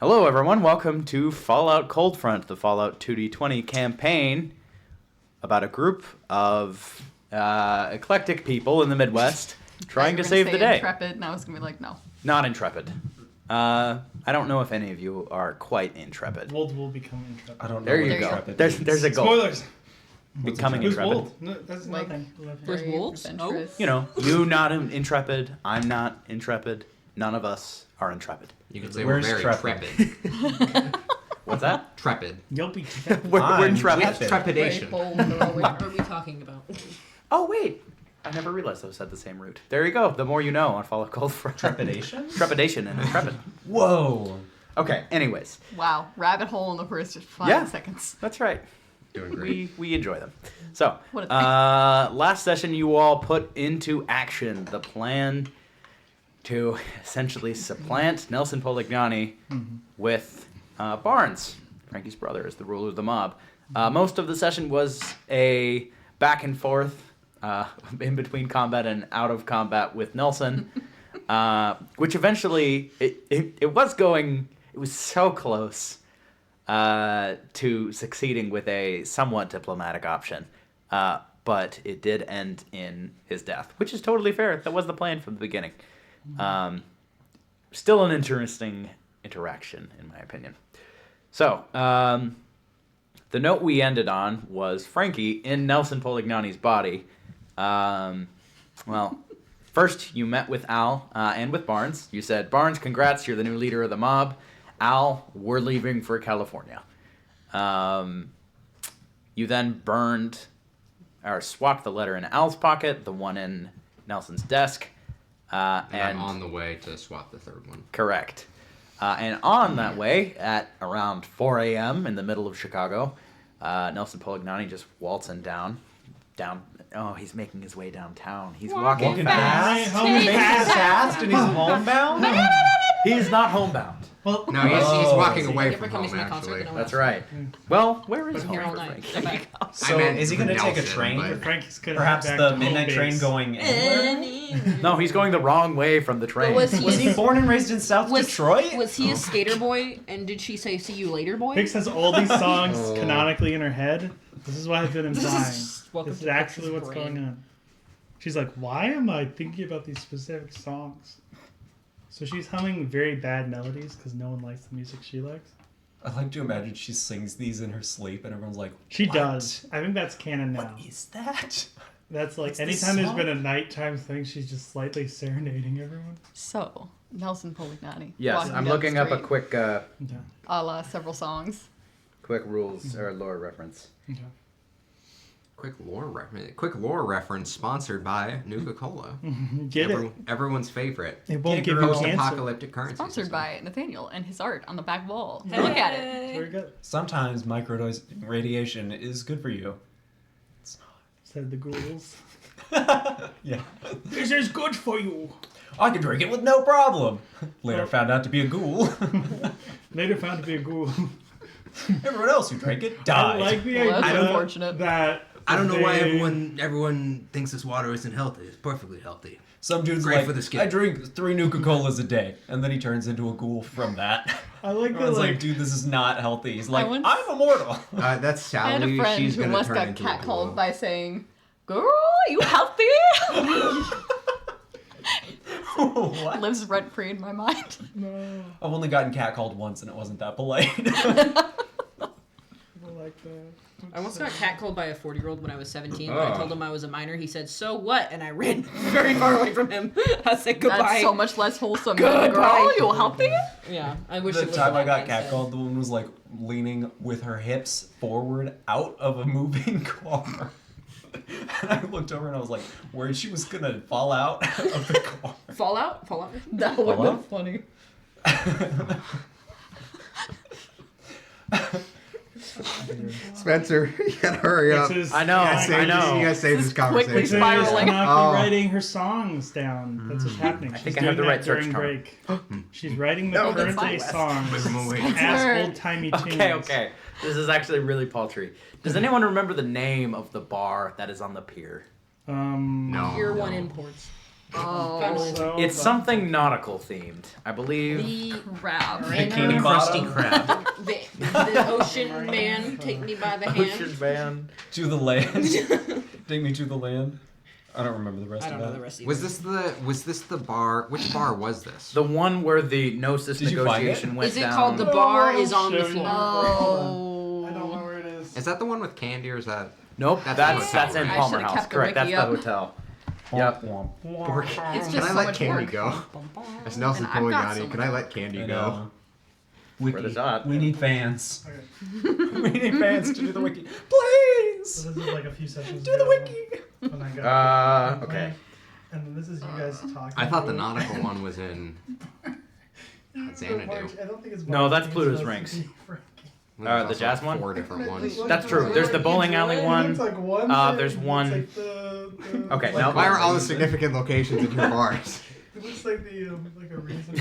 Hello, everyone. Welcome to Fallout Coldfront, the Fallout 2D20 campaign about a group of eclectic people in the Midwest trying to save the day. Intrepid, and I was going to be like, no. Not intrepid. I don't know if any of you are quite intrepid. Wold will become intrepid. I don't know. There what you go. intrepid There's a goal. Spoilers. Becoming Who's intrepid. Wold? No, that's Like, nothing. There's brave, wolves? adventurous. You know, you not intrepid. I'm not intrepid. None of us are intrepid. You could say Where's we're very Trepid? What's that? Trepid. You'll be. We're I'm intrepid. Trepid. Trepidation. Very bold, What are we talking about? Oh, wait. I never realized those had the same root. There you go. The more you know on Fallout Coldfront. Trepidation? Trepidation and intrepid. Whoa. Okay, anyways. Wow, rabbit hole in the first 5 seconds. That's right. Doing great. We enjoy them. So, What a thing. last session you all put into action the plan to essentially supplant Nelson Polignani with Barnes, Frankie's brother, as the ruler of the mob. Most of the session was a back and forth in between combat and out of combat with Nelson, which eventually it was so close to succeeding with a somewhat diplomatic option. But it did end in his death, which is totally fair. That was the plan from the beginning. Still an interesting interaction, in my opinion. So, the note we ended on was Frankie in Nelson Polignani's body. Well, first you met with Al and with Barnes. You said, Barnes, congrats, you're the new leader of the mob. Al, we're leaving for California. You then burned or swapped the letter in Al's pocket, the one in Nelson's desk. And I'm on the way to swap the third one. Correct. And on that way, at around 4 a.m. in the middle of Chicago, Nelson Polignani just waltzing down. Oh, he's making his way downtown. He's walking fast. Fast and he's homebound? He's not homebound. Well, No, he's walking away Never from come home, to my concert, actually. then That's right. Well, where is I'm home here all for night. Frankie? So I meant is he going to take a Nelson, train? but- Frankie's gonna Perhaps head back the to midnight home train base. going anywhere? No, he's going the wrong way from the train. Was Was he born and raised in South Detroit? Was he a skater boy? And did she say "see you later, boy"? Pix has all these songs canonically in her head. This is what I've been implying. Welcome This is to actually Pix's what's brain. going on. She's like, why am I thinking about these specific songs? So she's humming very bad melodies because no one likes the music she likes. I like to imagine she sings these in her sleep and everyone's like, She "What? does. I think that's canon now. What is that? That's like What's this anytime there's song? been a nighttime thing, she's just slightly serenading everyone. So, Nelson Polignani. Yes, walking I'm down looking the up a street, quick Okay. a la several songs. rules or lore reference. Okay. Quick lore reference sponsored by Nuka-Cola. Get it? Everyone's favorite. It won't give you cancer. Post-apocalyptic currency. Sponsored system. by Nathaniel and his art on the back wall. Yeah. Look at it. Very good. Sometimes microdose radiation is good for you. Said the ghouls. Yeah. This is good for you. I can drink it with no problem. Later found out to be a ghoul. Later found to be a ghoul. Everyone else who drank it I died. like the Well, that's idea unfortunate. that I don't know why they- everyone thinks this water isn't healthy. It's perfectly healthy. Some dude's Great like, for the skin. I drink 3 Nuka-Colas a day. And then he turns into a ghoul from that. I like I the was like, like. dude, this is not healthy. He's like, once- I'm immortal. That's I had Sally. a friend She's who gonna once turn got into a catcalled ghoul. by saying, "Girl, you healthy?" What? Lives rent free in my mind. No, I've only gotten catcalled once and it wasn't that polite. I like that. I once got catcalled by a 40-year-old when I was 17. When I Oh. told him I was a minor, he said, "So what?" And I ran very far away from him. I said goodbye. That's so much less wholesome. Goodbye. Girl, you healthy? Yeah, I wish The it was time I what got man said. catcalled, the woman was like leaning with her hips forward out of a moving car. And I looked over and I was like, worried she was gonna fall out of the car. Fallout? Fallout? That would Hello? be funny. Spencer, you gotta hurry up. This is, I know, I know. You gotta save this quickly This is conversation. spiraling. Kanaki Oh. writing her songs down. That's what's happening. I She's think I have doing the right that search during term. break. She's writing the No, that's current day fine. songs Wait. as old timey tunes. Okay. This is actually really paltry. Does anyone remember the name of the bar that is on the pier? No. Year 1 imports. Oh, So It's something nautical themed, I believe. The crap. Bikini Krusty Bottom. Krab. the ocean man, take me by the hand. Man. To the land. Take me to the land. I don't remember the rest I of don't that. know the rest. Was this the bar? Which bar was this? The one where the Gnosis Did you find negotiation it? went Is it down. called the Oh, bar I'll is on the show you. floor? Oh. I don't know where it is. Is that the one with candy or is that? Nope, That's that's the hotel, in right? I Palmer should've House. kept the Correct, that's wiki the up. hotel. Yep. It's just Can I so let much candy work. go? As Nelson And I've got Polignani, so can much I let candy I go? know. Wiki. Where is that? We need fans. Okay. We need fans to do the wiki. So Please! this is like a few sessions Do the ago wiki! when I got the Okay. plan. And then this is you guys talking. I thought the to- nautical one was in. Xanadu. I don't think it's No, that's I think it's Pluto's supposed to Rings. be Frankie. There's the also jazz one? 4 different ones. That's true. There's the bowling alley It one. looks like one There's thing. one- It's like the Okay, like now- Why are all the significant locations in your bars? It looks like the like a reason.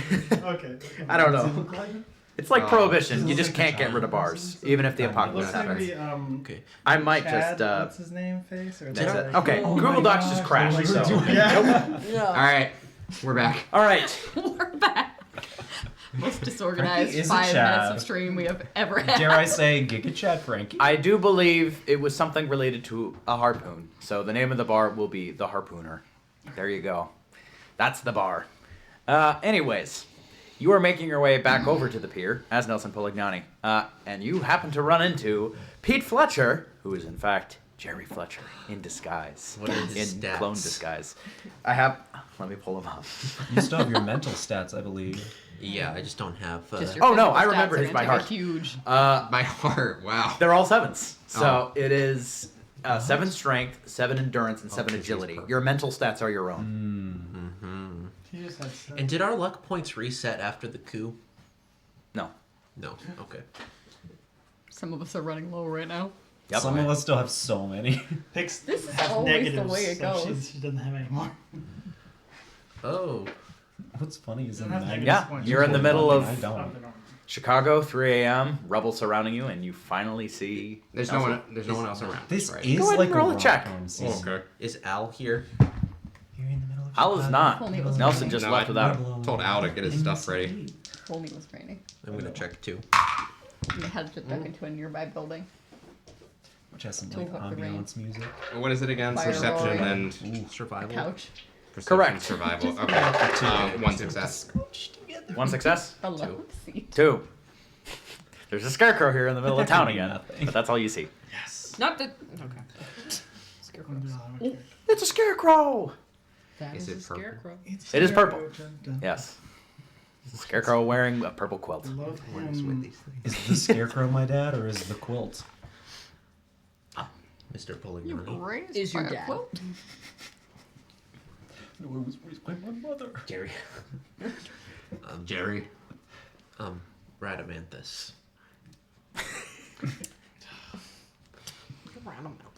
Okay. I don't know. Does it look like it? It's like Oh. Prohibition. Does it You look just like can't the get rid of bars, even if the It apocalypse looks like happens. the Okay. I might Chad, just. what's his name face? Or That's like- it. Okay, Oh Google my Docs gosh, just crashed. we were So. doing- Yeah. No. All right, we're back. All right. We're back. Most disorganized Frankie is a 5 minutes Chad. of stream we have ever had. Dare I say, Giga Chad Frankie? I do believe it was something related to a harpoon. So the name of the bar will be the Harpooner. There you go. That's the bar. Anyways, you are making your way back over to the pier as Nelson Polignani, and you happen to run into Pete Fletcher, who is in fact Jerry Fletcher in disguise. What are his in stats? clone disguise. I have. Let me pull him up. You still have your mental stats, I believe. Yeah, I just don't have. Just your Oh, no, physical I stats remember are his gonna by take a heart. Huge. My heart. Wow. They're all 7s. So Oh. it is 7 strength, 7 endurance, and 7 geez, agility. perfect. Your mental stats are your own. Mm-hmm. He just had seven. And did our luck points reset after the coup? No. No. Okay. Some of us are running low right now. Yep. Some of us still have so many. Picks This is have always the negatives, way it so goes. she doesn't have any more. Oh. What's funny is in Doesn't have negative Yeah, points. you're in the middle I of don't. Chicago, 3 a.m., rubble surrounding you, and you finally see. There's Nelson. no one. There's no one else around. This right? is Go ahead like and roll a a check. rom-com Oh, season. okay. Is Al here? You're in the middle of Al is Chicago. not. Only it was Nelson raining. just No, left I- without him. Told Al to get his stuff ready. Only it was raining. I'm gonna check too. And they had to duck into a nearby building. Which has some To like hook the rain. ambiance music. What is it again? Fire Perception roaring. and Survival. Couch. perception, Correct. survival. Okay. One success. One success, A love seat. 2. There's a scarecrow here in the middle of town again, Nothing. but that's all you see. Yes. Not the. Okay. Scarecrows. It's a scarecrow. That Is is it a purple? scarecrow. It is purple. Yes. It's a scarecrow wearing a purple quilt. Love What is with him. these things? Is the scarecrow my dad or is the quilt? Mr. You Polignani. raised Is your by a dad. quilt? No, it was raised by my mother. Jerry. Jerry. Radamanthus.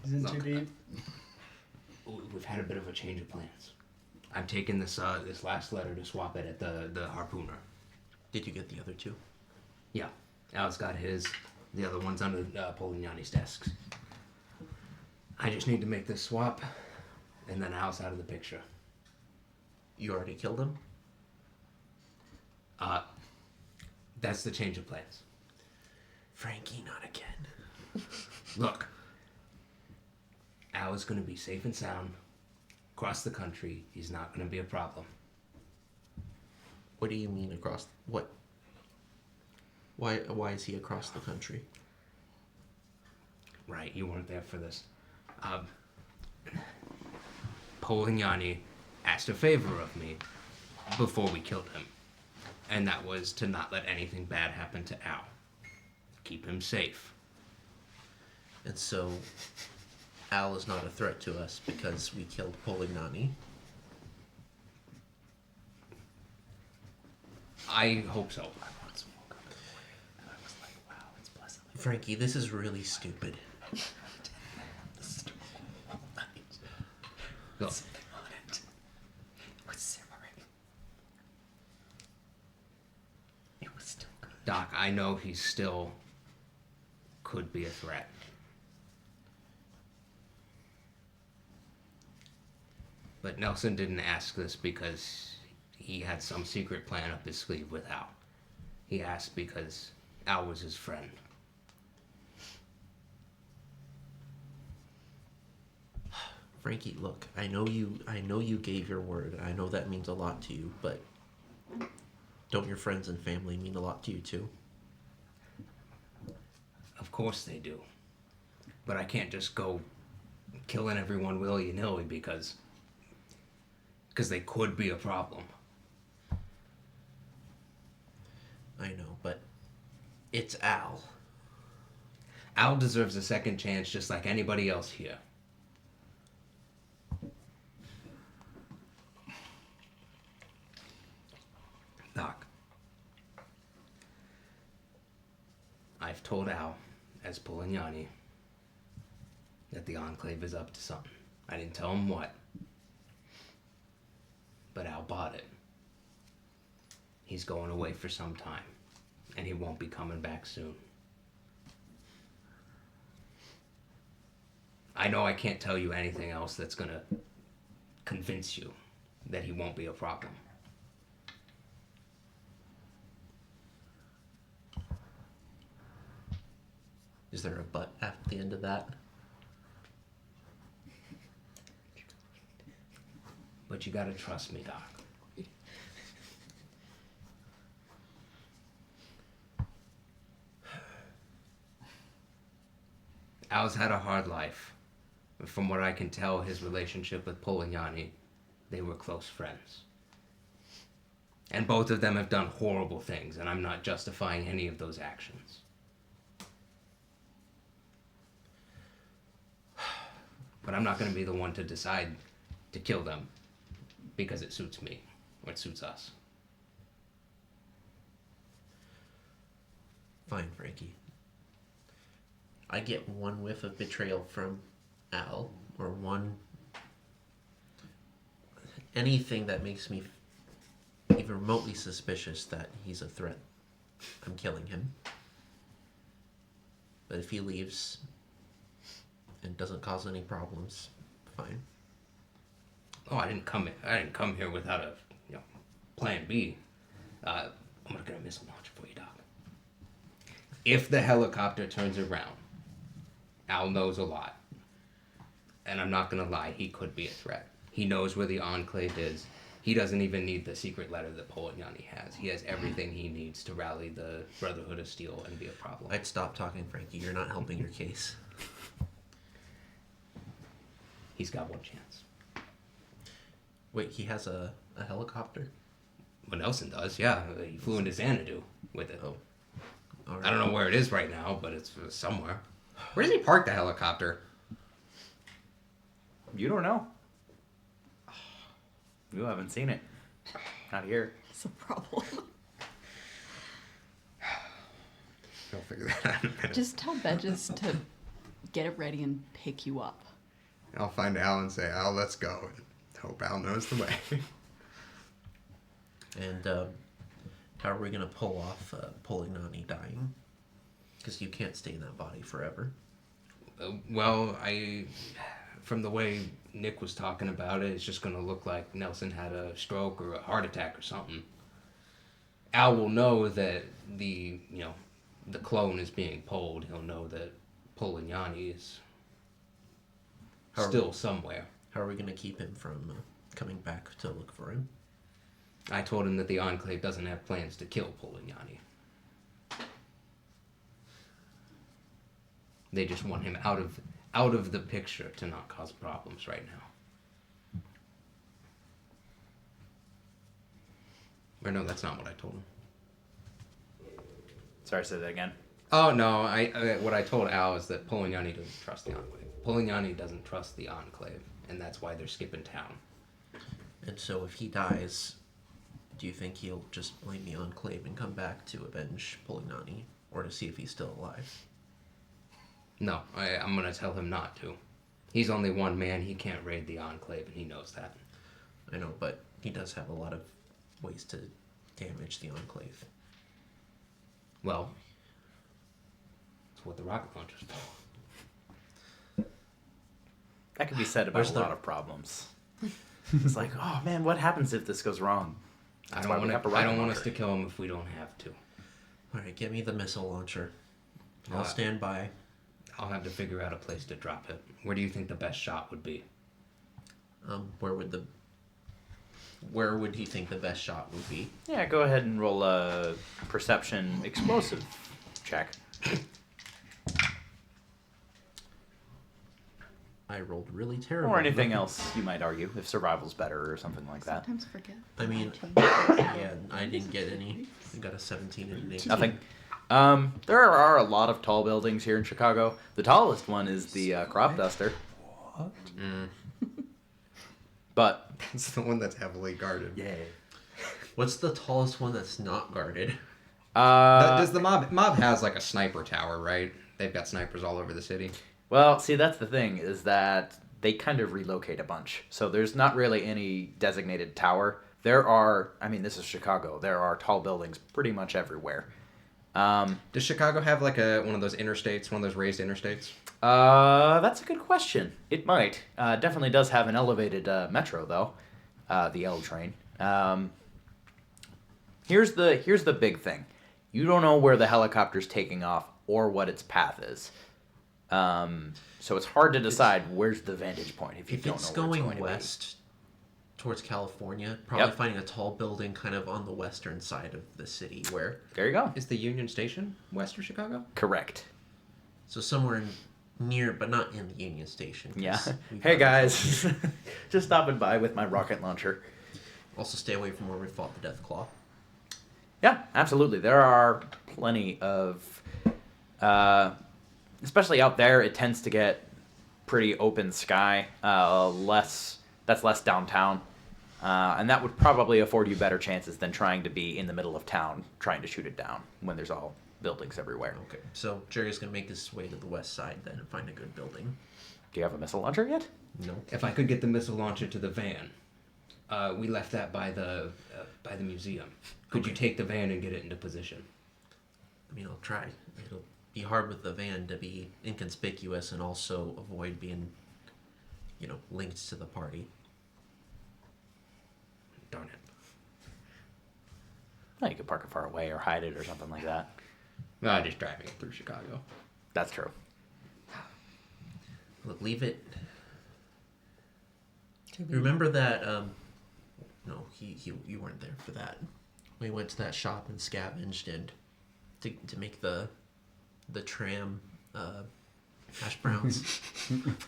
He's in too deep. We've had a bit of a change of plans. I've taken this this last letter to swap it at the harpooner. Did you get the other two? Yeah, Al's got his. The other one's under Polignani's desks. I just need to make this swap, and then Al's out of the picture. You already killed him? That's the change of plans. Frankie, not again. Look, Al is going to be safe and sound across the country. He's not going to be a problem. What do you mean across what? Why is he across the country? Right, you weren't there for this. Polignani asked a favor of me before we killed him, and that was to not let anything bad happen to Al. Keep him safe. And so Al is not a threat to us because we killed Polignani. I hope so. Frankie, this is really stupid. Look, Doc, I know he still could be a threat. But Nelson didn't ask this because he had some secret plan up his sleeve with Al. He asked because Al was his friend. Frankie, look, I know you gave your word. I know that means a lot to you, but don't your friends and family mean a lot to you too? Of course they do. But I can't just go killing everyone willy-nilly because they could be a problem. I know, but it's Al. Al deserves a second chance just like anybody else here. Doc, I've told Al, as Polignani, that the Enclave is up to something. I didn't tell him what, but Al bought it. He's going away for some time, and he won't be coming back soon. I know I can't tell you anything else that's gonna convince you that he won't be a problem. Is there a but at the end of that? But you gotta trust me, Doc. Al's had a hard life. From what I can tell, his relationship with Polignani, they were close friends. And both of them have done horrible things, and I'm not justifying any of those actions. But I'm not going to be the one to decide to kill them because it suits me or it suits us. Fine, Frankie. I get one whiff of betrayal from Al, or anything that makes me even remotely suspicious that he's a threat. I'm killing him. But if he leaves and doesn't cause any problems, fine. Oh, I didn't come here without a plan B. I'm gonna miss a launch for you, Doc. If the helicopter turns around, Al knows a lot. And I'm not gonna lie, he could be a threat. He knows where the Enclave is. He doesn't even need the secret letter that Polignani has. He has everything he needs to rally the Brotherhood of Steel and be a problem. I'd stop talking, Frankie. You're not helping your case. He's got one chance. Wait, he has a helicopter? Well, Nelson does, yeah. He flew into Xanadu with it. Oh. All right. I don't know where it is right now, but it's somewhere. Where does he park the helicopter? You don't know. You haven't seen it. Not here. It's a problem. I'll figure that out in a minute. Just tell Bedges to get it ready and pick you up. I'll find Al and say, Al, let's go. And hope Al knows the way. And how are we going to pull off Polignani dying? Because you can't stay in that body forever. Well, from the way Nick was talking about it, it's just going to look like Nelson had a stroke or a heart attack or something. Al will know that the clone is being pulled. He'll know that Polignani is still somewhere. How are we going to keep him from coming back to look for him? I told him that the Enclave doesn't have plans to kill Polignani. They just want him out of the picture to not cause problems right now. Or no, that's not what I told him. Sorry, say that again. Oh no, what I told Al is that Polignani doesn't trust the Enclave. Polignani doesn't trust the Enclave, and that's why they're skipping town. And so if he dies, do you think he'll just blame the Enclave and come back to avenge Polignani? Or to see if he's still alive? No, I'm gonna tell him not to. He's only one man, he can't raid the Enclave, and he knows that. I know, but he does have a lot of ways to damage the Enclave. Well, that's what the rocket launcher's for. That could be said about Where's a the- lot of problems. It's like, oh man, what happens if this goes wrong? I That's don't why we want have a to. I rocket don't want us launcher. to kill him if we don't have to. All right, get me the missile launcher. I'll Uh, stand by. I'll have to figure out a place to drop it. Where do you think the best shot would be? Where would you think the best shot would be? Yeah, go ahead and roll a perception explosive check. I rolled really terrible. Or anything else you might argue, if survival's better or something like that. Sometimes I forget. I mean, Change. yeah, I didn't get any. I got a 17 and an 18. Nothing. There are a lot of tall buildings here in Chicago. The tallest one is the Crop Duster. But It's the one that's heavily guarded. yeah. What's the tallest one that's not guarded? Does the mob has like a sniper tower, right? They've got snipers all over the city. Well, see, that's the thing, is that they kind of relocate a bunch. So there's not really any designated tower. There are, I mean, this is Chicago. There are tall buildings pretty much everywhere. Does Chicago have like one of those interstates, one of those raised interstates? That's a good question. It might. Definitely does have an elevated metro, though. The L train. Here's the big thing. You don't know where the helicopter's taking off or what its path is. So it's hard to decide where's the vantage point if you If don't it's know where it's going going to be. west towards California, probably Yep. finding a tall building kind of on the western side of the city where. There you go. Is the Union Station west of Chicago? Correct. So somewhere near, but not in the Union Station. 'cause Yeah. we've Hey got- guys, just stopping by with my rocket launcher. Also stay away from where we fought the Death Claw. Yeah, absolutely. There are plenty of, especially out there. It tends to get pretty open sky. That's less downtown, and that would probably afford you better chances than trying to be in the middle of town trying to shoot it down when there's all buildings everywhere. Okay, so Jerry's gonna make his way to the west side then and find a good building. Do you have a missile launcher yet? No. If I could get the missile launcher to the van, we left that by the museum. Could you take the van and get it into position? I mean, I'll try. It'll be hard with the van to be inconspicuous and also avoid being, linked to the party. Darn it. Well, you could park it far away or hide it or something like that. Just driving it through Chicago. That's true. Look, leave it. Remember that? No, you weren't there for that. We went to that shop and scavenged and to make the tram hash browns.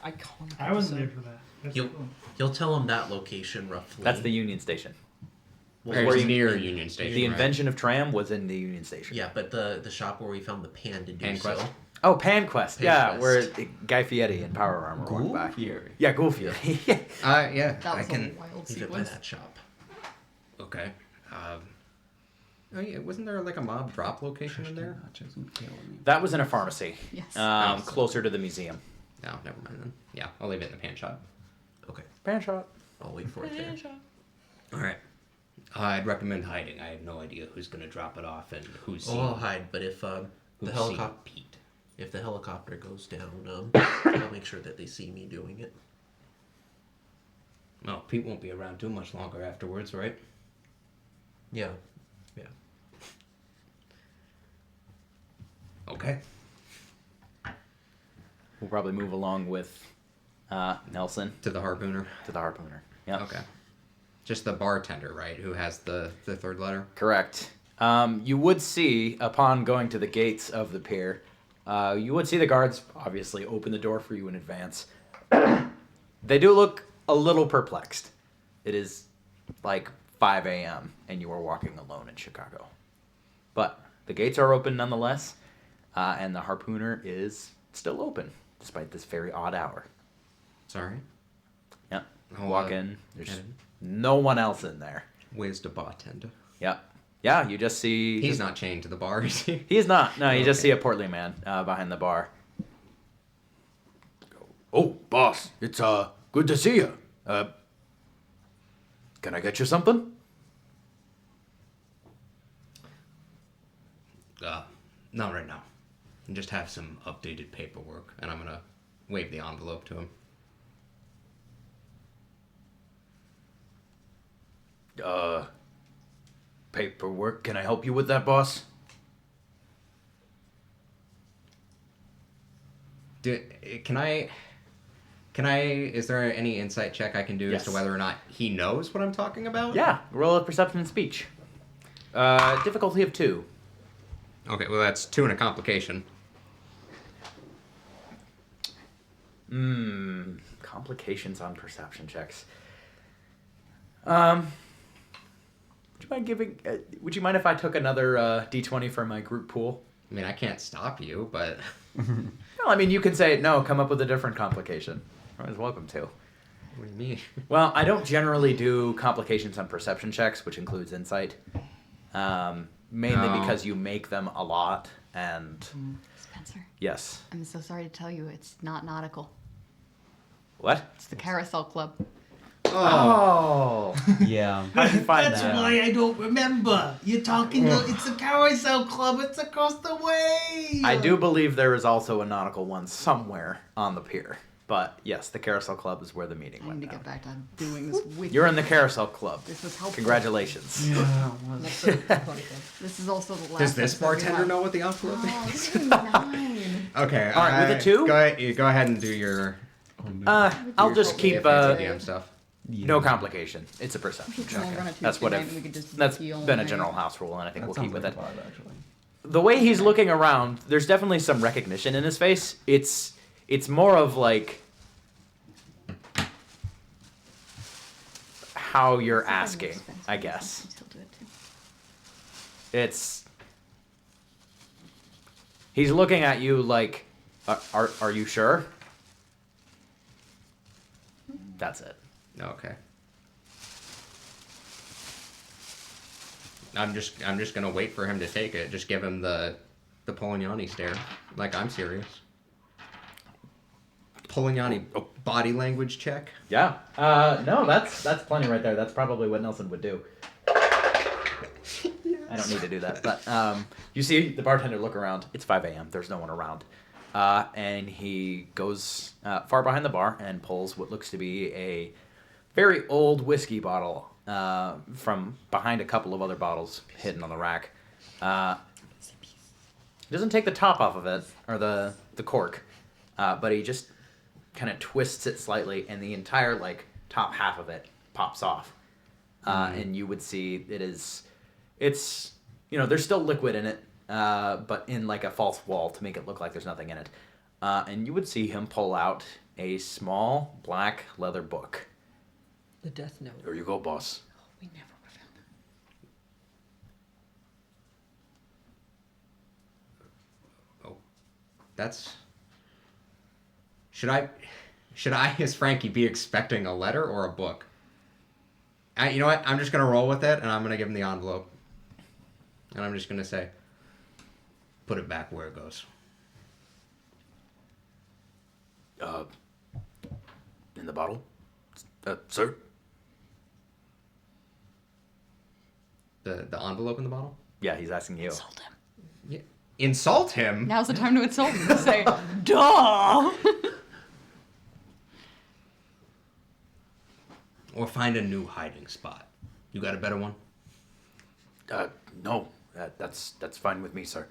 Iconic. I wasn't there episode. for that. That's You'll cool. you'll tell them that location roughly. That's the Union Station. Well, It's where you- near Union Station. The right? invention of tram was in the Union Station. Yeah, but the shop where we found the pan to do PanQuest? so. Oh, PanQuest. Yeah, PanQuest. where Guy Fieri and Power Armor went by. Fury. Yeah, Ghoul Fury. Yeah. Yeah. That I was can. a wild Leave it by sequence. that shop. Okay. Oh yeah, wasn't there like a mob drop location in there? That was in a pharmacy. Yes. Closer to the museum. No, never mind then. Yeah, I'll leave it in the pan shop. Okay, Pan shop. I'll wait for it there. All right. I'd recommend hiding. I have no idea who's gonna drop it off and who's Oh, I'll hide. But if the who's helicopter seen Pete. if the helicopter goes down, I'll make sure that they see me doing it. Well, Pete won't be around too much longer afterwards, right? Yeah. Okay. We'll probably move along with Nelson To the harpooner. to the harpooner. Yeah. Okay. Just the bartender, right? Who has the third letter? Correct. You would see, upon going to the gates of the pier, you would see the guards obviously open the door for you in advance. They do look a little perplexed. It is like 5 a.m. and you are walking alone in Chicago. But the gates are open nonetheless, and the harpooner is still open despite this very odd hour. Sorry. Yep. I'll, Walk in. There's and- no one else in there. Where's the bartender? Yep. Yeah, you just see. He's not chained to the bar, is he? He's not. No, you just Okay. see a portly man behind the bar. Oh, boss, it's good to see you. Can I get you something? Not right now. I just have some updated paperwork, and I'm gonna wave the envelope to him. Paperwork. Can I help you with that, boss? Can I? Is there any insight check I can do as to Yes. whether or not he knows what I'm talking about? Yeah. Roll of perception and speech. Difficulty of 2. Okay, well that's 2 and a complication. Complications on perception checks. Would you mind giving? Would you mind if I took another D20 for my group pool? I mean, I can't stop you, but No, I mean you can say no. Come up with a different complication. You're always welcome to. what do you mean? Well, I don't generally do complications on perception checks, which includes insight. Mainly Oh. because you make them a lot, and Spencer, yes. I'm so sorry to tell you, it's not nautical. What? It's the Carousel Club. Oh, Yeah. how'd you find That's that? why I don't remember. You're talking. It's a carousel club. It's across the way. I do believe there is also a nautical one somewhere on the pier. But yes, the Carousel Club is where the meeting I went need to down. get back to doing this with You're in the Carousel Club. This was helpful. Congratulations. Next to the pony club. This is also the last. Does this episode we bartender have. know what the envelope Oh, is? it's 9. Okay. All right, with a 2? Go ahead and do your. I'll just keep DM stuff. no complication. It's a perception We can check. all run a That's what Tuesday night and we could just that's heal been a and- general house rule, and I think That we'll sounds keep with like it. a vibe, actually. The way he's looking around, there's definitely some recognition in his face. It's more of like how you're asking, I guess. He'll do it too. It's he's looking at you like, are you sure? That's it. Okay. I'm just gonna wait for him to take it. Just give him the Polignani stare, like I'm serious. Polignani body language check. Yeah. No, that's plenty right there. That's probably what Nelson would do. I don't need to do that, but you see the bartender look around. It's 5 a.m. There's no one around, and he goes far behind the bar and pulls what looks to be a very old whiskey bottle from behind a couple of other bottles hidden on the rack. He doesn't take the top off of it or the cork, but he just kind of twists it slightly, and the entire like top half of it pops off, and you would see it's there's still liquid in it, but in like a false wall to make it look like there's nothing in it, and you would see him pull out a small black leather book. The Death Note. There you go, boss. We never would have found that. Oh, that's. Should I, as Frankie, be expecting a letter or a book? You know what? I'm just gonna roll with it, and I'm gonna give him the envelope, and I'm just gonna say, put it back where it goes. In the bottle, sir. The envelope in the bottle. Yeah, he's asking you. Insult him. Yeah. Insult him. Now's the time to insult him. Say, duh. Or find a new hiding spot. You got a better one? No, that's fine with me, sir.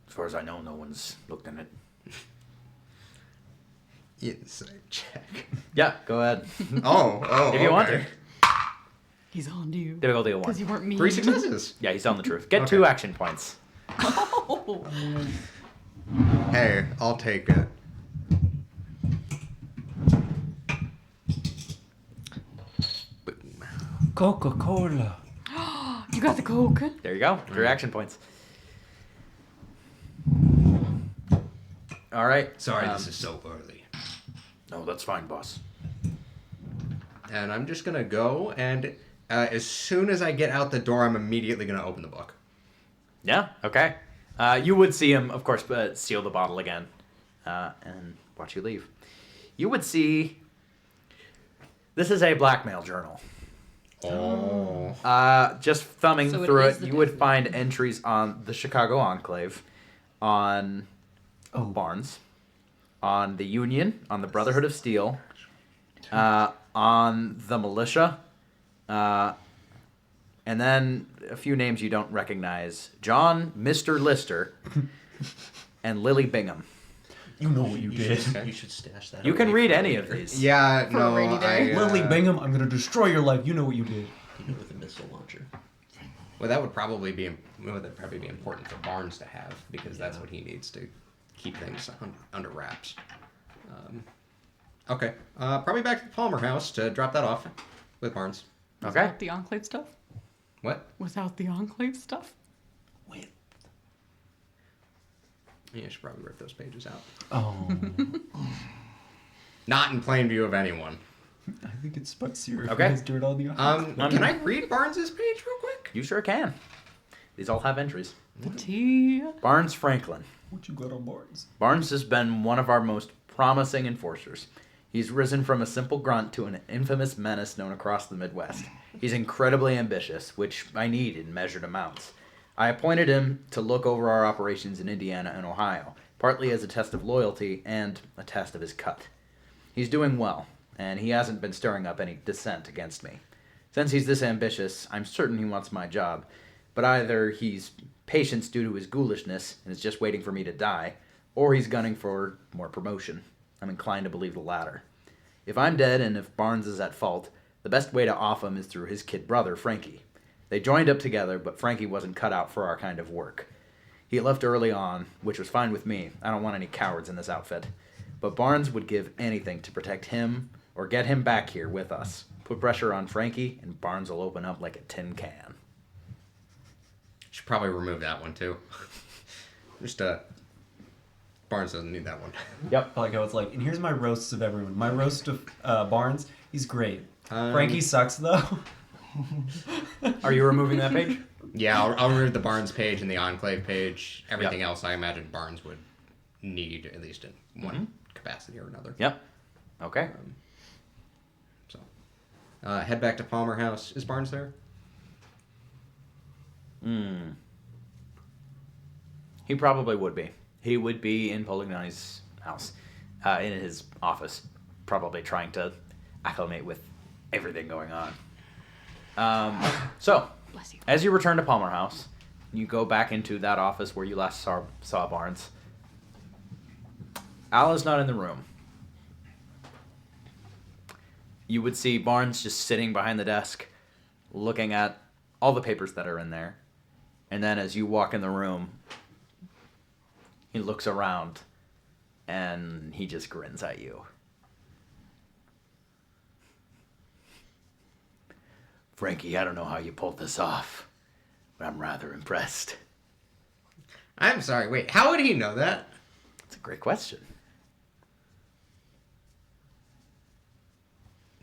As far as I know, no one's looked in it. Insight check. Yeah, go ahead. Oh. If you want okay. to. He's on to you. Difficulty of 1. Because you weren't mean. 3 successes. Yeah, he's telling the truth. Get Okay. 2 action points. Oh. Hey, I'll take it. Coca-Cola. You got the Coke. There you go. 3 action points. All right. Sorry, this is so early. No, that's fine, boss. And I'm just gonna go, and as soon as I get out the door, I'm immediately gonna open the book. Yeah. Okay. You would see him, of course, seal the bottle again, and watch you leave. You would see. This is a blackmail journal. Oh. Just thumbing So it through is it, the you would Death find entries on the Chicago Enclave, on Barnes, on the Union, on the Brotherhood of Steel, on the militia, And then a few names you don't recognize: John, Mr. Lister, and Lily Bingham. You know what you did. You should stash that. You can away read for any later. of these. Yeah, For a rainy day. Lily Bingham, I'm gonna destroy your life. You know what you did. You know, with a missile launcher. Well, that would probably be important for Barnes to have because that's what he needs to keep things under wraps. Okay, probably back to the Palmer house to drop that off with Barnes. Okay. Without the Enclave stuff? What? Without the Enclave stuff? Wait. Yeah, I should probably rip those pages out. Oh. Not in plain view of anyone. I think it's spicier if Okay. you guys do it on the Can I read Barnes's page real quick? You sure can. These all have entries. The tea. Barnes Franklin. What you got on boards? Barnes has been one of our most promising enforcers. He's risen from a simple grunt to an infamous menace known across the Midwest. He's incredibly ambitious, which I need in measured amounts. I appointed him to look over our operations in Indiana and Ohio, partly as a test of loyalty and a test of his cut. He's doing well, and he hasn't been stirring up any dissent against me. Since he's this ambitious, I'm certain he wants my job, but either he's patient due to his ghoulishness and is just waiting for me to die, or he's gunning for more promotion. I'm inclined to believe the latter. If I'm dead and if Barnes is at fault, the best way to off him is through his kid brother, Frankie. They joined up together, but Frankie wasn't cut out for our kind of work. He left early on, which was fine with me. I don't want any cowards in this outfit. But Barnes would give anything to protect him or get him back here with us. Put pressure on Frankie, and Barnes will open up like a tin can. Should probably remove that one too. Just Barnes doesn't need that one. Yep. I like how it's like, and here's my roasts of everyone. My roast of Barnes, he's great. Frankie sucks though. Are you removing that page? Yeah, I'll remove the Barnes page and the Enclave page. Everything else, I imagine Barnes would need at least in one capacity or another. Yep. Okay. So, head back to Palmer House. Is Barnes there? He probably would be. He would be in Polignani's house, in his office, probably trying to acclimate with everything going on. So, Bless you. as you return to Palmer House, you go back into that office where you last saw Barnes. Al is not in the room. You would see Barnes just sitting behind the desk, looking at all the papers that are in there. And then as you walk in the room, he looks around and he just grins at you. Frankie, I don't know how you pulled this off, but I'm rather impressed. I'm sorry. Wait, how would he know that? That's a great question.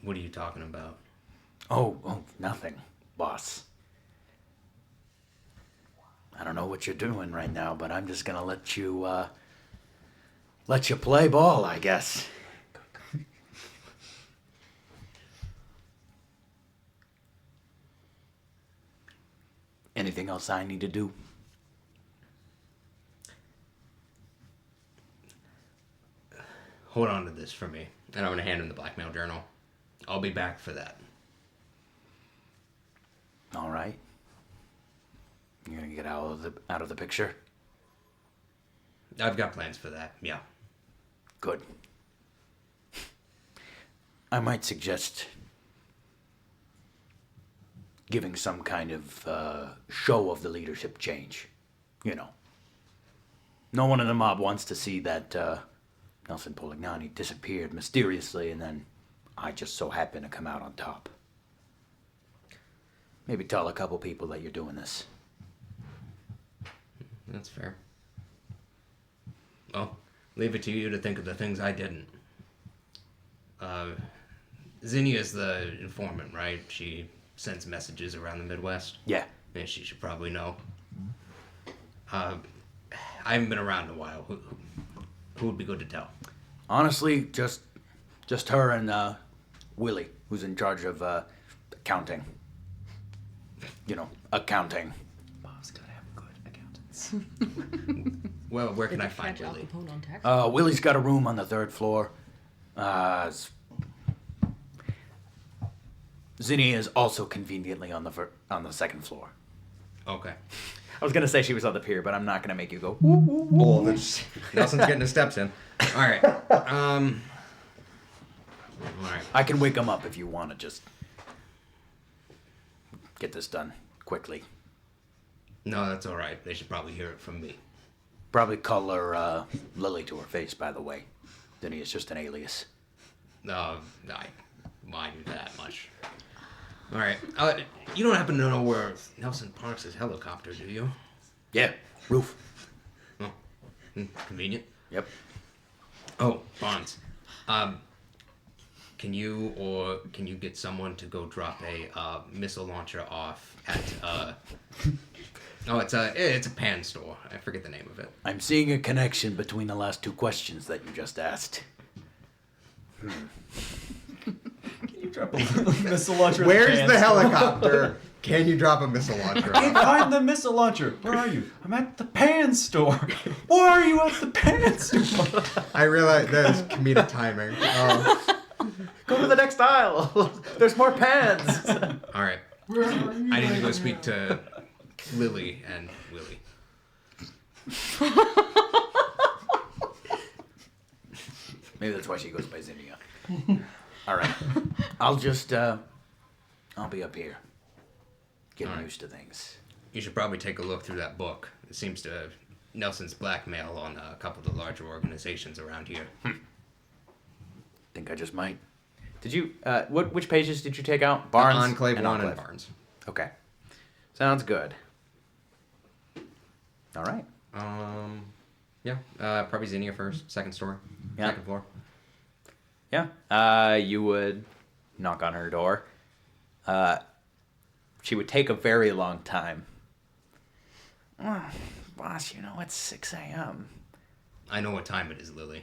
What are you talking about? Oh, nothing, boss. I don't know what you're doing right now, but I'm just gonna let you play ball, I guess. Anything else I need to do? Hold on to this for me, and I'm gonna hand him the blackmail journal. I'll be back for that. All right. You're gonna get out of the picture. I've got plans for that. Yeah. Good. I might suggest giving some kind of show of the leadership change. You know. No one in the mob wants to see that Nelson Polignani disappeared mysteriously and then I just so happen to come out on top. Maybe tell a couple people that you're doing this. That's fair. Well, leave it to you to think of the things I didn't. Zinnia's the informant, right? She sends messages around the Midwest. Yeah. And she should probably know. I haven't been around in a while. Who would be good to tell? Honestly, just her and Willie, who's in charge of accounting. You know, accounting. Bob's gotta have good accountants. Well, where can Did I they find catch Al Willie? Capone on tax? Willie's got a room on the 3rd floor. There's Zinnia is also conveniently on the second floor. Okay. I was gonna say she was on the pier, but I'm not gonna make you go. Woo, woo, woo. Well, Nelson's getting his steps in. All right. All right. I can wake him up if you want to just get this done quickly. No, that's all right. They should probably hear it from me. Probably call her Lily to her face, by the way. Zinnia's just an alias. I mind you that much. All right. You don't happen to know where Nelson parks his helicopter, do you? Yeah, roof. Oh, convenient. Yep. Oh, Bonds. Can you get someone to go drop a missile launcher off at it's a pan store. I forget the name of it. I'm seeing a connection between the last two questions that you just asked. Can you drop a missile launcher? Where's in the pan store? helicopter? Can you drop a missile launcher? I can't find the missile launcher. Where are you? I'm at the pan store. Why are you at the pan store? I realize there's comedic timing. Go to the next aisle. There's more pans. All right. I need to go speak to Lily and Willie. Maybe that's why she goes by Zinnia. All right. I'll just, I'll be up here. Getting All right. used to things. You should probably take a look through that book. It seems to have Nelson's blackmail on a couple of the larger organizations around here. Think I just might. Did you, which pages did you take out? Barnes? Enclave 1 and Enclave. Barnes. Okay. Sounds good. All right. Yeah, probably Zinnia first, second story, Yeah. second floor. Yeah. You would knock on her door. She would take a very long time. Boss, you know it's 6 a.m. I know what time it is, Lily.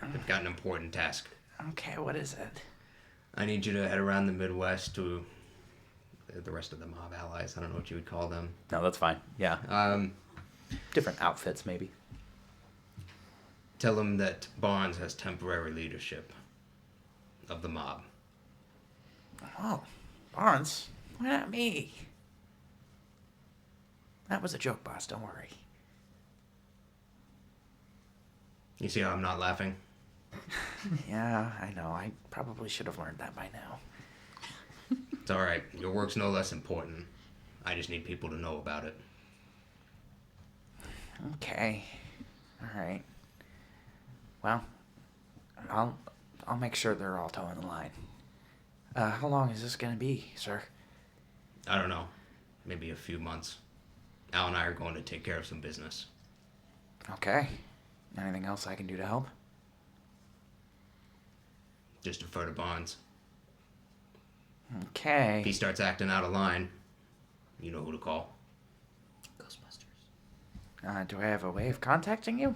I've got an important task. Okay, what is it? I need you to head around the Midwest to the rest of the mob allies. I don't know what you would call them. No, that's fine. Yeah. Different outfits, maybe. Tell them that Barnes has temporary leadership of the mob. Oh, Barnes? Why not me? That was a joke, boss. Don't worry. You see how I'm not laughing? Yeah, I know. I probably should have learned that by now. It's all right. Your work's no less important. I just need people to know about it. Okay. All right. Well, I'll make sure they're all toeing the line. How long is this gonna be, sir? I don't know. Maybe a few months. Al and I are going to take care of some business. Okay. Anything else I can do to help? Just defer to Barnes. If Okay. he starts acting out of line, you know who to call. Ghostbusters. Do I have a way of contacting you?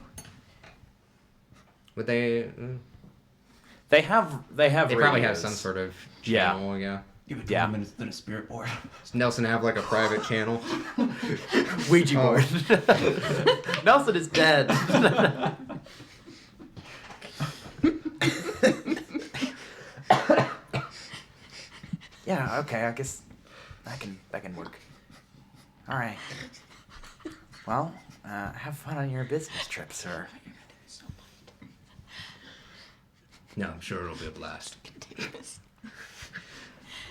Would they? They have. They probably have radios. some sort of Yeah. channel. Yeah. You would Yeah. put him in a spirit board. Does Nelson have like a private channel? Ouija Oh. board. Nelson is dead. Yeah. Okay. I guess that can work. All right. Well, have fun on your business trip, sir. No, I'm sure it'll be a blast.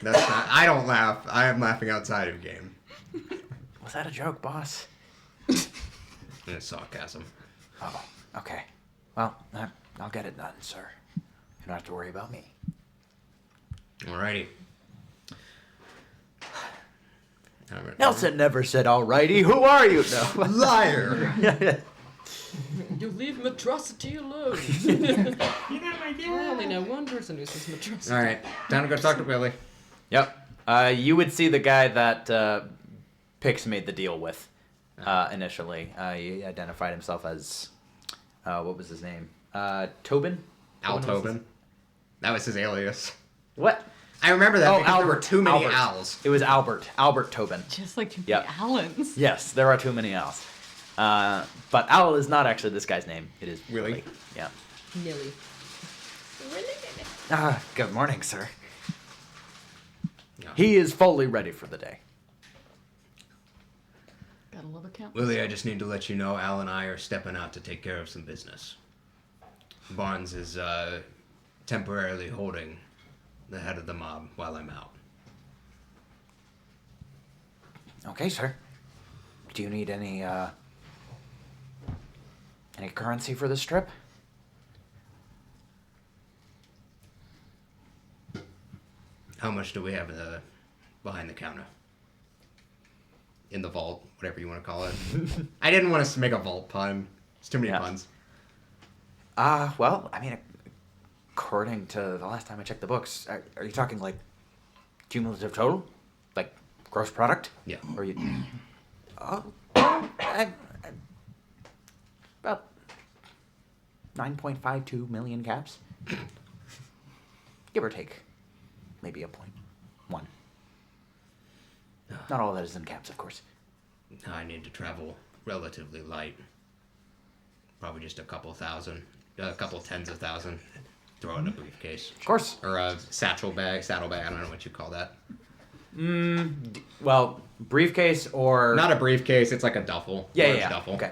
That's not. I don't laugh. I am laughing outside of game. Was that a joke, boss? And it's sarcasm. Oh. Okay. Well, I'll get it done, sir. You don't have to worry about me. Alrighty. Nelson never said alrighty. Who are you? No. Liar. You leave Matrosity alone. You know my I only know one person who says Matrosity. All right, time to go talk to Willie. Yep. You would see the guy that Pix made the deal with initially. He identified himself as what was his name? Tobin. Al Tobin was Tobin. That was his alias. What? I remember that Oh, because there were Albert. too many Albert. Owls. It was Albert. Albert Tobin. Just like too many Yep. Allens. Yes, there are too many owls. But Owl is not actually this guy's name. It is Willie. Yeah. Nilly. Good morning, sir. Yeah. He is fully ready for the day. Gotta love a count. Willie, I just need to let you know Al and I are stepping out to take care of some business. Barnes is temporarily holding the head of the mob while I'm out. Okay, sir. Do you need any currency for this trip? How much do we have behind the counter? In the vault, whatever you want to call it. I didn't want us to make a vault pun. It's too many Yeah. puns. Well, I mean, according to the last time I checked the books, are you talking like cumulative total? Like gross product? Yeah. Or you? Oh, about 9.52 million caps, give or take, maybe a point one. Not all that is in caps, of course. I need to travel relatively light. Probably just a couple thousand, a couple tens of thousand. Throw it in a briefcase. Of course. Or a saddlebag, I don't know what you call that. Well, briefcase or Not a briefcase, it's like a duffel. Yeah, large yeah. duffel. Okay.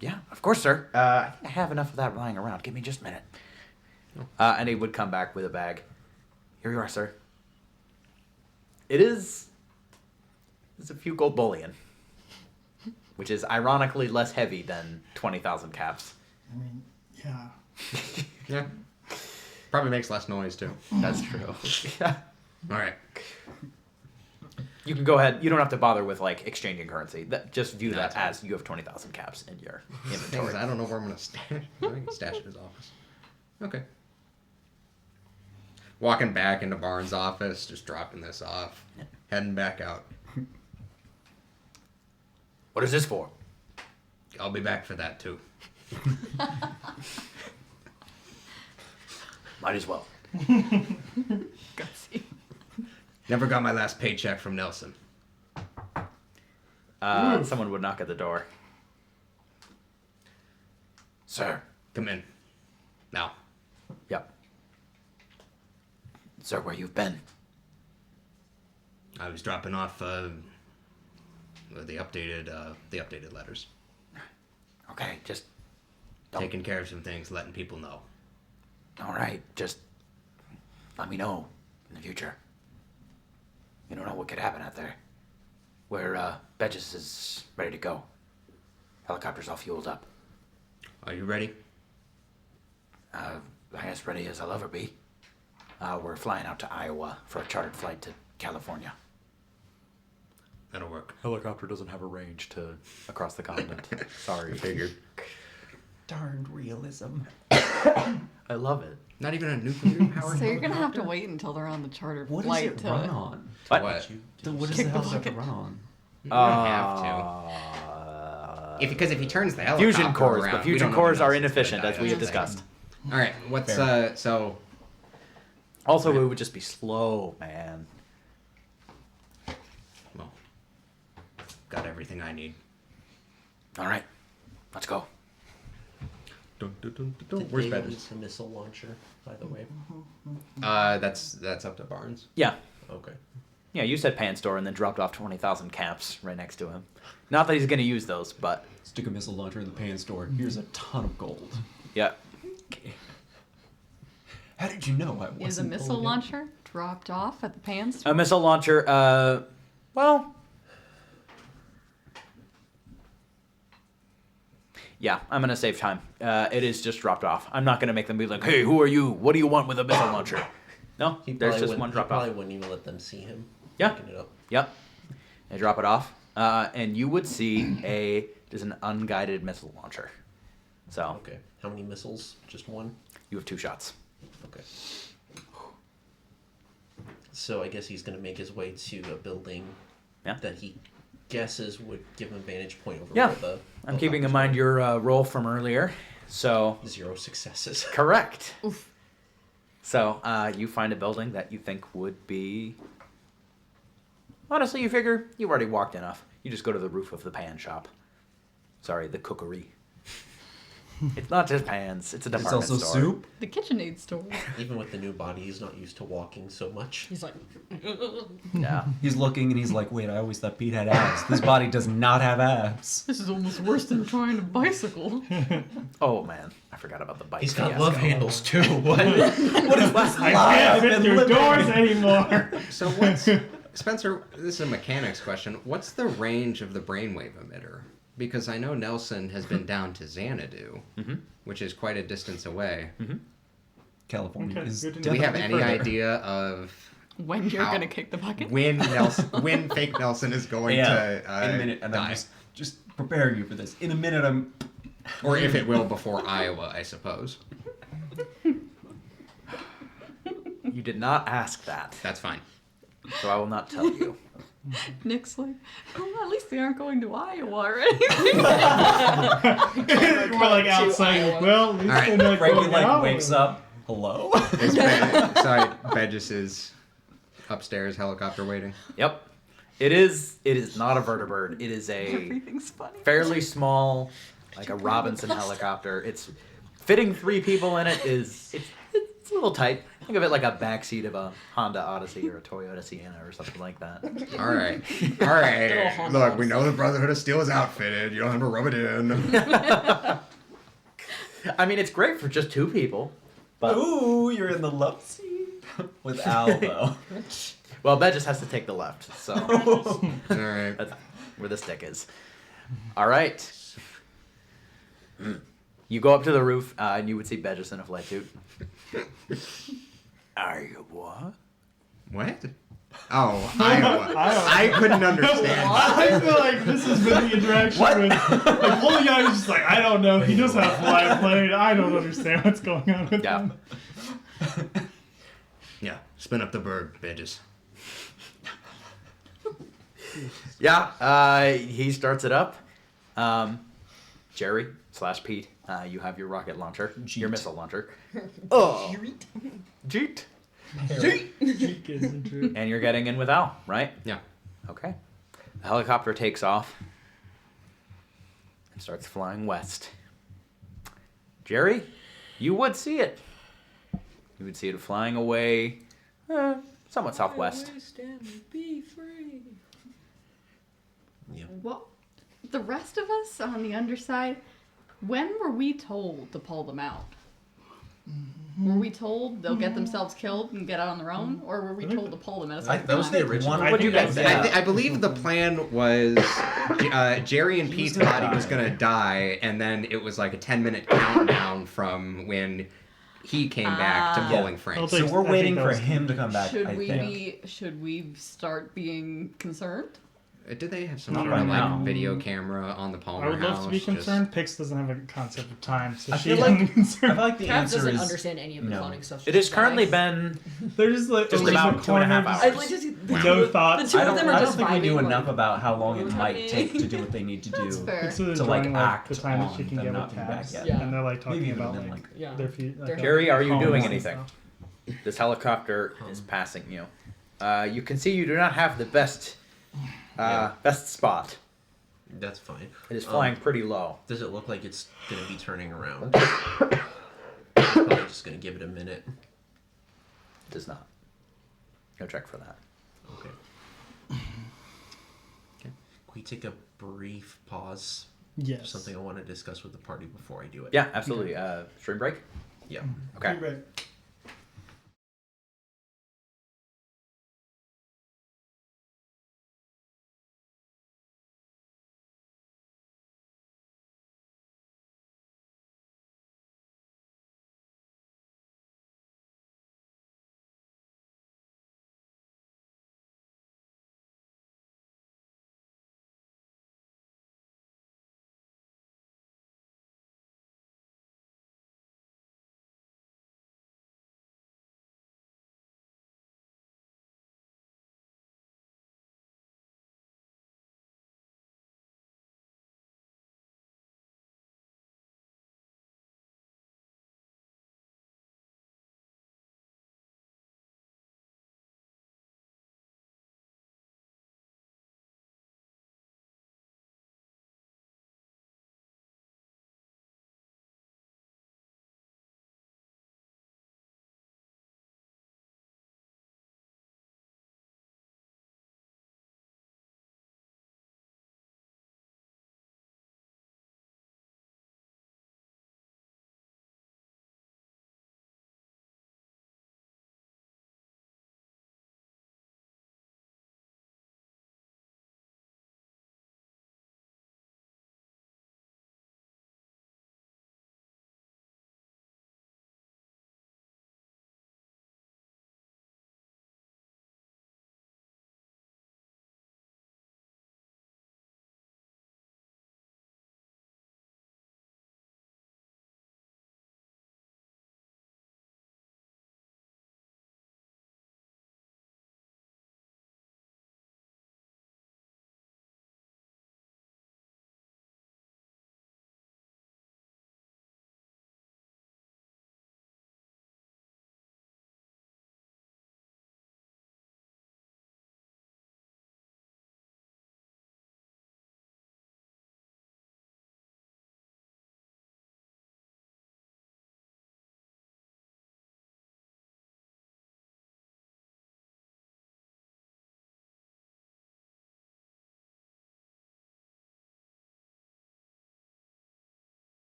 Yeah, of course, sir. I think I have enough of that lying around. Give me just a minute. And he would come back with a bag. Here you are, sir. It's a few gold bullion, which is ironically less heavy than 20,000 caps. I mean, yeah. Yeah. Probably makes less noise too. That's true. Yeah. All right. You can go ahead. You don't have to bother with like exchanging currency. Just view that That's fine. as you have 20,000 caps in your Thing is, inventory. I don't know where I'm gonna stash. I can stash it in his office. Okay. Walking back into Barnes' office, just dropping this off, heading back out. What is this for? I'll be back for that too. Might as well. Gutsy. Never got my last paycheck from Nelson. Someone would knock at the door. Sir. Come in. Now. Yep. Sir, where you've been? I was dropping off the updated letters. Okay, just don't. Taking care of some things, letting people know. All right, just let me know in the future. You don't know what could happen out there. Where Betches is ready to go. Helicopter's all fueled up. Are you ready? As ready as I'll ever be. We're flying out to Iowa for a chartered flight to California. That'll work. Helicopter doesn't have a range to across the continent. Sorry. Figured. Darned realism. I love it. Not even a nuclear powered. So you're gonna have to wait until they're on the charter What does flight it to. run on? What? What? What does Kick the the helicopter bucket. run on? You don't have to. Because if he turns the helicopter Fusion cores, around, but we fusion don't know cores when are Nelson's inefficient, gonna as die we have of anything. discussed. All right. What's Fair. so? Also, it would just be slow, man. Well, got everything I need. All right, let's go. Did Where's they Betches? use the missile launcher, by the way? That's up to Barnes. Yeah. Okay. Yeah, you said pan store and then dropped off 20,000 caps right next to him. Not that he's going to use those, but Stick a missile launcher in the pan store. Here's a ton of gold. yeah. How did you know I wasn't Is a missile pulling it? launcher dropped off at the pans? A missile launcher, well. Yeah, I'm going to save time. It is just dropped off. I'm not going to make them be like, hey, who are you? What do you want with a missile launcher? No, He there's probably just wouldn't- one he dropped off. probably wouldn't even let them see him. Yeah. picking it up. Yep. They drop it off. And you would see there's an unguided missile launcher. So Okay. How many missiles? Just one? you have 2 shots. Okay. So I guess he's going to make his way to a building Yeah. that he guesses would give him a vantage point over Yeah. where the I'm keeping in helicopter's mind your roll from earlier. So, going. 0 successes. correct. So, you find a building that you think would be. Honestly, you figure you've already walked enough. You just go to the roof of the pan shop. Sorry, the cookery. It's not just pans. It's a It's department also store. soup. The KitchenAid store. Even with the new body, he's not used to walking so much. He's like, Yeah. He's looking and he's like, wait, I always thought Pete had abs. This body does not have abs. This is almost worse than trying to bicycle. Oh man, I forgot about the bike. He's got fiasco. love handles too. What? What is this I lie can't I've fit been through living? doors anymore. So what's Spencer? This is a mechanics question. What's the range of the brainwave emitter? Because I know Nelson has been down to Xanadu, which is quite a distance away. California Okay, is good to know. Do we have definitely any further. idea of When you're How? gonna kick the bucket? when when fake Nelson is going Yeah, to in a minute, and die? I'm just preparing you for this. In a minute, I'm. Or if it will before Iowa, I suppose. You did not ask that, That's fine. so I will not tell you. Nick's like, oh, at least they aren't going to Iowa or anything. We're like outside. Iowa. Well, at least All right. they're not Frankie going like out. wakes up. Hello. Is Begis is upstairs helicopter waiting. Yep. It is not a vertibird. It is a Everything's funny. fairly small, like a Robinson helicopter. It's fitting 3 people in it is it's a little tight. Think of it like a backseat of a Honda Odyssey or a Toyota Sienna or something like that. All right. All Good old right. Honda Look, we Odyssey. know the Brotherhood of Steel is outfitted. You don't have to rub it in. I mean, it's great for just 2 people. But Ooh, you're in the love seat with Al though. well, Ben just has to take the left, so All right. that's where the stick is. All right. You go up to the roof, and you would see Begis in a flight suit. Are you what? What? Oh, Iowa. I couldn't understand. I feel like this has been the interaction with like Holy Guy was just like, I don't know. He knows how to fly a plane. I don't understand what's going on with Yeah. him. Yeah, spin up the bird, bitches. Yeah, he starts it up. Jerry / Pete, you have your rocket launcher, your Jeet. missile launcher. Oh, Jeet. Jeet gets into it. And you're getting in with Al, right? Yeah. Okay. The helicopter takes off and starts flying west. Jerry, you would see it. You would see it flying away, somewhat southwest. Yeah. Well, the rest of us on the underside, when were we told to pull them out? Were we told they'll get themselves killed and get out on their own, or were we told to pull them at a certain That was the time? original. I What do you think guys that's- think? I believe the plan was Jerry and Pete gonna thought he was die. going to die, and then it was like a 10-minute countdown from when he came back to Ah. pulling Yeah. Frank. I'll So take- we're I think waiting that for was- him to come back. Should I we think. should we start being concerned? Did they have some Not sort of right now. like video camera on the Palmer I would love house? to be just- concerned. Pix doesn't have a concept of time, so I she's feel like- I concerned. feel like the Trav answer doesn't is understand any of the no. cloning stuff. It has currently been They're just like Just over in about the 2.5 corner, hours. I like to see the No two of- thoughts. The two I of them don't. are I don't just think we knew vibing, enough like, about how long it "What's might happening?" take to do what they need to That's do. fair. So they're To, like, drawing, like, act the time that she on can them get not with being back tabs, yet. Yeah. and they're like talking Maybe even about then, like Yeah. their feet. Like, Jerry, are you homes doing and anything? stuff. This helicopter is passing you. You can see you do not have the best best spot. That's fine. It is flying pretty low. Does it look like it's gonna be turning around? Probably just gonna give it a minute. It does not. Go check for that. Okay. Can we take a brief pause? Yes. Something I want to discuss with the party before I do it. Yeah, absolutely. Stream break. Yeah. Okay. Right.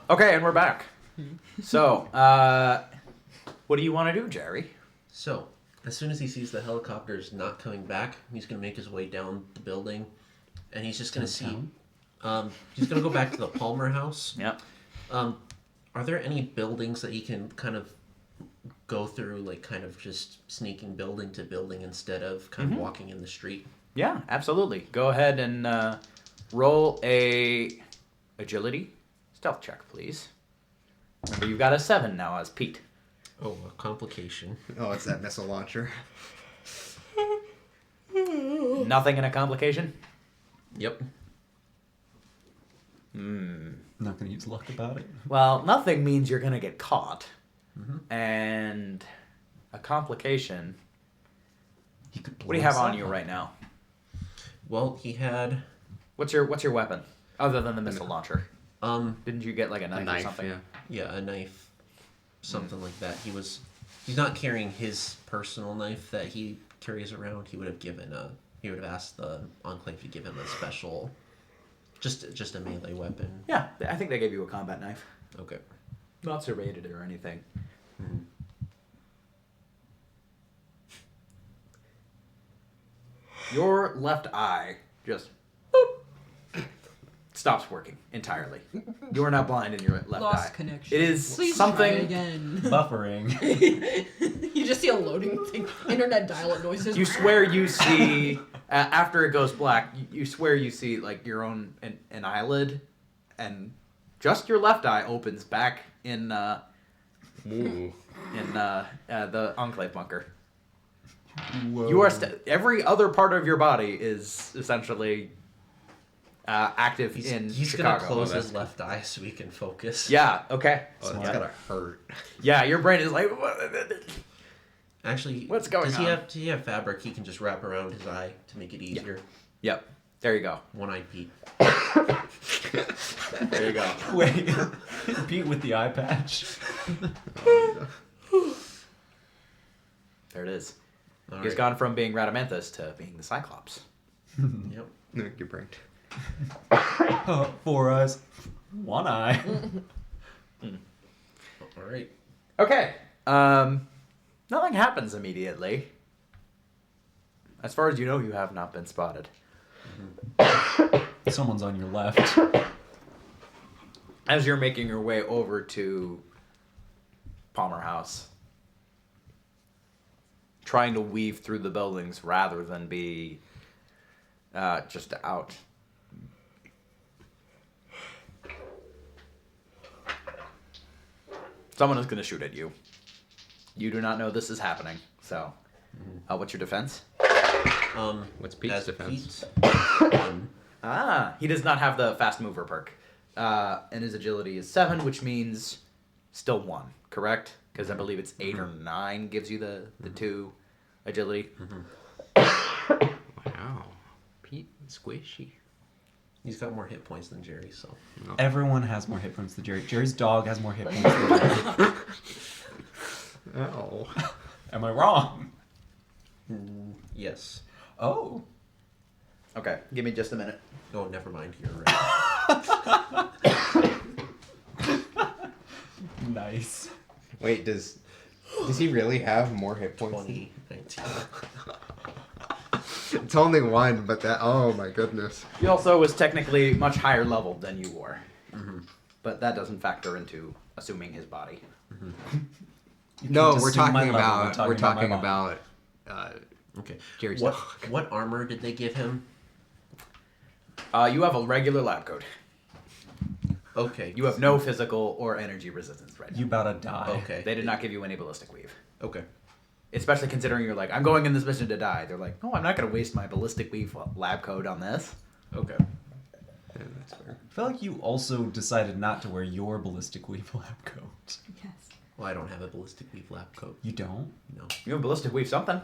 Okay, and we're back. So, what do you want to do, Jerry? So, as soon as he sees the helicopters not coming back, he's gonna make his way down the building, and he's just gonna see. He's gonna go back to the Palmer house. Yep. Are there any buildings that he can kind of go through, like kind of just sneaking building to building instead of kind of walking in the street? Yeah, absolutely. Go ahead and roll a agility stealth check, please. Remember, you've got a 7 now as Pete. Oh, a complication. Oh, it's that missile launcher. Nothing in a complication? Yep. I'm not gonna use luck about it. Well, nothing means you're going to get caught. And a complication. He could What do you have on you right now? Well, he had What's your weapon other than the missile launcher? um Didn't you get like a knife, A knife, or something? yeah. a knife, something like that. He's not carrying his personal knife that he carries around. He would have asked the Enclave to give him a special, just a melee weapon. Yeah, I think they gave you a combat knife. Okay. Not serrated or anything. Your left eye just boop, stops working entirely. You are now blind in your left Lost eye. connection. It is Please try something. again. Buffering. You just see a loading thing. Internet dial-up noises. You swear you see after it goes black. You swear you see like your own an eyelid, and just your left eye opens back in Ooh. the Enclave bunker. Whoa. You are every other part of your body is essentially active in He's Chicago. gonna close Oh, his left eye so he can focus. Yeah. Okay. Oh, that's yeah. gotta hurt. Yeah, your brain is like. Actually, What's going does on? Does he have fabric he can just wrap around his eye to make it easier? Yep. There you go. One-eyed Pete. There you go. Wait, Pete with the eye patch. There it is. All He's right. gone from being Radamanthus to being the Cyclops. Yep. No, you're pranked. 4 eyes, 1 eye. All right. Okay. Nothing happens immediately. As far as you know, you have not been spotted. Someone's on your left. As you're making your way over to Palmer House, trying to weave through the buildings rather than be just out. Someone is going to shoot at you. You do not know this is happening. So, what's your defense? What's Pete's as defense? He does not have the fast mover perk. And his agility is 7, which means still 1, correct? Because I believe it's 8 or 9 gives you the 2 agility. Wow. Pete, squishy. He's got more hit points than Jerry, so. Everyone has more hit points than Jerry. Jerry's dog has more hit points than Jerry. Oh. Am I wrong? Yes. Oh. Okay, give me just a minute. Oh, never mind. You're right. Nice. Wait, does he really have more hit points? 20, 19. It's only 1, but that. Oh my goodness. He also was technically much higher level than you were. But that doesn't factor into assuming his body. No, just we're assume my talking level. about. We're talking my about. Okay. Jerry's What dog. what armor did they give him? You have a regular lab coat. Okay. You have no physical or energy resistance right now. You about to die. Okay. They did not give you any ballistic weave. Okay. Especially considering you're like, I'm going in this mission to die. They're like, no, I'm not going to waste my ballistic weave lab coat on this. Okay. Yeah, that's fair. I feel like you also decided not to wear your ballistic weave lab coat. Yes. Well, I don't have a ballistic weave lab coat. You don't? No. You have ballistic weave something.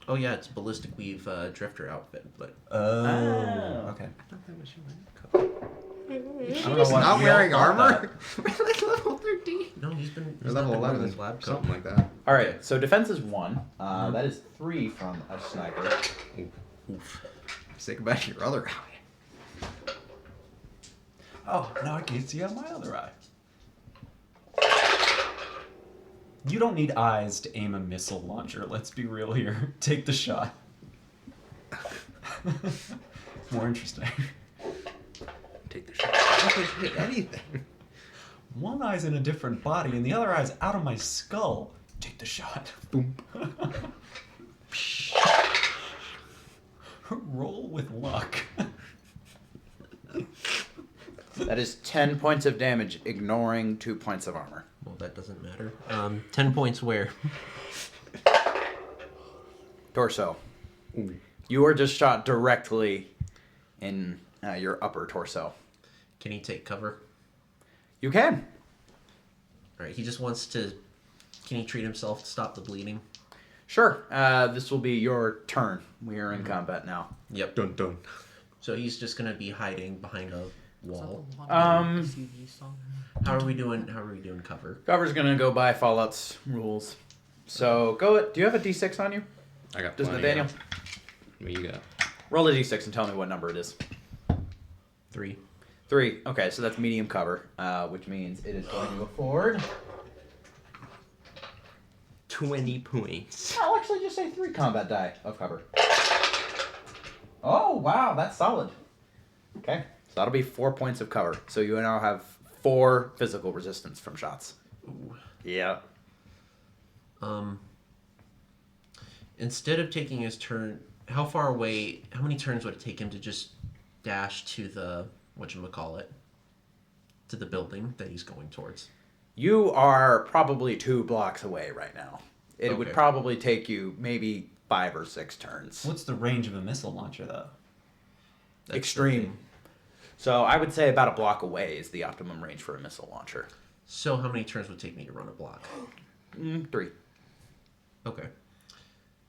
Oh yeah, it's ballistic weave drifter outfit, but Oh. Ah. Okay. I thought that was your lab coat. I don't know He's why not we all wearing thought armor. We're like level 13. No, he's Or not level been wearing 11. his lab coat. Something like that. All right, so defense is 1. That is 3 from a sniper. Oof. Sick about your other eye. Oh, now I can see out my other eye. You don't need eyes to aim a missile launcher. Let's be real here. Take the shot. More interesting. Take the shot. That doesn't hit anything. One eye's in a different body, and the other eye's out of my skull. Take the shot. Boom. Roll with luck. That is 10 points of damage, ignoring 2 points of armor. Well, that doesn't matter. 10 points where? Torso. You are just shot directly in your upper torso. Can he take cover? You can. Alright, he just wants to... Can he treat himself to stop the bleeding? Sure. This will be your turn. We are in combat now. Yep. Dun dun. So he's just gonna be hiding behind a wall. Um, How are we doing cover? Cover's gonna go by Fallout's rules. So go. Do you have a D6 on you? I got Does plenty. Nathaniel? What you got? Roll a D6 and tell me what number it is. 3. 3. Okay, so that's medium cover, which means it is going to afford. 20 points. I'll actually just say 3 combat die of cover. Oh, wow, that's solid. Okay, so that'll be 4 points of cover. So you now have 4 physical resistance from shots. Ooh. Yeah. Instead of taking his turn, how many turns would it take him to just dash to the, whatchamacallit, to the building that he's going towards? You are probably 2 blocks away right now. It would Okay. probably take you maybe 5 or 6 turns. What's the range of a missile launcher, though? That's the Extreme. thing. So I would say about a block away is the optimum range for a missile launcher. So how many turns would it take me to run a block? 3. Okay.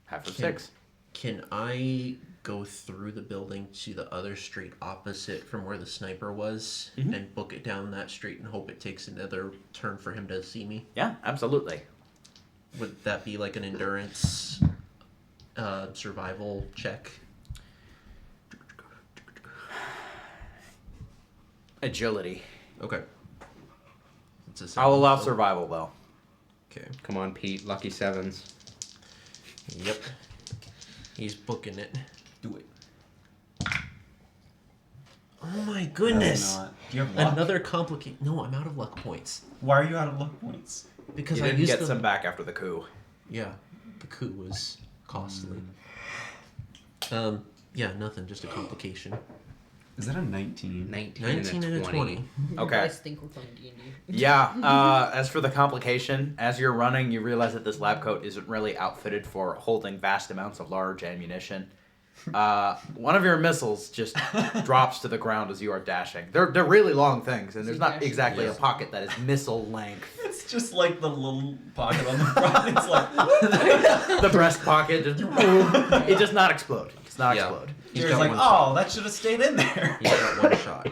Half of Can- 6. Can I go through the building to the other street opposite from where the sniper was and book it down that street and hope it takes another turn for him to see me? Yeah, absolutely. Would that be like an endurance survival check? Agility. Okay. It's a I'll allow so- survival though. Okay. Come on, Pete. Lucky sevens. Yep. He's booking it. Do it. Oh my goodness! Not. Do you have luck? Another complicated. No, I'm out of luck points Why are you out of luck points? because You I didn't used get them. some back after the coup. Yeah, the coup was costly. Yeah, nothing. Just a complication. Is that a 19? 19, 19 and a 20. You Okay. guys think we're playing D&D. Yeah, as for the complication, as you're running, you realize that this lab coat isn't really outfitted for holding vast amounts of large ammunition. One of your missiles just drops to the ground as you are dashing. They're really long things, and there's not dashing? exactly a Yes. pocket that is missile length. It's just like the little pocket on the front. It's like, The breast pocket, just, it does not explode. It does not Yeah. explode. He's Jared's got like, one oh, shot. that should have stayed in there. He's got one shot.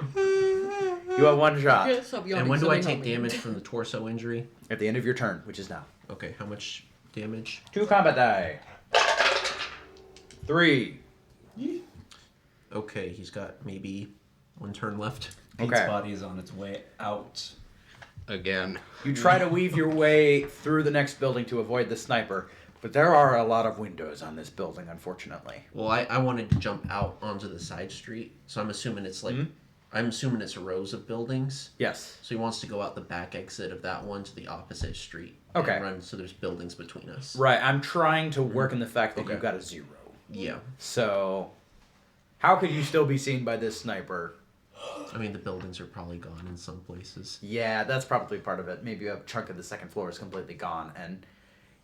You have 1 shot Okay, so And when do I take damage from the torso injury? at the end of your turn, which is now. Okay, how much damage? 2 combat die. 3. Okay, he's got maybe 1 turn left. Pete's Okay. body is on its way out. Again. You try to weave your way through the next building to avoid the sniper, but there are a lot of windows on this building, unfortunately. Well, I wanted to jump out onto the side street, so I'm assuming it's like, I'm assuming it's rows of buildings. Yes. So he wants to go out the back exit of that one to the opposite street. Okay. And run so there's buildings between us. Right, I'm trying to work in the fact that Okay. you've got a 0. Yeah. So, how could you still be seen by this sniper? I mean, the buildings are probably gone in some places. Yeah, that's probably part of it. Maybe a chunk of the second floor is completely gone, and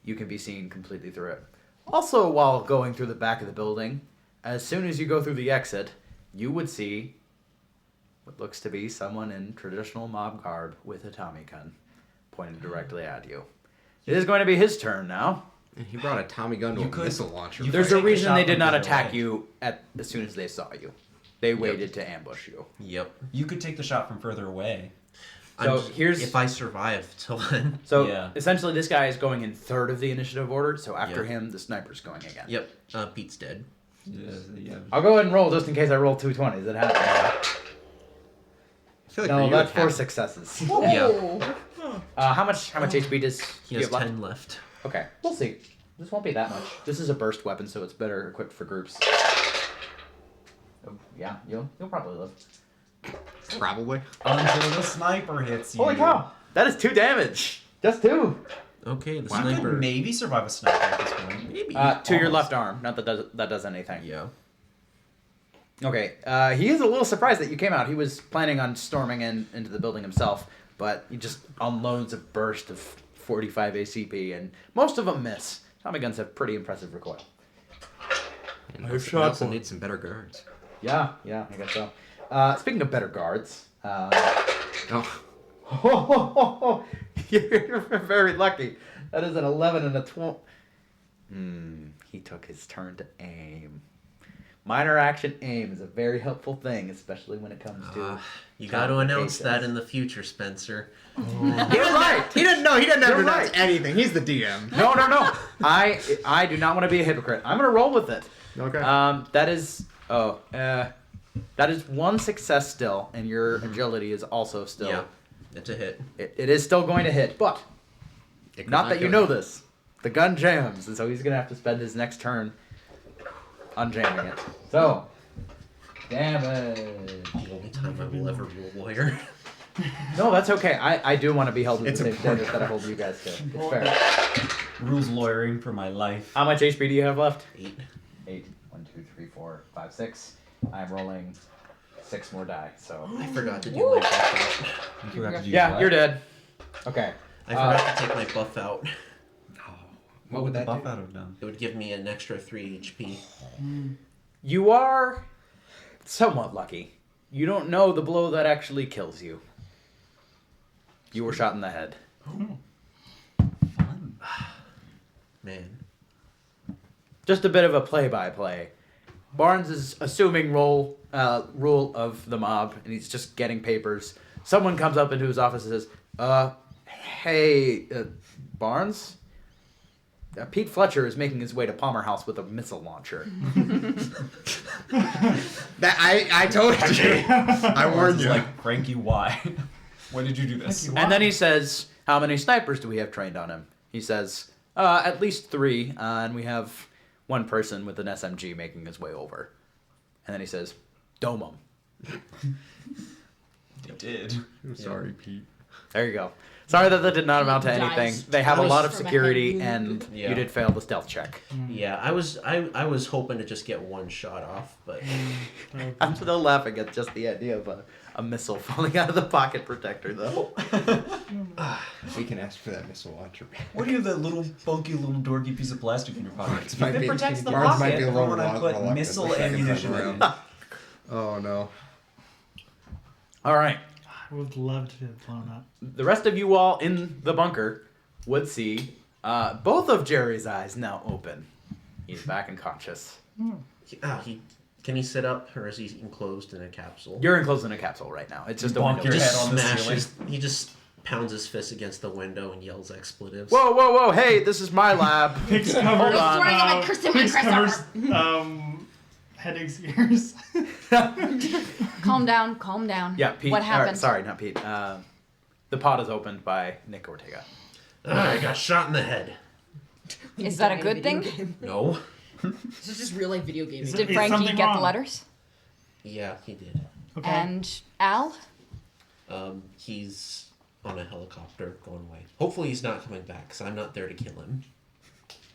you can be seen completely through it. Also, while going through the back of the building, as soon as you go through the exit, you would see what looks to be someone in traditional mob garb with a Tommy gun pointed directly at you. It is going to be his turn now. And he brought a Tommy gun to You a could- missile launcher. you There's could a take a reason shot they from did not further attack away. you as soon as they saw you. They waited to ambush you. Yep. You could take the shot from further away. So I'm- here's- if I survive till then. So Yeah. essentially, this guy is going in 3rd of the initiative order. So after Yeah. him, the sniper's going again. Yep. Pete's dead. Yeah. I'll go ahead and roll just in case I roll 2 20s. It happens. feel like No, for you that's it 4 happened. successes. Yeah. How much HP does He you has have left? 10 left. Okay, we'll see. This won't be that much. This is a burst weapon, so it's better equipped for groups. Oh, yeah, you'll probably live. Probably. Until the sniper hits you. Holy cow! That is 2 damage. Just 2. Okay, the You could sniper. maybe survive a sniper at this point. Maybe. To your Almost. left arm. Not that does anything. Yeah. Okay. He is a little surprised that you came out. He was planning on storming into the building himself, but he just unloads a burst of 45 ACP, and most of them miss. Tommy guns have pretty impressive recoil. And I've Nelson shot one. needs some better guards. Yeah, I guess so. Speaking of better guards, Oh, you're very lucky. That is an 11 and a 12. He took his turn to aim. Minor action aim is a very helpful thing, especially when it comes to. You got to announce that complications. in the future, Spencer. You're right. He didn't know. He didn't have You're to announce right. anything. He's the DM. No. I do not want to be a hypocrite. I'm gonna roll with it. Okay. That is that is 1 success still, and your agility is also still. Yeah. It's a hit. It is still going to hit, but It could not that you kill know this. The gun jams, and so he's gonna have to spend his next turn unjamming it. So, damage. The only time I will ever be a lawyer. No, that's okay. I do want to be held to It's the same important. standards that I hold you guys to. It's fair. Rules lawyering for my life. How much HP do you have left? 8. 8. 1, 2, 3, 4, 5, 6. I'm rolling 6 more die. So. I forgot to do my buff out. You forgot to do Yeah, what? you're dead. Okay. I forgot to take my buff out. What would the that buff do? out have done? It would give me an extra 3 HP. You are somewhat lucky. You don't know the blow that actually kills you. You were shot in the head. Fun. Man. Just a bit of a play-by-play. Barnes is assuming rule of the mob, and he's just getting papers. Someone comes up into his office and says, hey, Barnes? Pete Fletcher is making his way to Palmer House with a missile launcher. That I told you. I warned It's you. like, Frankie, why? Why did you do this? And then he says, how many snipers do we have trained on him? He says, at least 3, and we have 1 person with an SMG making his way over. And then he says, dome him. They did. I'm sorry, Pete. There you go. Sorry that did not amount to Dies anything. They have a I was- lot of from a security, head and Yeah. you did fail the stealth check. Yeah, I was hoping to just get 1 shot off, but I'm still laughing at just the idea of a missile falling out of the pocket protector, though. We can ask for that missile launcher. What do you have that little funky little dorky piece of plastic in your pocket? Barnes might If be- it protects the Barnes pocket, might be a or little when I put reluctant missile the second time ammunition in around. it. Oh no. All right. I would love to have blown up. The rest of you all in the bunker would see both of Jerry's eyes now open. He's back and conscious. can he sit up or is he enclosed in a capsule? You're enclosed in a capsule right now. It's just a Bonk window. your He head just on the smashes. He just pounds his fist against the window and yells expletives. Whoa! Hey, this is my lab. Pix Hold covers. on. Throwing out my crystal Pix crystal. covers. Headaches ears. Calm down. Yeah, Pete. What happened? Sorry, not Pete. The pod is opened by Nick Ortega. I got shot in the head. Is that a good thing? No. This is just real life video gaming. Is Did Is Frankie something get wrong? the letters? Yeah, he did. Okay. And Al? He's on a helicopter going away. Hopefully he's not coming back because I'm not there to kill him.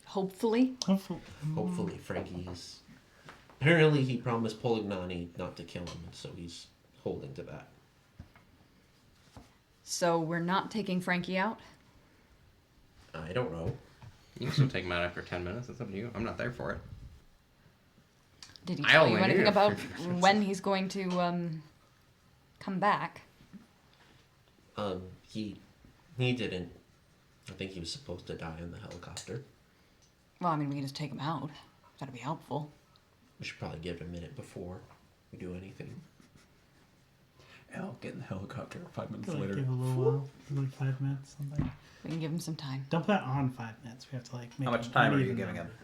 Hopefully. Hopefully Frankie is. Apparently he promised Polignani not to kill him, so he's holding to that. So we're not taking Frankie out? I don't know. you can still take him out after 10 minutes. It's up to you. I'm not there for it. Did he I tell you only anything knew. about when he's going to come back? He didn't. I think he was supposed to die in the helicopter. Well, I mean, we can just take him out. That'd be helpful. We should probably give it a minute before we do anything. Hell, get in the helicopter 5 minutes Like, later. give a little while, like 5 minutes, something. We can give him some time. Don't put that on 5 minutes. We have to like make. How much an time are you uneven giving number. him?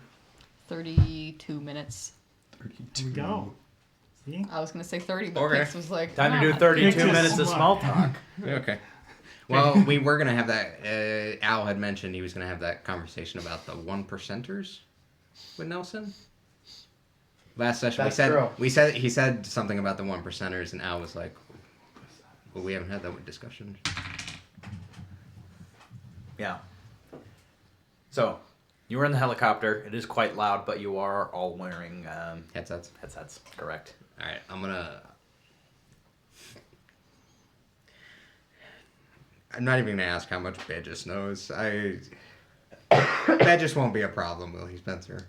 32 minutes. Here we go. See? I was gonna say 30, but Okay. Pix was like, Time to "Nah." do 32 Pictures. minutes of small talk. Okay. Well, we were gonna have that. Al had mentioned he was gonna have that conversation about the 1%ers with Nelson. Last session That's true. he said something about the 1%ers, and Al was like, "Well, we haven't had that discussion." Yeah. So, you were in the helicopter. It is quite loud, but you are all wearing Headsets. headsets. Correct. All right, I'm not even gonna ask how much Bedges knows. Bedges won't be a problem, will he, Spencer?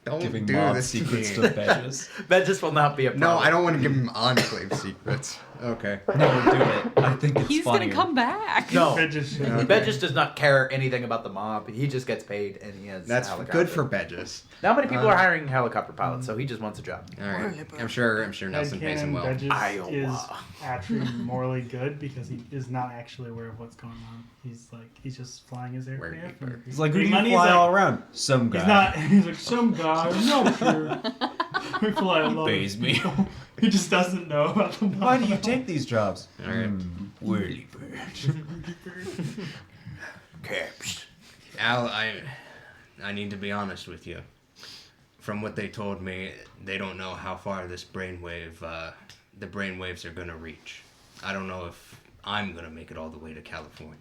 Don't Giving do mob this secrets to to me. Bedges. That just will not be a problem. No, I don't want to give him enclave secrets. Okay. No, do it. I think it's He's funnier. gonna come back. No. Bedges. Bedges does not care anything about the mob. He just gets paid, and he has. That's a helicopter. good for Bedges. Not many people are hiring helicopter pilots, so he just wants a job. All right. I'm sure Nelson pays him well. Bedges Iowa. is actually morally good because he is not actually aware of what's going on. He's just flying his aircraft. Where- and He's like, who do you money's fly like- all around? Some guy. He's not. He's like some guy. I'm not sure. We fly a lot. Pays me. He just doesn't know about the. Why do you take these jobs? All right. Whirly bird. Caps. Al, I need to be honest with you. From what they told me, they don't know how far this brainwave, the brainwaves are gonna reach. I don't know if I'm gonna make it all the way to California.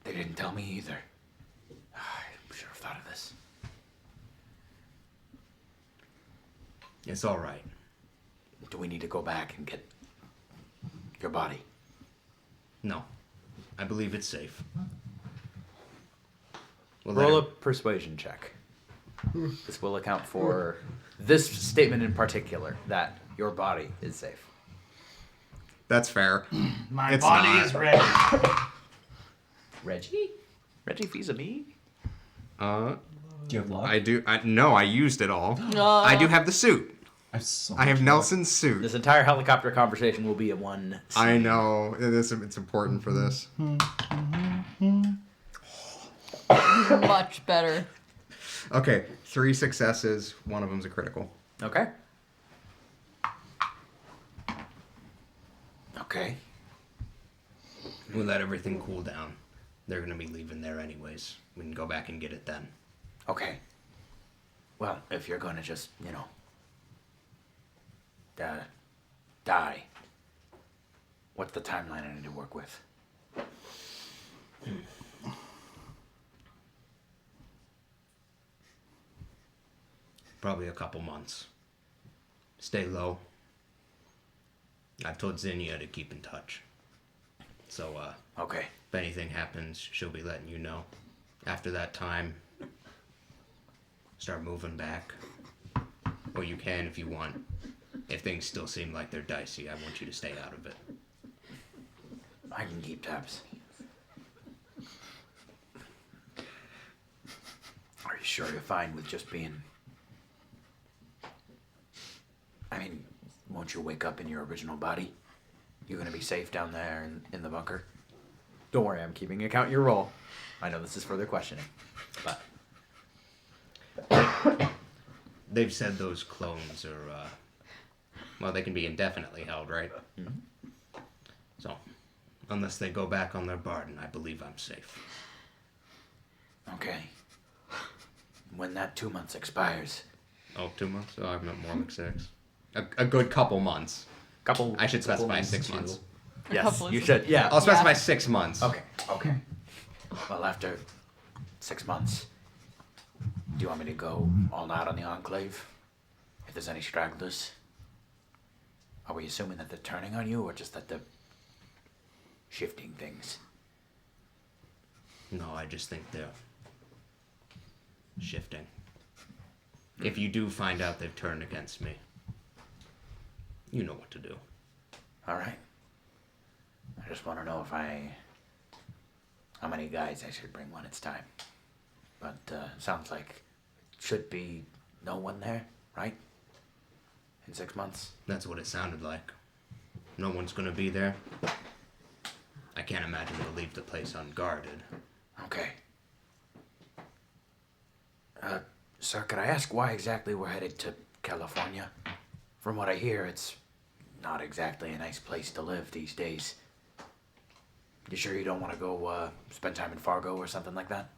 They didn't tell me either. I should have thought of this. It's all right. Do we need to go back and get your body? No, I believe it's safe. We'll Roll a let it- persuasion check. This will account for this statement in particular, that your body is safe. That's fair. My It's body not. is ready. Reggie? Reggie Fils-Aimé? Uh, Do you have luck? I do. No, I used it all. No. I do have the suit. So I have much luck. Nelson's suit. This entire helicopter conversation will be a one. I know. It's important for this. Much better. Okay, 3 successes. One of them's a critical. Okay. Okay. We'll let everything cool down. They're gonna be leaving there anyways. We can go back and get it then. Okay. Well, if you're gonna just, die, what's the timeline I need to work with? Probably a couple months. Stay low. I've told Zinnia to keep in touch. So, Okay. if anything happens, she'll be letting you know. After that time, start moving back. Or you can if you want. If things still seem like they're dicey, I want you to stay out of it. I can keep tabs. Are you sure you're fine with just being... won't you wake up in your original body? You gonna be safe down there in the bunker? Don't worry, I'm keeping account your role. I know this is further questioning, but... They've said those clones are, well, they can be indefinitely held, right? Mm-hmm. So, unless they go back on their barden, I believe I'm safe. Okay. When that 2 months expires... Oh, 2 months? Oh, I've meant more like 6. A good couple months. I should specify 6 months. Yes, couple you of- should, yeah. I'll specify 6 months. Okay, okay. Well, after 6 months, do you want me to go all out on the Enclave? If there's any stragglers? Are we assuming that they're turning on you, or just that they're shifting things? No, I just think they're shifting. If you do find out they've turned against me, you know what to do. All right. I just want to know how many guys I should bring when it's time. But sounds like should be no one there, right? In 6 months. That's what it sounded like. No one's gonna be there. I can't imagine they'll leave the place unguarded. Okay. Sir, could I ask why exactly we're headed to California? From what I hear, it's not exactly a nice place to live these days. You sure you don't want to go spend time in Fargo or something like that?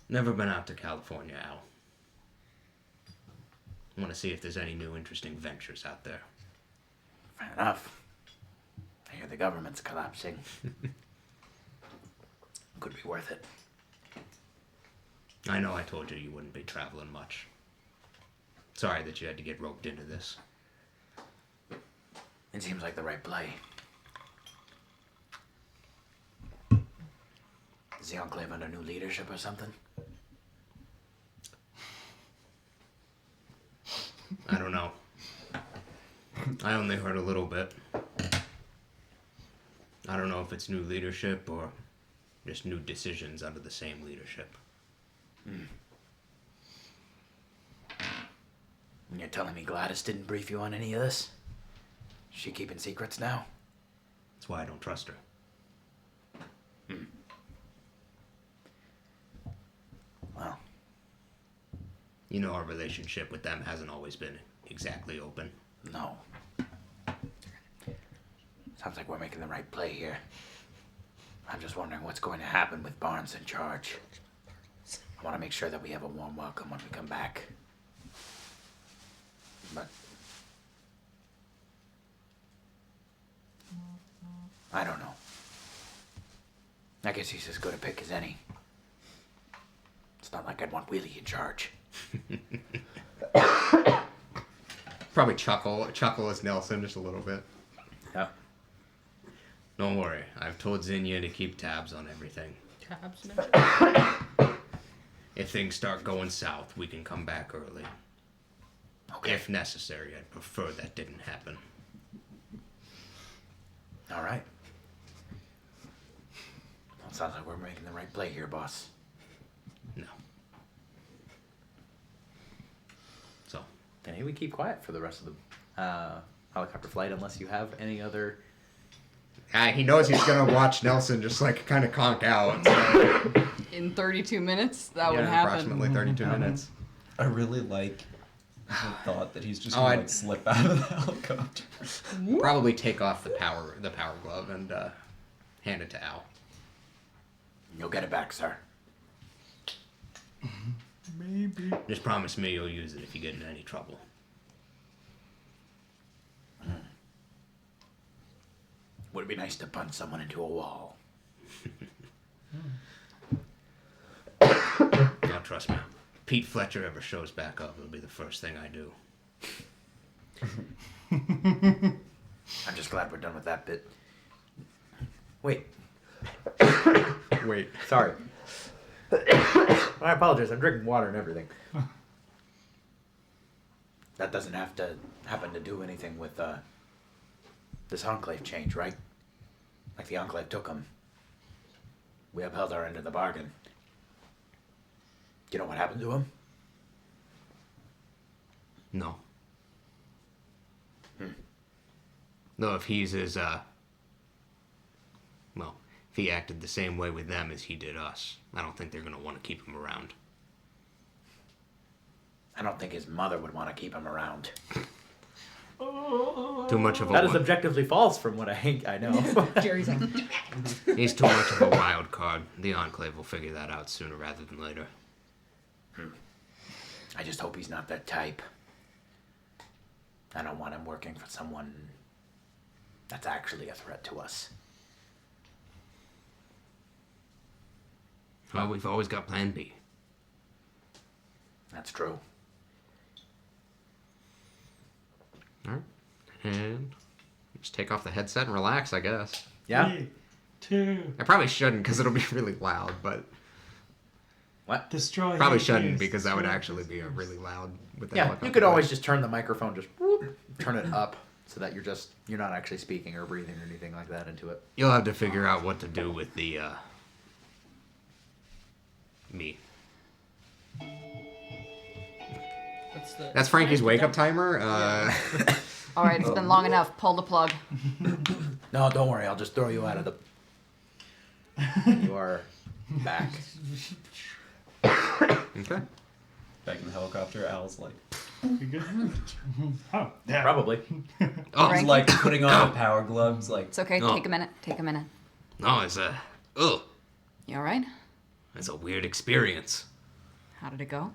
Never been out to California, Al. I want to see if there's any new interesting ventures out there. Fair enough. I hear the government's collapsing. Could be worth it. I know I told you you wouldn't be traveling much. Sorry that you had to get roped into this. It seems like the right play. Is the Enclave under new leadership or something? I don't know. I only heard a little bit. I don't know if it's new leadership or just new decisions under the same leadership. And you're telling me Gladys didn't brief you on any of this? Is she keeping secrets now? That's why I don't trust her. Well, You know our relationship with them hasn't always been exactly open. no. Sounds like we're making the right play here. I'm just wondering what's going to happen with Barnes in charge. I want to make sure that we have a warm welcome when we come back. But I don't know. I guess he's as good a pick as any. It's not like I'd want Wheelie in charge. Probably chuckle as Nelson just a little bit. Yeah. Don't worry, I've told Zinnia to keep tabs on everything. Tabs now. If things start going south, we can come back early. Okay. If necessary, I'd prefer that didn't happen. All right. Well, it sounds like we're making the right play here, boss. No. So, Then we keep quiet for the rest of the helicopter flight unless you have any other... He knows he's gonna watch Nelson just like kind of conk out. So, In 32 minutes, that would yeah, happen. approximately 32 minutes. I really like the thought that he's just Oh, gonna I- like slip out of the helicopter. probably take off the power glove and hand it to Al. You'll get it back, sir. Maybe. Just promise me you'll use it if you get in any trouble. Would it be nice to punch someone into a wall? Now, trust me. Pete Fletcher ever shows back up, it'll be the first thing I do. I'm just glad we're done with that bit. Wait. Wait. Sorry. I apologize. I'm drinking water and everything. That doesn't have to happen to do anything with this Enclave change, right? Like the Enclave took him. We upheld our end of the bargain. You know what happened to him? No. No, if he's as, well, if he acted the same way with them as he did us, I don't think they're going to want to keep him around. I don't think his mother would want to keep him around. Too much of a That is objectively false from what I know. Jerry's like, He's too much of a wild card. The Enclave will figure that out sooner rather than later. I just hope he's not that type. I don't want him working for someone that's actually a threat to us. Well, we've always got Plan B. That's true. All right. And just take off the headset and relax, I guess. Yeah? 3, 2, I probably shouldn't because it'll be really loud, but What? destroy. probably his shouldn't ears, because that would destroy actually his be a ears. really loud with the Yeah, helicopter. you could always just turn the microphone, just whoop, turn it up so that you're not actually speaking or breathing or anything like that into it. You'll have to figure out what to do with the, me. what's the? That's Frankie's wake up timer. All right, it's been long enough. Pull the plug. No, don't worry. I'll just throw you out of the. You are back. Okay. Back in the helicopter, Al's like, You good? Oh, yeah. Probably. Oh, he's like putting on the power gloves, like, It's okay. No. Take a minute. Take a minute. no, it's a. Ugh. You all right? It's a weird experience. How did it go?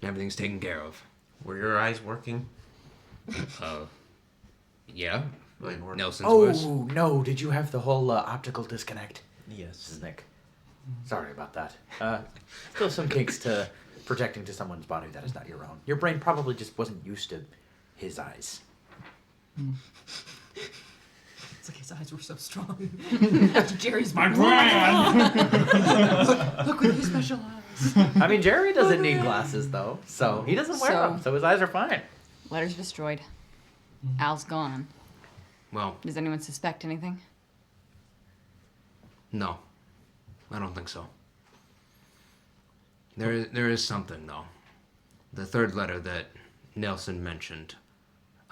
Everything's taken care of. Were your eyes working? Yeah. Mine were. Nelson's was. Oh, no. Did you have the whole optical disconnect? This Yes. is Nick. Sorry about that. Still some kinks to projecting to someone's body that is not your own. Your brain probably just wasn't used to his eyes. It's like his eyes were so strong. After Jerry's My plan! Look with his special eyes. I mean, Jerry doesn't need glasses, though, so he doesn't wear So- them, so his eyes are fine. Letters destroyed. Al's gone. Well, Does anyone suspect anything? no. I don't think so. There is something, though. The third letter that Nelson mentioned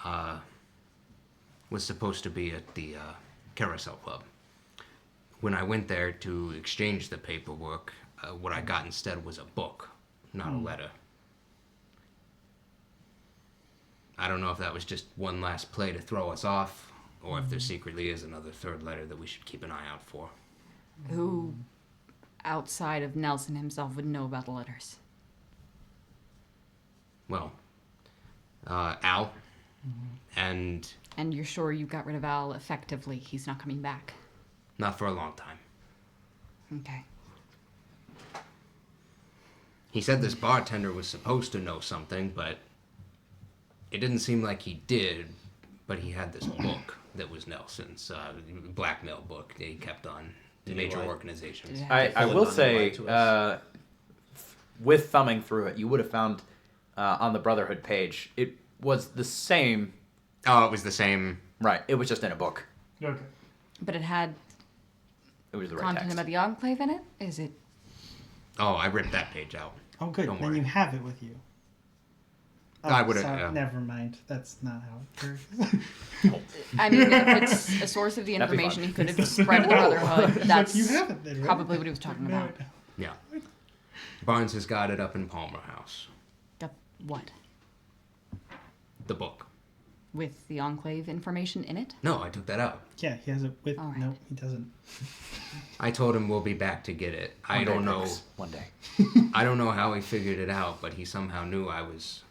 was supposed to be at the Carousel Club. When I went there to exchange the paperwork, what I got instead was a book, not a letter. I don't know if that was just one last play to throw us off, or if there secretly is another third letter that we should keep an eye out for. Who outside of Nelson himself would know about the letters? Well, Al, and And you're sure you got rid of Al effectively? He's not coming back. not for a long time. Okay. He said this bartender was supposed to know something, but it didn't seem like he did. But he had this book that was Nelson's blackmail book that he kept on Did he major lie? organizations. Did it I Full will of say, unlied to us. with thumbing through it, you would have found on the Brotherhood page, it was the same. Oh, it was the same. Right, it was just in a book. Okay. But it had It was the right content text. about the Enclave in it? Is it? Oh, I ripped that page out. Oh, good. Don't Then worry. you have it with you. I would've, sorry, yeah. Never mind. That's not how it works. I mean, if it's a source of the That'd be information fun. he could have spread to the Brotherhood, But that's you have it then, right? probably what he was talking about. Yeah. Barnes has got it up in Palmer House. The what? The book. With the Enclave information in it? No, I took that out. Yeah, he has it with. All right. No, he doesn't. I told him we'll be back to get it. I One day, don't know. Max, one day. I don't know how he figured it out, but he somehow knew I was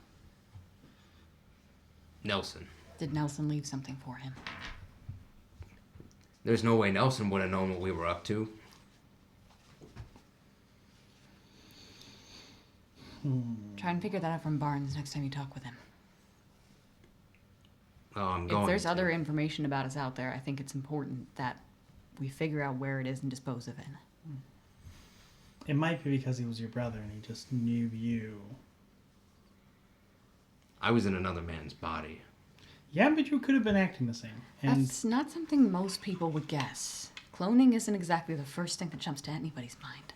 Nelson. Did Nelson leave something for him? There's no way Nelson would have known what we were up to. Try and figure that out from Barnes next time you talk with him. Oh, I'm going. If there's to. other information about us out there, I think it's important that we figure out where it is and dispose of it. It might be because he was your brother and he just knew you. I was in another man's body. Yeah, but you could have been acting the same. And That's not something most people would guess. Cloning isn't exactly the first thing that jumps to anybody's mind.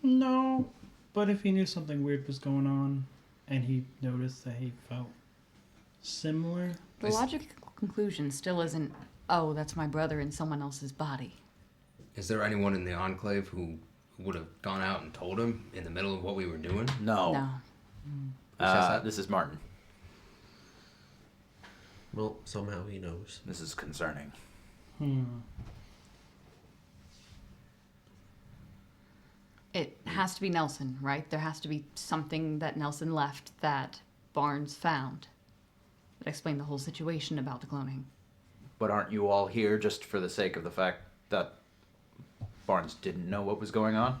no, but if he knew something weird was going on and he noticed that he felt similar, The logical conclusion still isn't, oh, that's my brother in someone else's body. Is there anyone in the Enclave who would have gone out and told him in the middle of what we were doing? No. No. This is Martin. Well, somehow he knows. This is concerning. It has to be Nelson, right? There has to be something that Nelson left that Barnes found that explained the whole situation about the cloning. But aren't you all here just for the sake of the fact that Barnes didn't know what was going on?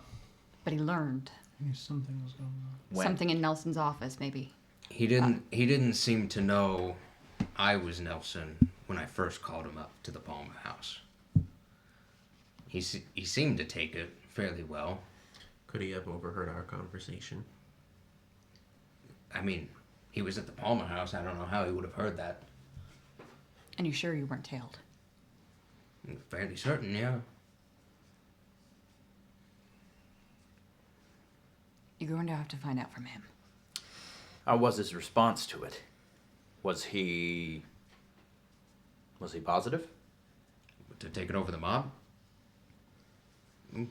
But he learned he knew something was going on. When? something in Nelson's office, maybe. He didn't seem to know I was Nelson when I first called him up to the Palmer House. He seemed to take it fairly well. Could he have overheard our conversation? I mean, he was at the Palmer House. I don't know how he would have heard that. And you sure you weren't tailed? I'm fairly certain, yeah. You're going to have to find out from him. How was his response to it? Was he positive? to take it over the mob?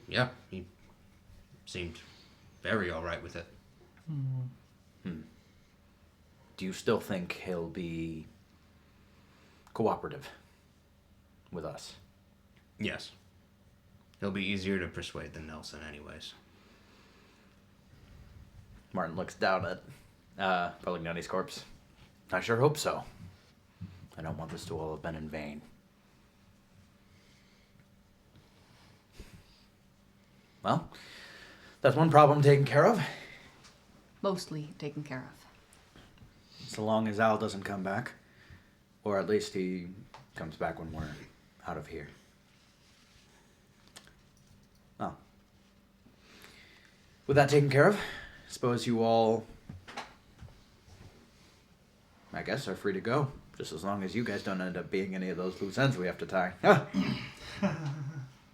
Yeah, he seemed very alright with it. Do you still think he'll be cooperative with us? Yes. He'll be easier to persuade than Nelson anyways. Martin looks down at Polignoni's corpse. I sure hope so. I don't want this to all have been in vain. Well, that's one problem taken care of. Mostly taken care of. So long as Al doesn't come back. Or at least he comes back when we're out of here. Well, with that taken care of, suppose you all, I guess, are free to go. Just as long as you guys don't end up being any of those loose ends we have to tie.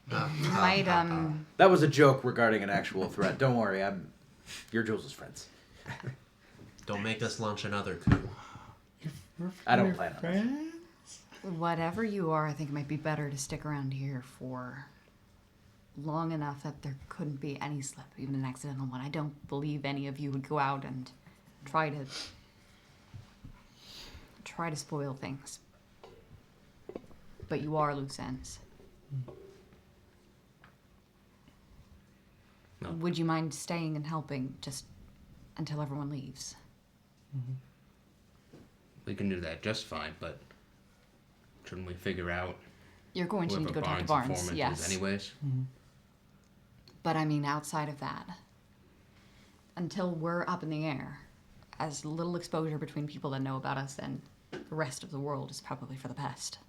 Might, That was a joke regarding an actual threat. Don't worry, you're Jules' friends. Don't make us launch another coup. I don't plan on it. Friends? whatever you are, I think it might be better to stick around here for long enough that there couldn't be any slip, even an accidental one. I don't believe any of you would go out and try to spoil things. But you are loose ends. No. Would you mind staying and helping just until everyone leaves? We can do that just fine, but shouldn't we figure out You're going to need to whoever go talk to Barnes' Barnes, informant yes. is anyways? But I mean, outside of that, until we're up in the air, as little exposure between people that know about us and the rest of the world is probably for the best.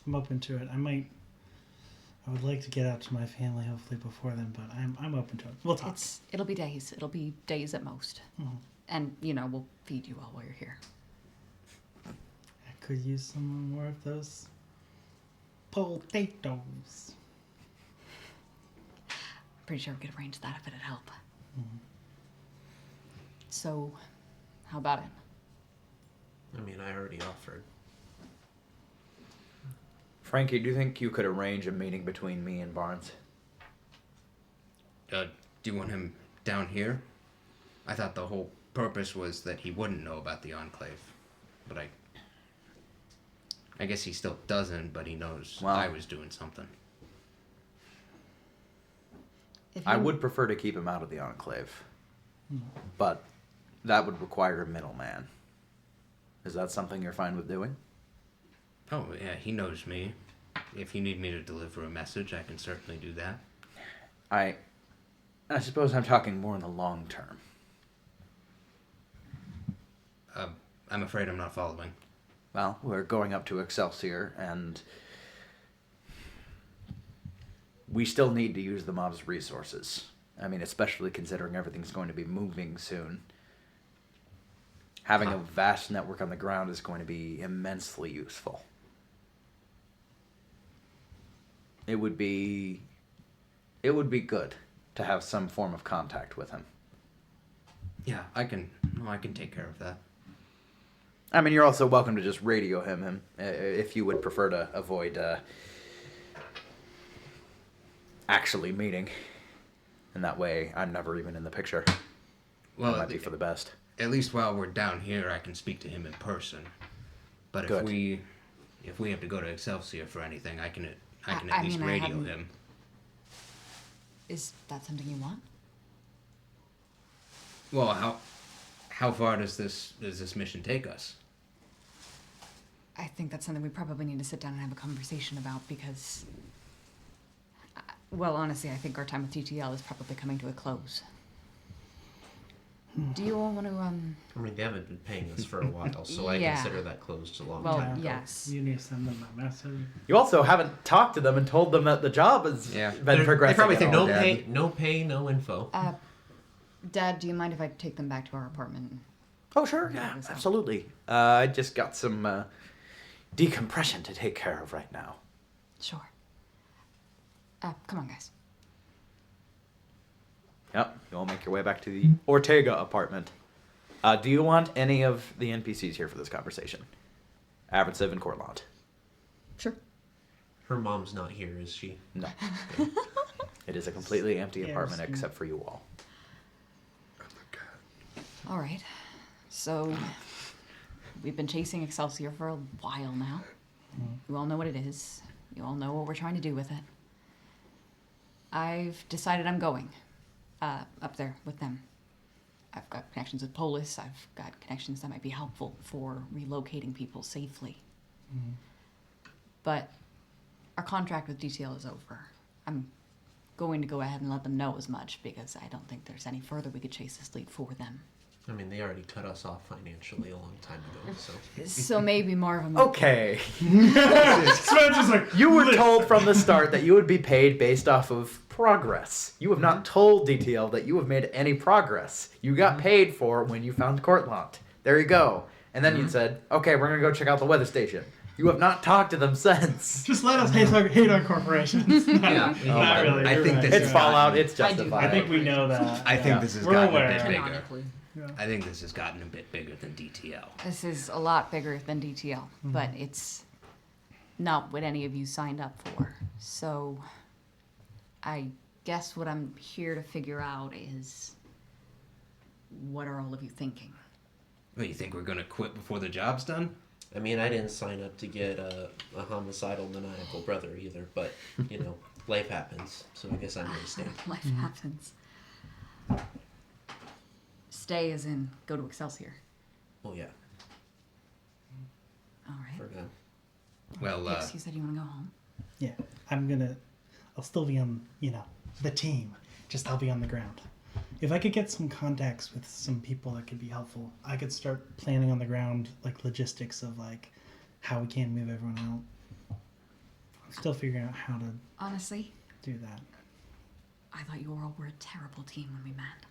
I'm open to it. I would like to get out to my family hopefully before then, but I'm open to it. We'll talk. It'll be days. It'll be days at most. And, we'll feed you all while you're here. I could use some more of those potatoes. Pretty sure we could arrange that if it'd help. So, how about it? I mean, I already offered. Frankie, do you think you could arrange a meeting between me and Barnes? Do you want him down here? I thought the whole purpose was that he wouldn't know about the Enclave. But I guess he still doesn't, but he knows Well- I was doing something. If I you- would prefer to keep him out of the Enclave. But that would require a middleman. Is that something you're fine with doing? Oh, yeah, he knows me. If you need me to deliver a message, I can certainly do that. I suppose I'm talking more in the long term. I'm afraid I'm not following. Well, we're going up to Excelsior, and we still need to use the mob's resources. I mean, especially considering everything's going to be moving soon. Having a vast network on the ground is going to be immensely useful. It would be good to have some form of contact with him. Yeah, I can take care of that. I mean, you're also welcome to just radio him if you would prefer to avoid actually meeting. And that way, I'm never even in the picture. Well, That might be for the best. at least while we're down here, I can speak to him in person. But Good. if we have to go to Excelsior for anything, I can I at least mean, I radio hadn't- him. Is that something you want? Well, how far does this mission take us? I think that's something we probably need to sit down and have a conversation about because, well, honestly, I think our time with TTL is probably coming to a close. Do you all want to, I mean, they haven't been paying us for a while, so I Yeah. consider that closed a long Well, time ago. yes. You need to send them a message. You also haven't talked to them and told them that the job has Yeah. been They progressing. probably at think all. no pay, no info. Dad, do you mind if I take them back to our apartment? Oh, sure, yeah, absolutely. I just got some decompression to take care of right now. Sure. Come on, guys. Yep, you all make your way back to the Ortega apartment. Do you want any of the NPCs here for this conversation? Avrasiv and Cortland. Sure. Her mom's not here, is she? No. It is a completely empty apartment Yes. except for you all. All right. So we've been chasing Excelsior for a while now. You all know what it is. You all know what we're trying to do with it. I've decided I'm going up there with them. I've got connections with Polis. I've got connections that might be helpful for relocating people safely. But our contract with DTL is over. I'm going to go ahead and let them know as much because I don't think there's any further we could chase this lead for them. I mean, they already cut us off financially a long time ago, so. So maybe more of a Okay. Spencer's like, You were told from the start that you would be paid based off of progress. You have not told DTL that you have made any progress. You got paid for when you found Cortland. There you go. And then you said, okay, we're going to go check out the weather station. You have not talked to them since. just let us hate on corporations. Yeah. Not really. I you're think right, this you're It's is right. Fallout. It's I do. justified. I think we know that. I think yeah. this has We're gotten aware. a bit bigger. Canonically. I think this has gotten a bit bigger than DTL. This is a lot bigger than DTL, but it's not what any of you signed up for. So I guess what I'm here to figure out is what are all of you thinking? Well, you think we're gonna quit before the job's done? I mean, I didn't sign up to get a homicidal, maniacal brother either, but, you know, life happens, so I guess I'm gonna stay. Life happens. Stay as in go to Excelsior. Well, yeah, All right. for now. Well, Yes, you said you want to go home. Yeah, I'll still be on, the team. Just I'll be on the ground. If I could get some contacts with some people that could be helpful, I could start planning on the ground, like logistics of like how we can move everyone out. I'm still figuring out how to Honestly, do that. I thought you all were a terrible team when we met.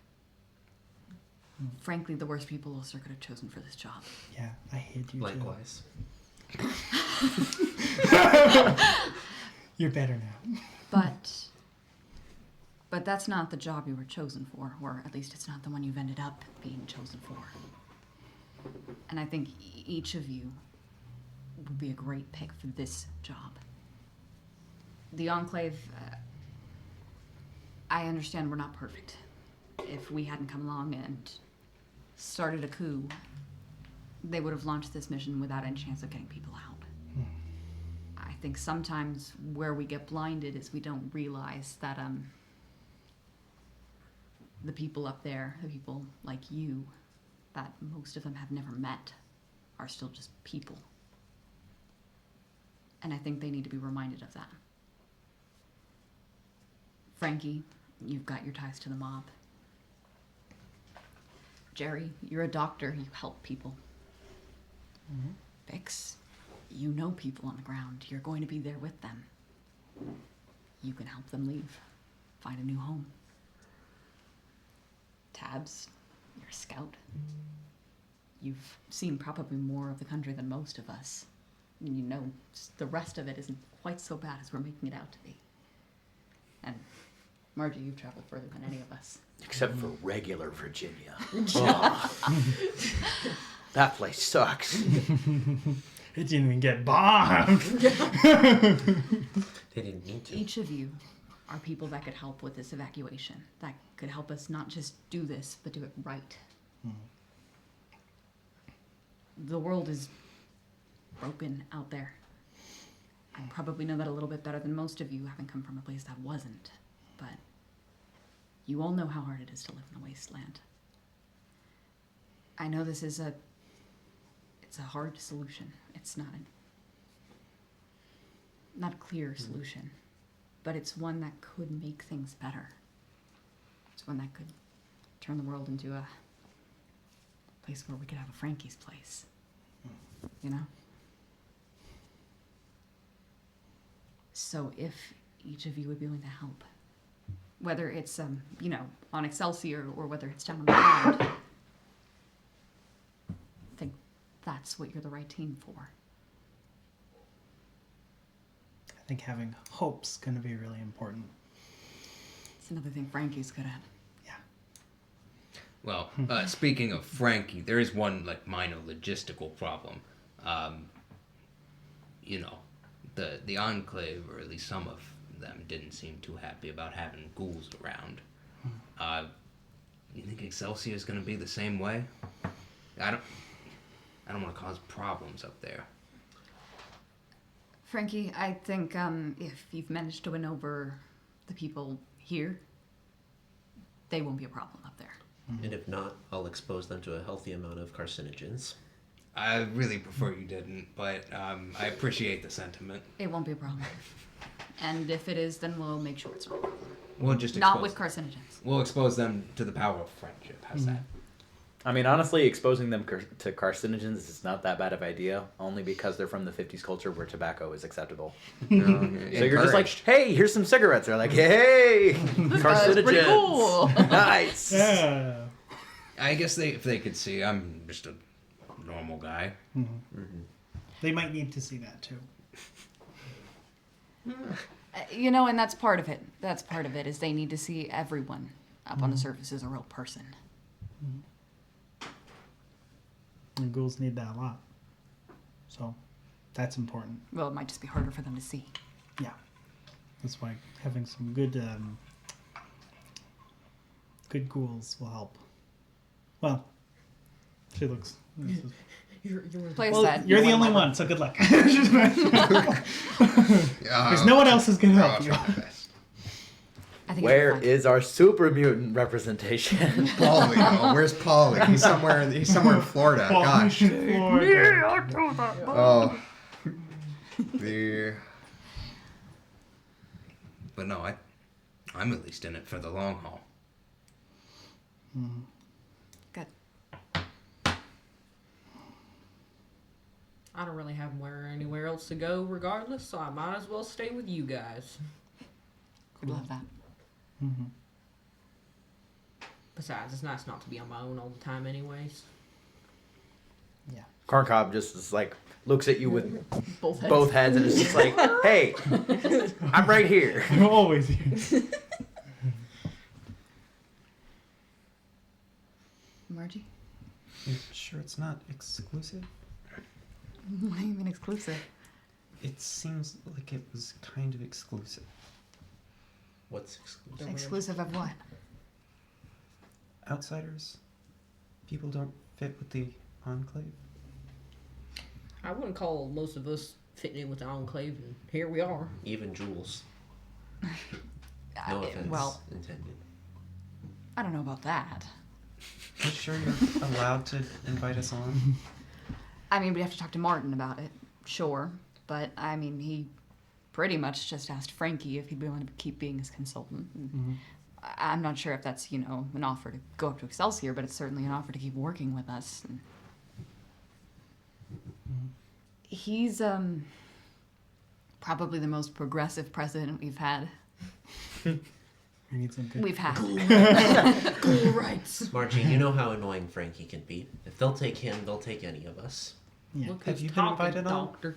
Frankly, the worst people Ulster could have chosen for this job. Yeah, I hate you Likewise. too. You're better now. But that's not the job you were chosen for, or at least it's not the one you've ended up being chosen for. And I think each of you would be a great pick for this job. The Enclave, I understand we're not perfect. If we hadn't come along and started a coup, they would have launched this mission without any chance of getting people out. I think sometimes where we get blinded is we don't realize that the people up there, the people like you, that most of them have never met, are still just people. And I think they need to be reminded of that. Frankie, you've got your ties to the mob. Jerry, you're a doctor, you help people. Bix, you know people on the ground, you're going to be there with them. You can help them leave, find a new home. Tabs, you're a scout. You've seen probably more of the country than most of us. And you know the rest of it isn't quite so bad as we're making it out to be. And Margie, you've traveled further than any of us. Except for regular Virginia. Ugh. That place sucks. It didn't even get bombed. They didn't need to. Each of you are people that could help with this evacuation, that could help us not just do this, but do it right. The world is broken out there. I probably know that a little bit better than most of you, having come from a place that wasn't. But you all know how hard it is to live in a wasteland. I know this is it's a hard solution. It's not a clear solution, but it's one that could make things better. It's one that could turn the world into a place where we could have a Frankie's place. You know? So if each of you would be willing to help, whether it's on Excelsior or whether it's down on the ground, I think that's what you're the right team for. I think having hope's going to be really important. It's another thing Frankie's good at. Yeah. Well, speaking of Frankie, there is one minor logistical problem. the Enclave, or at least some of them, didn't seem too happy about having ghouls around. You think Excelsior is going to be the same way? I don't want to cause problems up there. Frankie, I think if you've managed to win over the people here, they won't be a problem up there. And if not, I'll expose them to a healthy amount of carcinogens. I really prefer you didn't, but I appreciate the sentiment. It won't be a problem. And if it is, then we'll make sure it's not a problem. We'll just Not expose, with carcinogens. We'll expose them to the power of friendship. How's that? I mean, honestly, exposing them to carcinogens is not that bad of an idea, only because they're from the 50s culture where tobacco is acceptable. So you're just like, hey, here's some cigarettes. They're like, hey, carcinogens. pretty cool. Nice. Yeah. I guess if they could see, I'm just a normal guy. They might need to see that too. You know, and that's part of it. That's part of it, is they need to see everyone up on the surface as a real person. And ghouls need that a lot. So that's important. Well, it might just be harder for them to see. Yeah. That's why having some good good ghouls will help. Well, she looks. Place Well, that. you're the only one, so good luck. There's no one else who's gonna help you. I think Where it'll be is our super mutant representation? Paulie, oh, where's Paulie? He's somewhere in Florida. Gosh. Oh. The But no, I'm at least in it for the long haul. good. I don't really have anywhere else to go regardless, so I might as well stay with you guys. Could love that. Besides, it's nice not to be on my own all the time anyways. Corncob just is like, looks at you with Both heads. both heads and is just like, hey, I'm right here. I'm always here. Margie? You sure it's not exclusive? What do you mean exclusive? It seems like it was kind of exclusive. What's exclusive? Exclusive of what? Outsiders? People don't fit with the Enclave? I wouldn't call most of us fitting in with the Enclave, and here we are. Even Jules. No offense Well, intended. I don't know about that. You sure you're allowed to invite us on? I mean, we'd have to talk to Martin about it, sure. But, I mean, he pretty much just asked Frankie if he'd be willing to keep being his consultant. And I'm not sure if that's, you know, an offer to go up to Excelsior, but it's certainly an offer to keep working with us. And he's, probably the most progressive president we've had. We need some good. We've had. Cool rights. Margie, you know how annoying Frankie can be. If they'll take him, they'll take any of us. Yeah. Look Have who's you been talking, invited on? doctor.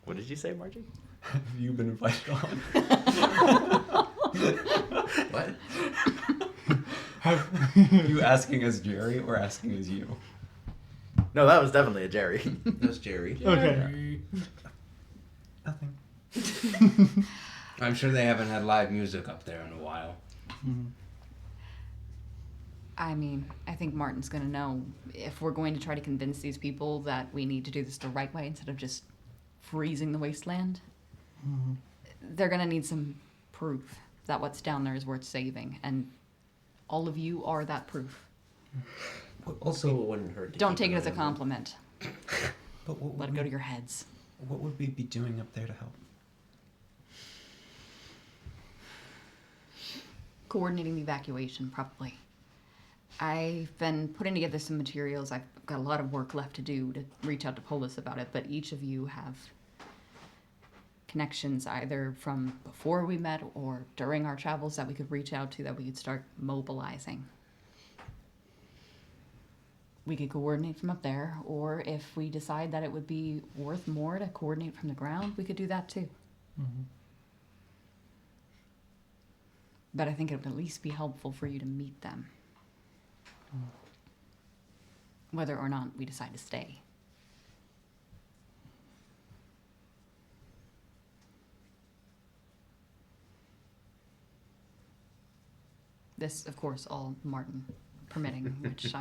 What did you say, Margie? Have you been invited on? What? You asking as Jerry or asking as you? No, that was definitely a Jerry. That's Jerry. Okay. Nothing. I'm sure they haven't had live music up there in a while. I mean, I think Martin's gonna know if we're going to try to convince these people that we need to do this the right way instead of just freezing the wasteland. They're gonna need some proof that what's down there is worth saving, and all of you are that proof. Also, it wouldn't hurt to Don't keep take an it as eye a on them. compliment. But what Let would, it go to your heads. what would we be doing up there to help? Coordinating the evacuation, probably. I've been putting together some materials. I've got a lot of work left to do to reach out to Polis about it, but each of you have connections either from before we met or during our travels that we could reach out to, that we could start mobilizing. We could coordinate from up there, or if we decide that it would be worth more to coordinate from the ground, we could do that too. But I think it would at least be helpful for you to meet them. Whether or not we decide to stay. This, of course, all Martin permitting, which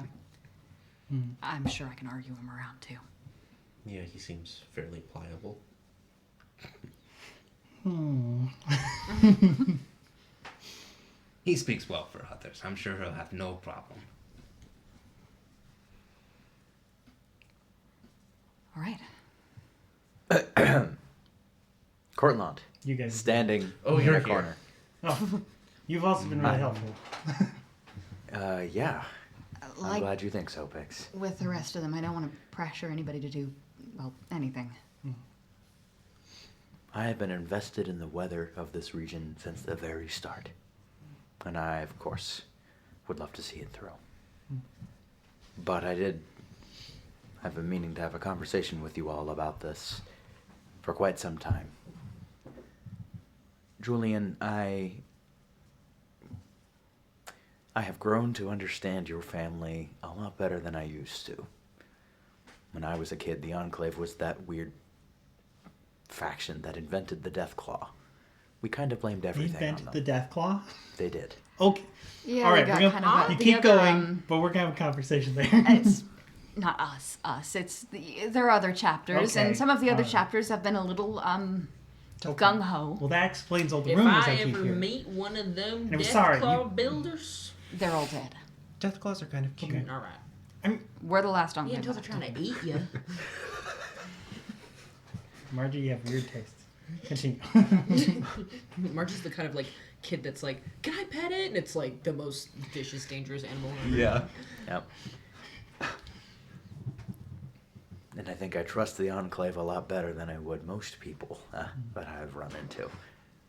I'm sure I can argue him around too. Yeah, he seems fairly pliable. He speaks well for others. I'm sure he'll have no problem. All right. Cortland, You guys. standing Oh, in you're a here. corner. Oh, you've also been really helpful. Yeah. I'm Like glad you think so, Pix. with the rest of them, I don't want to pressure anybody to do, well, anything. I have been invested in the weather of this region since the very start. And I, of course, would love to see it through. But I've been meaning to have a conversation with you all about this for quite some time. Julian, I have grown to understand your family a lot better than I used to. When I was a kid, the Enclave was that weird faction that invented the Deathclaw. We kind of blamed They everything invented on the them. Deathclaw? They did. Okay. Yeah, All we right, got we're kind gonna, of you the keep other, going, but we're going to have a conversation there. It's not us. It's there are other chapters, Okay, and some of the other alright. chapters have been a little Okay. gung ho. Well, that explains all the If rumors I I keep ever hearing. meet one of them I'm sorry, Deathclaw builders, They're all dead. Deathclaws are kind of cute. Okay. all right. We're the last on. Yeah, until they're trying to eat you. Margie, you have weird taste. Continue. Marge is the kind of like kid that's like, "Can I pet it?" And it's like the most vicious, dangerous animal ever. Yeah. Yep. And I think I trust the Enclave a lot better than I would most people that I've run into.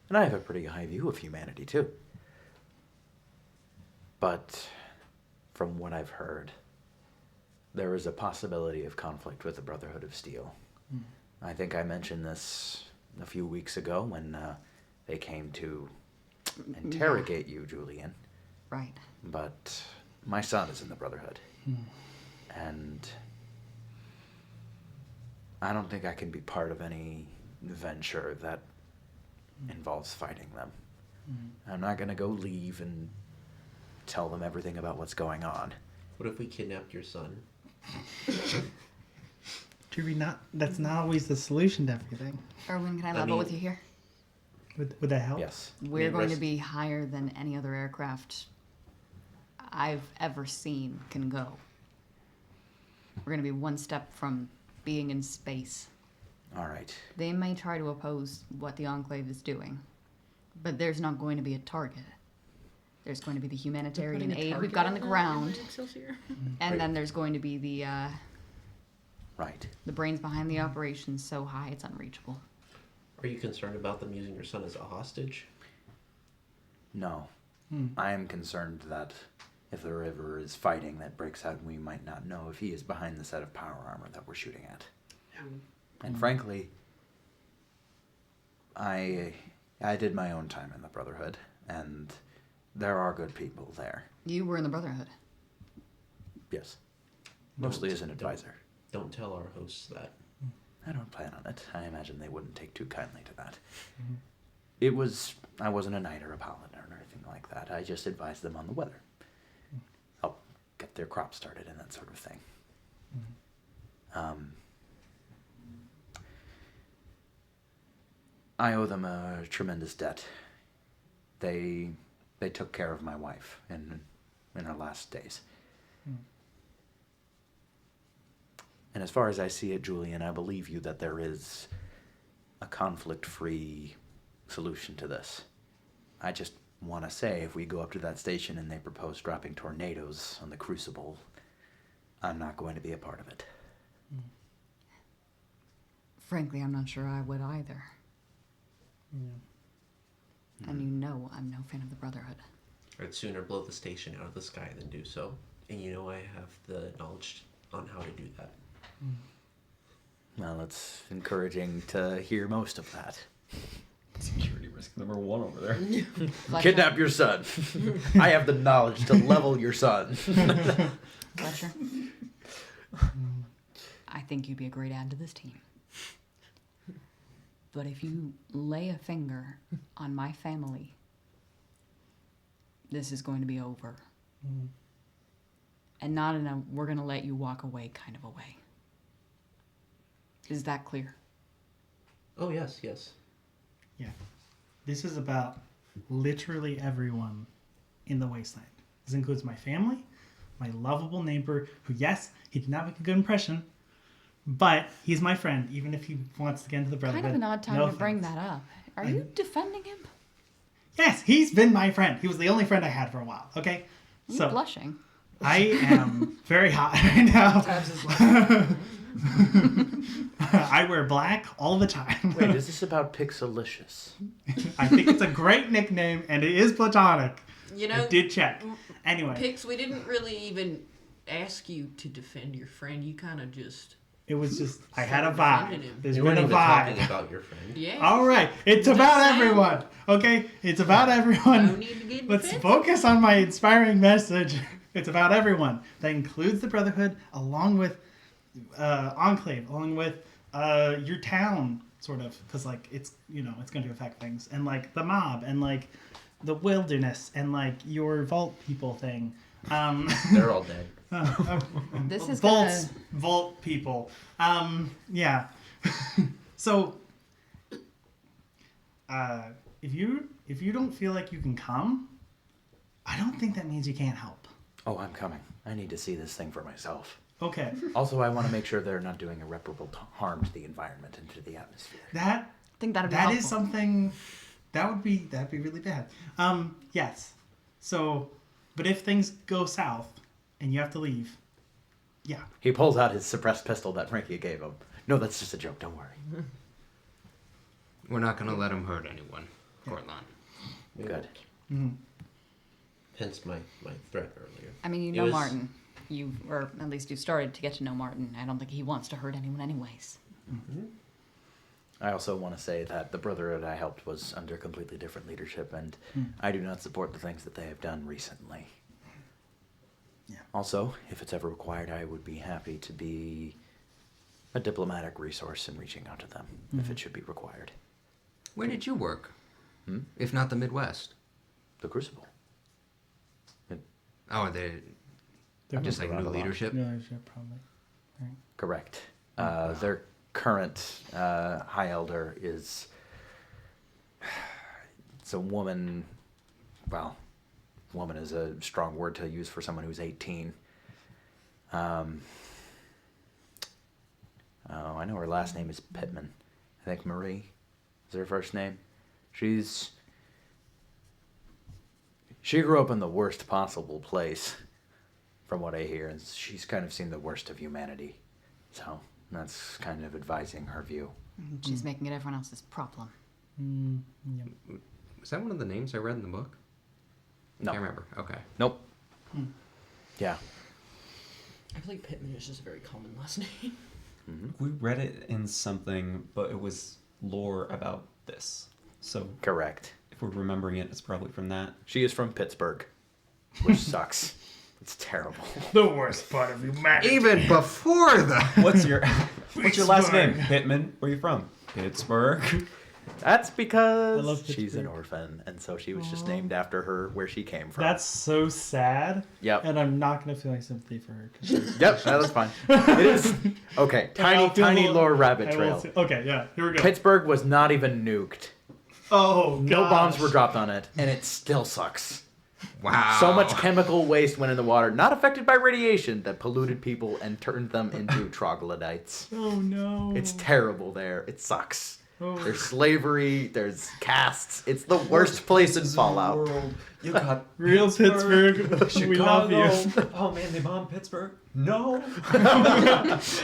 And I have a pretty high view of humanity, too. But from what I've heard, there is a possibility of conflict with the Brotherhood of Steel. I think I mentioned this a few weeks ago when they came to interrogate you, Julian. Right. But my son is in the Brotherhood. And I don't think I can be part of any venture that involves fighting them. I'm not going to go leave and tell them everything about what's going on. What if we kidnapped your son? That's not always the solution to everything. Erwin, can I I level mean- with you here? Would that help? Yes. We're mean, going to rest- be higher than any other aircraft I've ever seen can go. We're going to be one step from being in space. All right. They may try to oppose what the Enclave is doing, but there's not going to be a target. There's going to be the humanitarian Putting a aid we've target got on the in ground, Excelsior? and then there's going to be the Right. brains behind the operation so high it's unreachable. Are you concerned about them using your son as a hostage? No. I am concerned that if the river is fighting that breaks out, we might not know if he is behind the set of power armor that we're shooting at. And frankly, I did my own time in the Brotherhood, and there are good people there. You were in the Brotherhood. Yes. Mostly as an advisor. Don't tell our hosts that. I don't plan on it. I imagine they wouldn't take too kindly to that. I wasn't a knight or a paladin or anything like that. I just advised them on the weather. Help get their crops started and that sort of thing. I owe them a tremendous debt. They took care of my wife in her last days. And as far as I see it, Julian, I believe you that there is a conflict-free solution to this. I just want to say, if we go up to that station and they propose dropping tornadoes on the Crucible, I'm not going to be a part of it. Frankly, I'm not sure I would either. And you know I'm no fan of the Brotherhood. I'd sooner blow the station out of the sky than do so. And you know I have the knowledge on how to do that. Well, it's encouraging to hear most of that. Security risk number 1 over there. Fletcher, Kidnap your son. I have the knowledge to level your son. Fletcher. I think you'd be a great add to this team. But if you lay a finger on my family, this is going to be over. And not in a we're going to let you walk away kind of a way. Is that clear? Oh yes, yes. Yeah. This is about literally everyone in the wasteland. This includes my family, my lovable neighbor, who, yes, he did not make a good impression, but he's my friend, even if he wants to get into the Brotherhood. Kind of an odd time No to bring offense. that up. Are you defending him? Yes, he's been my friend. He was the only friend I had for a while, okay? You're So, blushing. I am very hot right now. Tabs is like, I wear black all the time. Wait, is this about Pixelicious? I think it's a great nickname, and it is platonic. you I know, did check. Anyway, Pix, we didn't really even ask you to defend your friend. You kind of just, it was just, I had a defended vibe. him. There's You been weren't a even vibe. talking about your friend. yeah. All right, it's about saying. everyone. Okay, it's about No everyone. need to get Let's defensive. focus on my inspiring message. It's about everyone. That includes the Brotherhood, along with Enclave, along with your town, sort of, because like it's it's going to affect things, and like the mob, and like the wilderness, and like your vault people thing. They're all dead. This is Vaults, gonna... vault people. Yeah. So, if you don't feel like you can come, I don't think that means you can't help. Oh, I'm coming. I need to see this thing for myself. Okay. Also, I want to make sure they're not doing irreparable harm to the environment and to the atmosphere. That I think that'd be that helpful. is something that'd be really bad. Yes. So, but if things go south and you have to leave, yeah. He pulls out his suppressed pistol that Frankie gave him. No, that's just a joke. Don't worry. We're not going to let him hurt anyone, Cortland. Good. Hence my threat earlier. I mean, you It know was- Martin. Or at least you started to get to know Martin. I don't think he wants to hurt anyone anyways. I also want to say that the Brotherhood I helped was under completely different leadership, and I do not support the things that they have done recently. Yeah. Also, if it's ever required, I would be happy to be a diplomatic resource in reaching out to them, if it should be required. Where did you work? If not the Midwest? The Crucible. Oh, they're just like around new a lot. leadership? Leadership, probably. Correct. Their current High Elder is... It's a woman... Well, woman is a strong word to use for someone who's 18. I know her last name is Pittman. I think Marie is her first name. She grew up in the worst possible place, from what I hear, and she's kind of seen the worst of humanity. So that's kind of advising her view. She's making it everyone else's problem. Was that one of the names I read in the book? No. Can't remember. Okay. Nope. Yeah. I feel like Pittman is just a very common last name. We read it in something, but it was lore about this. So Correct. if we're remembering it, it's probably from that. She is from Pittsburgh, which sucks. It's terrible. The worst part of humanity. Even before the. What's your last name? Pittsburgh. Pittman. Where are you from? Pittsburgh. That's I because love she's an Pittsburgh. orphan, and so she was just named after her where she came from. That's so sad. Yep. And I'm not gonna feel any sympathy for her. 'Cause she's- Yep, that's fine. It is okay. I'll feel a Tiny little- lore rabbit I will trail. see- Okay, yeah. Here we go. Pittsburgh was not even nuked. Oh, No bombs gosh. were dropped on it, and it still sucks. Wow. So much chemical waste went in the water, not affected by radiation, that polluted people and turned them into troglodytes. Oh no. It's terrible there. It sucks. Oh. There's slavery. There's castes. It's the worst place in Fallout. World. You got Real Pittsburgh. We love you. Chicago. Oh man, they bombed Pittsburgh. No.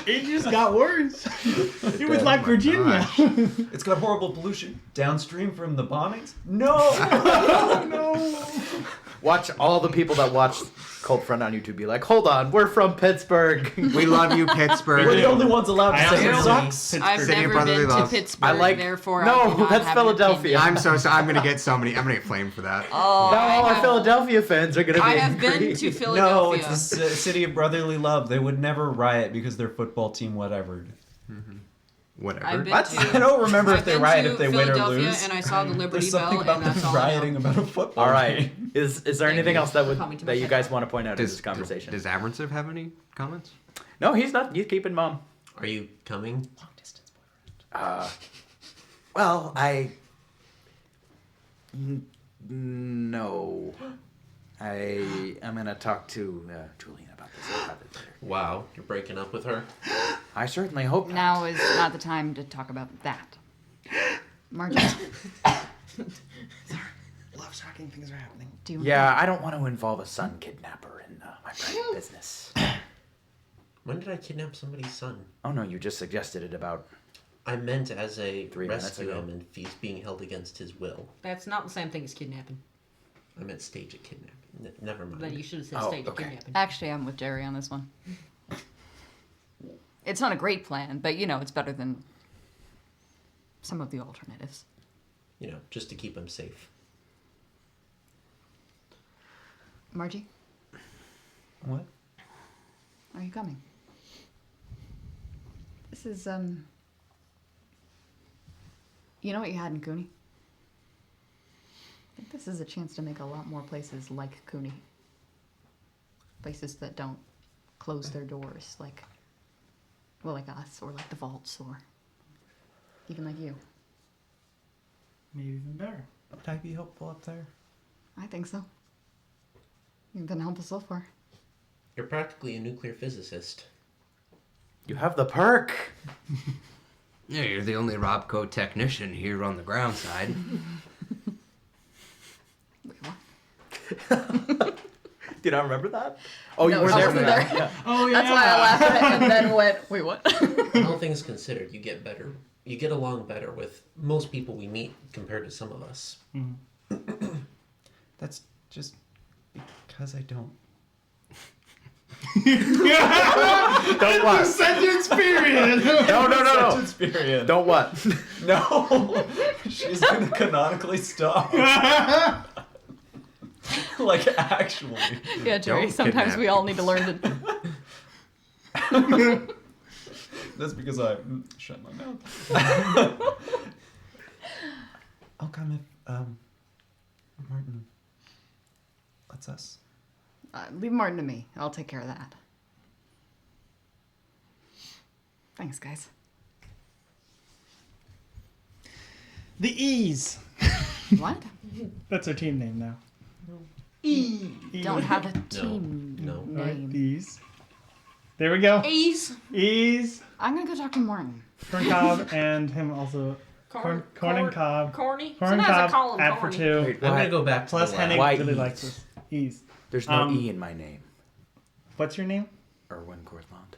It just got worse. It was did. like Oh my Virginia. It's got horrible pollution downstream from the bombings. No. Oh no. Watch all the people that watch Cold Front on YouTube be like, hold on, we're from Pittsburgh. We love you, Pittsburgh. We're the only ones allowed to I say it also sucks. love I've Pittsburgh. City of never Brotherly been to Love. Pittsburgh, I like- therefore No, I do not that's have an Philadelphia. opinion. I'm so sorry. I'm gonna get flamed for that. Oh, No, I our have- Philadelphia fans are going to be I have angry. been to No, Philadelphia. it's the city of brotherly love. They would never riot because their football team whatever. whatever. I've been I to. don't remember I've if they been riot to if they win or Philadelphia, lose. and I saw the Liberty There's something Bell, about and that's them all I rioting know. about a football All right. game. Is there Thank anything you else that for coming to my you TED guys Talk. want to point out in this conversation? Does Abrantsev have any comments? No, he's not. He's keeping mum. Are you coming? Well, no. I am gonna talk to Julian about this a little bit later. Wow, you're breaking up with her? I certainly hope not. Now is not the time to talk about that. Margie, Love shocking things are happening. do you? Yeah, I don't want to involve a son kidnapper in my private business. When did I kidnap somebody's son? Oh no, you just suggested it about. I meant as a 3 minutes rescue ago. him and if he's being held against his will. That's not the same thing as kidnapping. I meant stage a kidnapping. Never mind. Then you should have said Oh, stage okay. kidnapping. Actually, I'm with Jerry on this one. It's not a great plan, but it's better than some of the alternatives. You know, just to keep him safe. Margie, What? are you coming? This is You know what you had in Cooney? I think this is a chance to make a lot more places like Cooney. Places that don't close their doors, like us, or like the Vaults, or even like you. Maybe even better. Would I be helpful up there? I think so. You've been helpful so far. You're practically a nuclear physicist. You have the perk. Yeah, you're the only Robco technician here on the ground side. Wait, what? Do you not remember that? Oh, you No, were I there wasn't for that. there. Yeah. Oh yeah. That's why I laughed at it and then went, wait, what? All things considered, you get better. You get along better with most people we meet compared to some of us. That's just because I don't. Don't what? Sentence period. No. Sentence period. Don't what? No. She's gonna canonically stop. Like actually. Yeah, Jerry, Don't sometimes kidnap we all need to learn to... That's because I shut my mouth. I'll come if Martin lets us. Leave Martin to me. I'll take care of that. Thanks, guys. The E's. What? That's our team name now. Don't have a team No. All right, name. the E's. There we go. A's. E's. I'm gonna go talk to Martin. Corn Cob and him also. Corn and Cob. Corny. Corn Sometimes I Cob. call him Add for corny. 2. Wait, I'm why? gonna go back to Plus the Henning Why really E's? likes this. E's. There's no E in my name. What's your name? Erwin Cortland.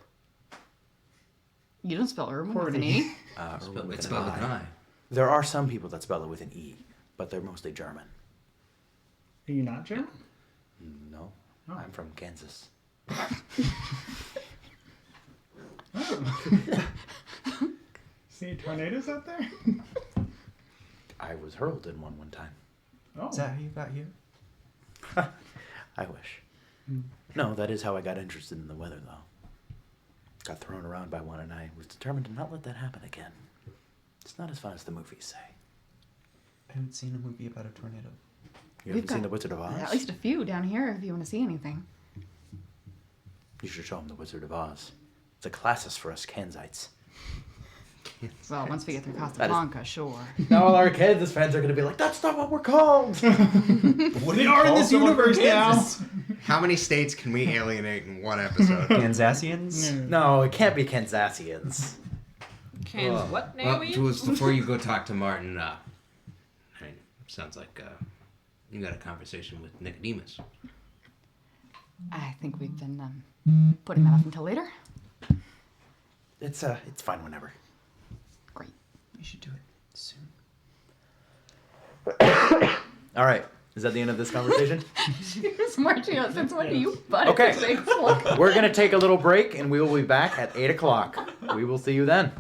You don't spell Irwin with an Corny. E? Erwin with It's an spelled with an I. There are some people that spell it with an E, but they're mostly German. Are you not German? No, Oh. I'm from Kansas. See tornadoes out there? I was hurled in one time. Oh. Is that how you got here? I wish. No, that is how I got interested in the weather, though. Got thrown around by one, and I was determined to not let that happen again. It's not as fun as the movies say. I haven't seen a movie about a tornado. You We've haven't seen got The Wizard of Oz? At least a few down here if you want to see anything. You should show them The Wizard of Oz. It's a classist for us Kansites. Well, once we get through That is- Casablanca, sure. Now all our Kansas fans are going to be like, that's not what we're called! What They are in this universe now. How many states can we alienate in one episode? Kansasians? No, it can't be Kansasians. Cans what Well, name? Jules, before you go talk to Martin, I mean, sounds like you got a conversation with Nicodemus. I think we've been putting that off until later. It's fine whenever. Great. We should do it soon. All right. Is that the end of this conversation? Here's Margie. Since when do you butt Okay. things? Look. We're going to take a little break, and we will be back at 8 o'clock. We will see you then.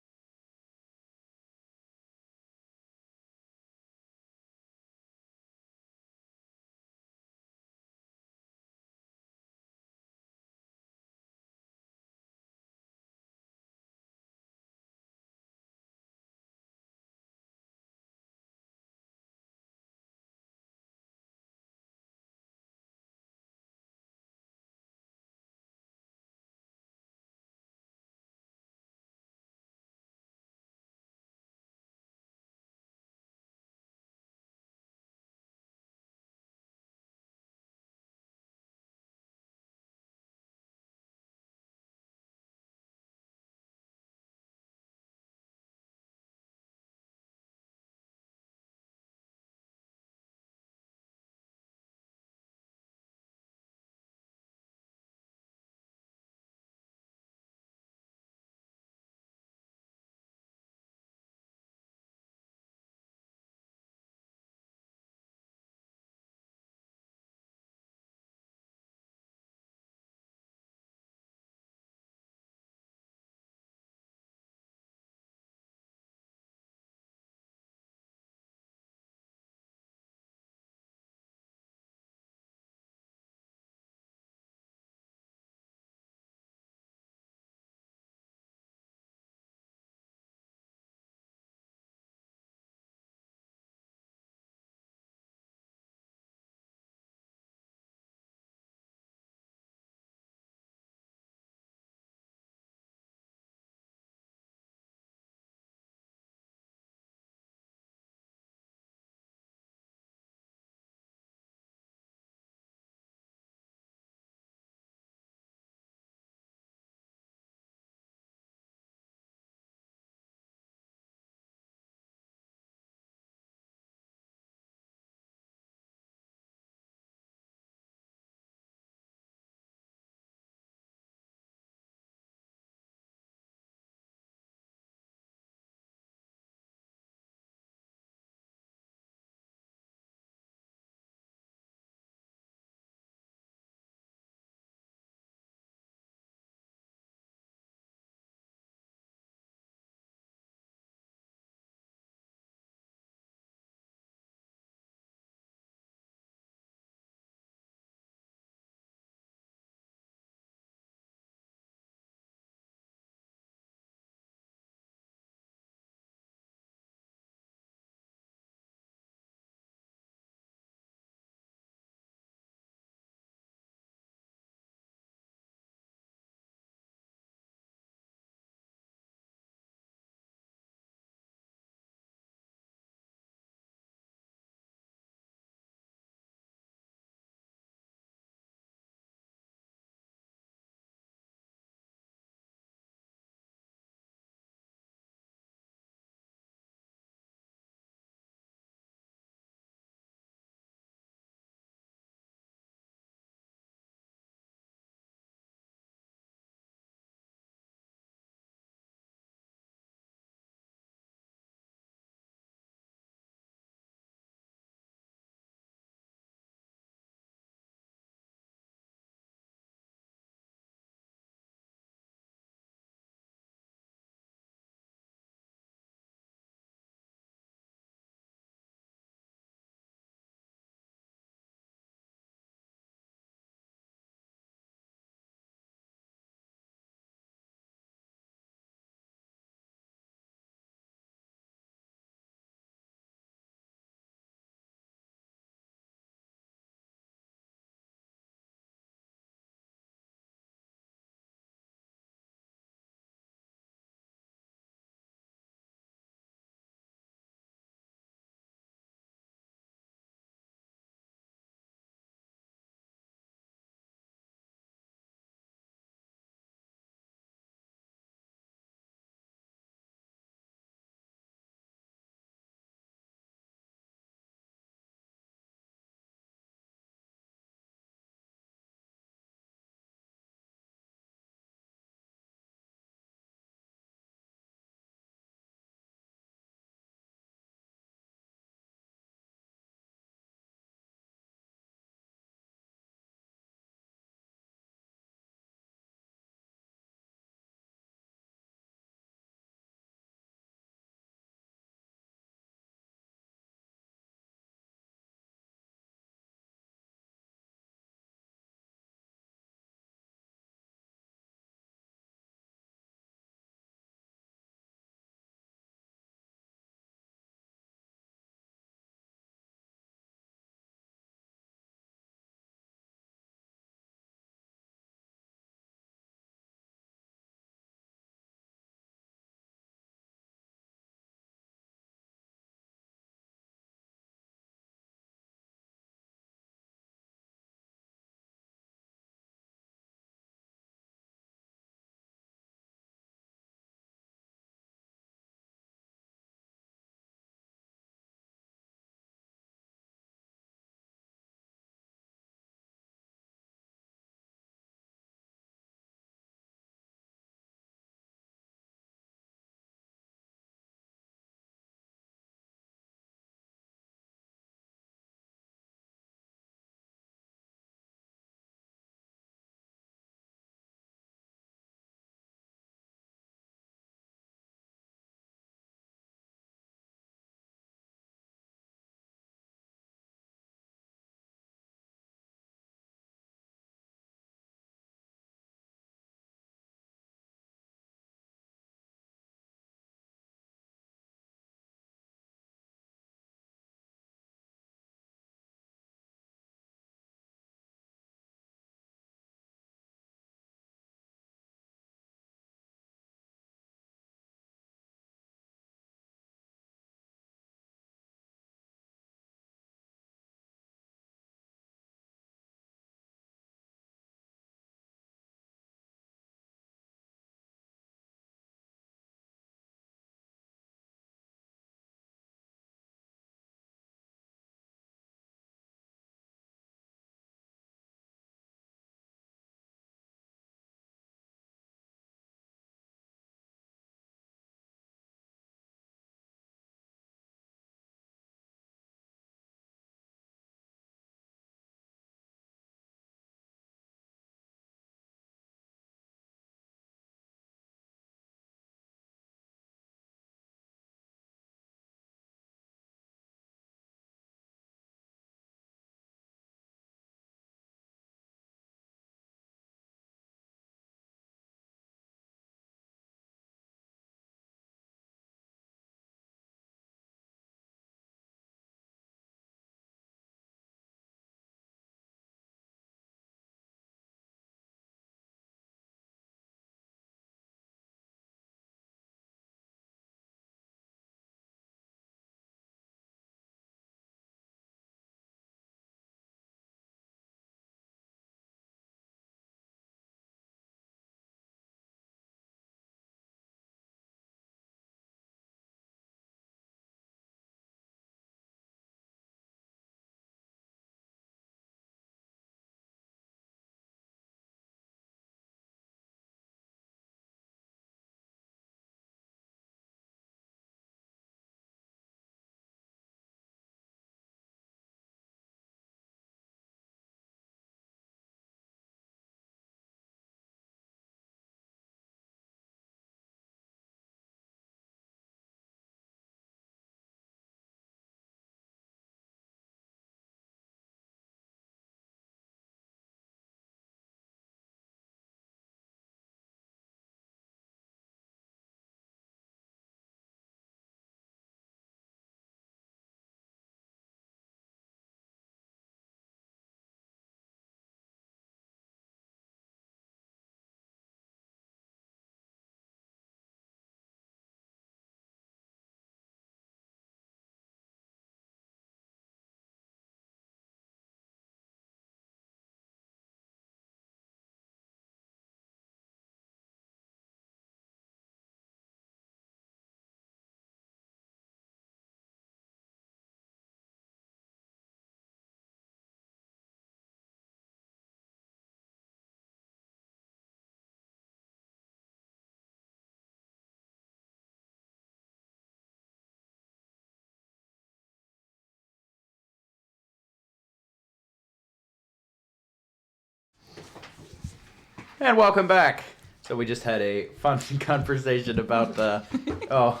And welcome back. So we just had a fun conversation about the. Oh.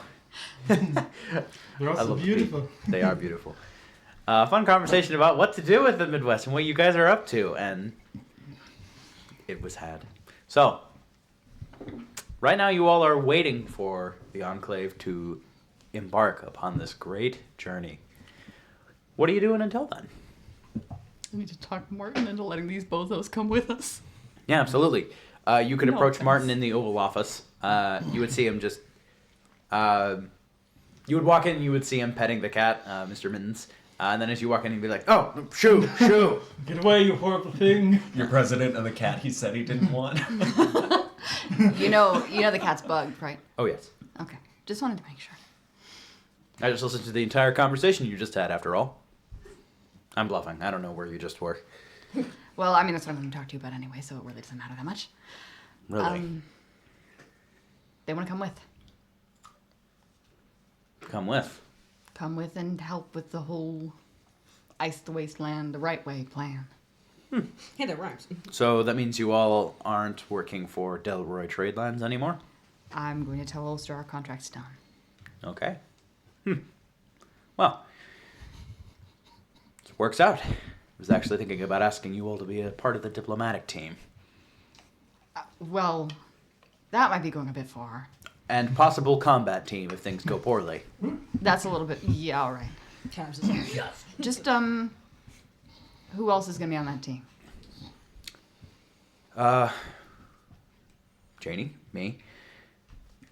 They're I also love the beautiful. beat. They are beautiful. Fun conversation about what to do with the Midwest and what you guys are up to, and it was had. So, right now you all are waiting for the Enclave to embark upon this great journey. What are you doing until then? We need to talk Martin into letting these bozos come with us. Yeah, absolutely. You could No approach offense. Martin in the Oval Office. You would see him just. You would walk in and you would see him petting the cat, Mr. Mittens. And then as you walk in, he'd be like, "Oh, shoo, shoo." Get away, you horrible thing. Your president and the cat he said he didn't want. You know the cat's bugged, right? Oh, yes. Okay. Just wanted to make sure. I just listened to the entire conversation you just had, after all. I'm bluffing. I don't know where you just were. Well, I mean, that's what I'm going to talk to you about anyway, so it really doesn't matter that much. Really? They want to come with. Come with. Come with and help with the whole Ice the Wasteland the right way plan. Hey, that rhymes. So that means you all aren't working for Delroy Trade Lines anymore? I'm going to tell Ulster our contract's done. Okay. Well, it works out. I was actually thinking about asking you all to be a part of the diplomatic team. Well, that might be going a bit far. And possible combat team if things go poorly. That's a little bit... Yeah, all right. Cabs is like, yes. Just, who else is going to be on that team? Janie, me.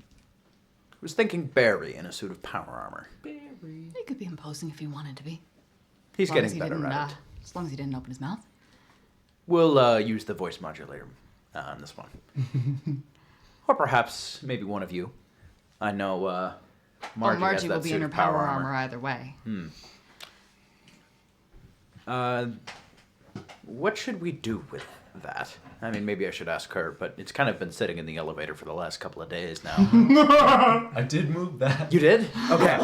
I was thinking Barry in a suit of power armor. He could be imposing if he wanted to be. He's As long as getting he better didn't, at it. As long as he didn't open his mouth. We'll use the voice modulator on this one. Or perhaps maybe one of you. I know Margie, has Margie that will be suit in her of power armor either way. What should we do with that? I mean, maybe I should ask her, but it's kind of been sitting in the elevator for the last couple of days now. I did move that. You did? Okay.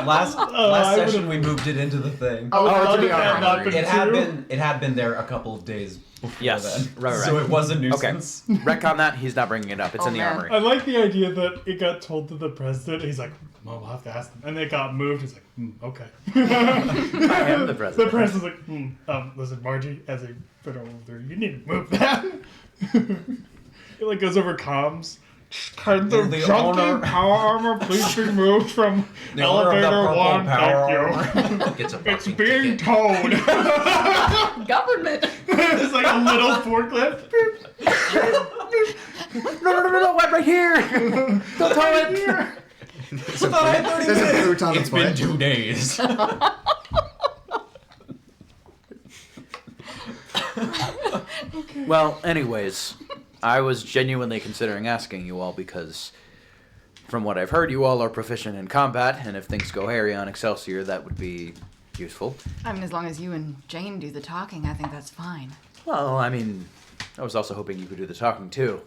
Last I session we moved it into the thing. Oh, to the had not armory. been It had been there a couple of days before Yes, then. right. So it was a Okay. nuisance. Retcon that. He's not bringing it up. It's Oh, in the man. armory. I like the idea that it got told to the president. He's like, well, we'll have to ask them. And it got moved. He's like, okay. I am the president. The president's like, listen, Margie, as a federal authority, you need to move that. It like goes over comms. Can the The junkie owner- power armor please be moved from The owner of the elevator purple one? power Thank you. Gets a It's parking being ticket. towed. Government! It's like a little forklift. No, right here. Don't tow it. There's a boot on the It's been foot. 2 days. Well, anyways, I was genuinely considering asking you all because, from what I've heard, you all are proficient in combat, and if things go hairy on Excelsior, that would be useful. I mean, as long as you and Jane do the talking, I think that's fine. Well, I mean, I was also hoping you could do the talking too.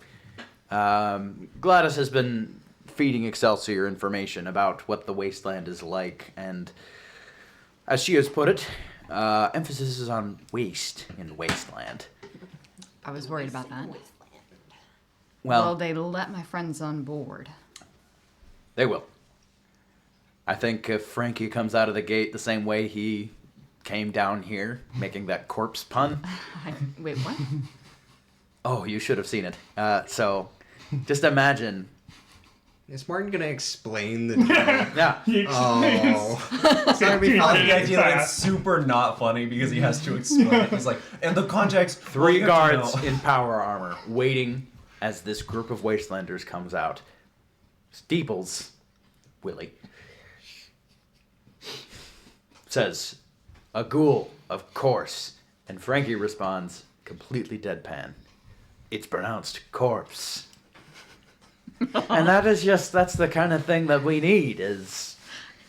Gladys has been feeding Excelsior information about what the wasteland is like, and as she has put it, emphasis is on waste in the wasteland. I was worried about that. Well, Well, they let my friends on board. they will. I think if Frankie comes out of the gate the same way he came down here, making that corpse pun. Wait, what? Oh, you should have seen it. So, just imagine. Is Martin gonna explain the deal? Yeah. He explains. Oh. Sorry, we I found like the idea that it's fast. super not funny because he has to explain it. He's like, and the context. well, Three you have to guards know." in power armor waiting as this group of wastelanders comes out. Steeples, Willie, says, "A ghoul, of course." And Frankie responds, completely deadpan, "It's pronounced corpse." And that's the kind of thing that we need is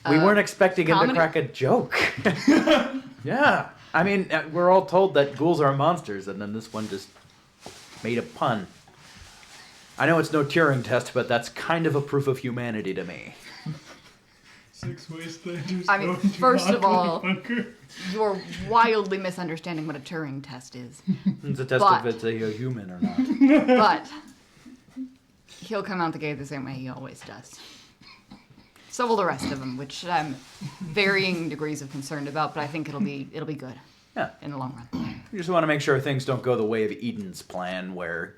we weren't expecting him to comedy? crack a joke. Yeah. I mean, we're all told that ghouls are monsters, and then this one just made a pun. I know it's no Turing test, but that's kind of a proof of humanity to me. 6 ways to induce I mean, bone first of all- hunger. You're wildly misunderstanding what a Turing test is. It's a test But- if it's a human or not. But he'll come out the gate the same way he always does. So will the rest of them, which I'm varying degrees of concerned about, but I think it'll be good Yeah. in the long run. We just want to make sure things don't go the way of Eden's plan, where,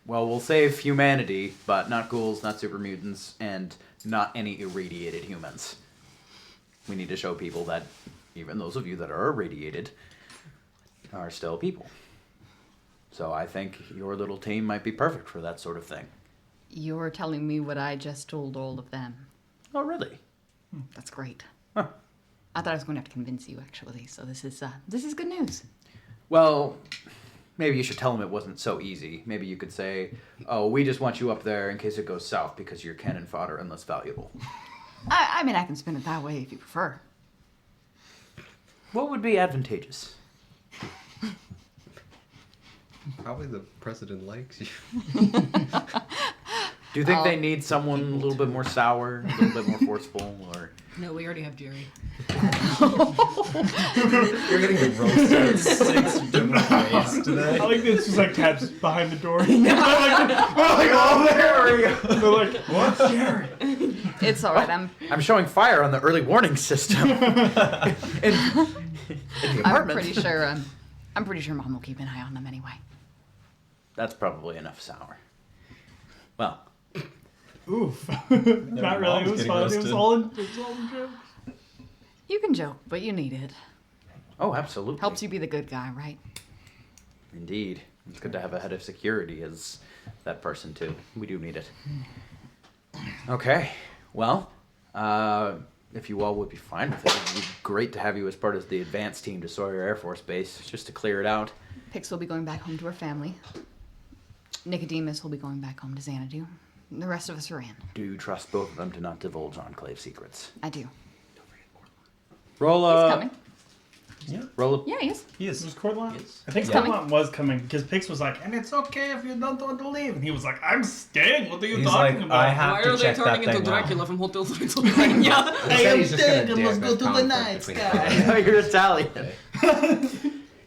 well, we'll save humanity, but not ghouls, not super mutants, and not any irradiated humans. We need to show people that even those of you that are irradiated are still people. So I think your little team might be perfect for that sort of thing. You're telling me what I just told all of them. Oh, really? That's great. Huh. I thought I was going to have to convince you, actually. So this is good news. Well, maybe you should tell them it wasn't so easy. Maybe you could say, oh, we just want you up there in case it goes south because you're cannon fodder and less valuable. I mean, I can spin it that way if you prefer. What would be advantageous? Probably the president likes you. Do you think they need someone a little bit more sour, a little bit more forceful, or... No, we already have Jerry. You're getting roasted 6 different ways today. I like this. Just like taps behind the door. They're like, oh, there we go. They're like, what? Jerry. It's all right. I'm showing fire on the early warning system. in the I'm apartment. pretty sure. I'm pretty sure Mom will keep an eye on them anyway. That's probably enough sour. Well, Oof. Not really. It mom's was getting fun. It was roasted. all in joke. You can joke, but you need it. oh, absolutely. Helps you be the good guy, right? Indeed. It's good to have a head of security as that person, too. We do need it. Okay. Well, if you all would be fine with it, it'd be great to have you as part of the advance team to Sawyer Air Force Base, just to clear it out. Pix will be going back home to her family. Nicodemus will be going back home to Xanadu. And the rest of us are in. Do you trust both of them to not divulge Enclave secrets? I do. Roll He's a... coming. Yeah, Roll a... Yeah, he is. he Was is. Cortland? Yes. I think He's coming. Cortland was coming because Pix was like, and it's okay if you don't want to leave. And he was like, I'm staying. What are you He's talking like, about? I have Why to are they check that turning into thing out. Dracula from Hotel Transylvania? He said he's just gonna dip a conflict between the No, you're Italian.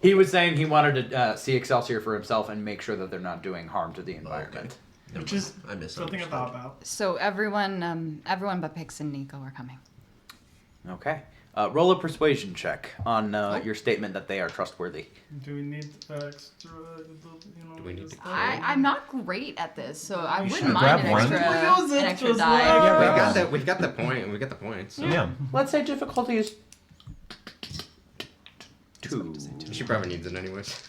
He was saying he wanted to see Excelsior for himself and make sure that they're not doing harm to the environment. Never Which is mind. I misunderstood. something I thought about. So everyone but Pix and Nico are coming. Okay. Roll a persuasion check on your statement that they are trustworthy. Do we need extra, Do we need to I'm not great at this, so I You wouldn't should mind grab one. We'll use an it extra just die. like- Yeah, We got the point. We got the points. Yeah. Let's say difficulty is 2. She probably needs it anyways.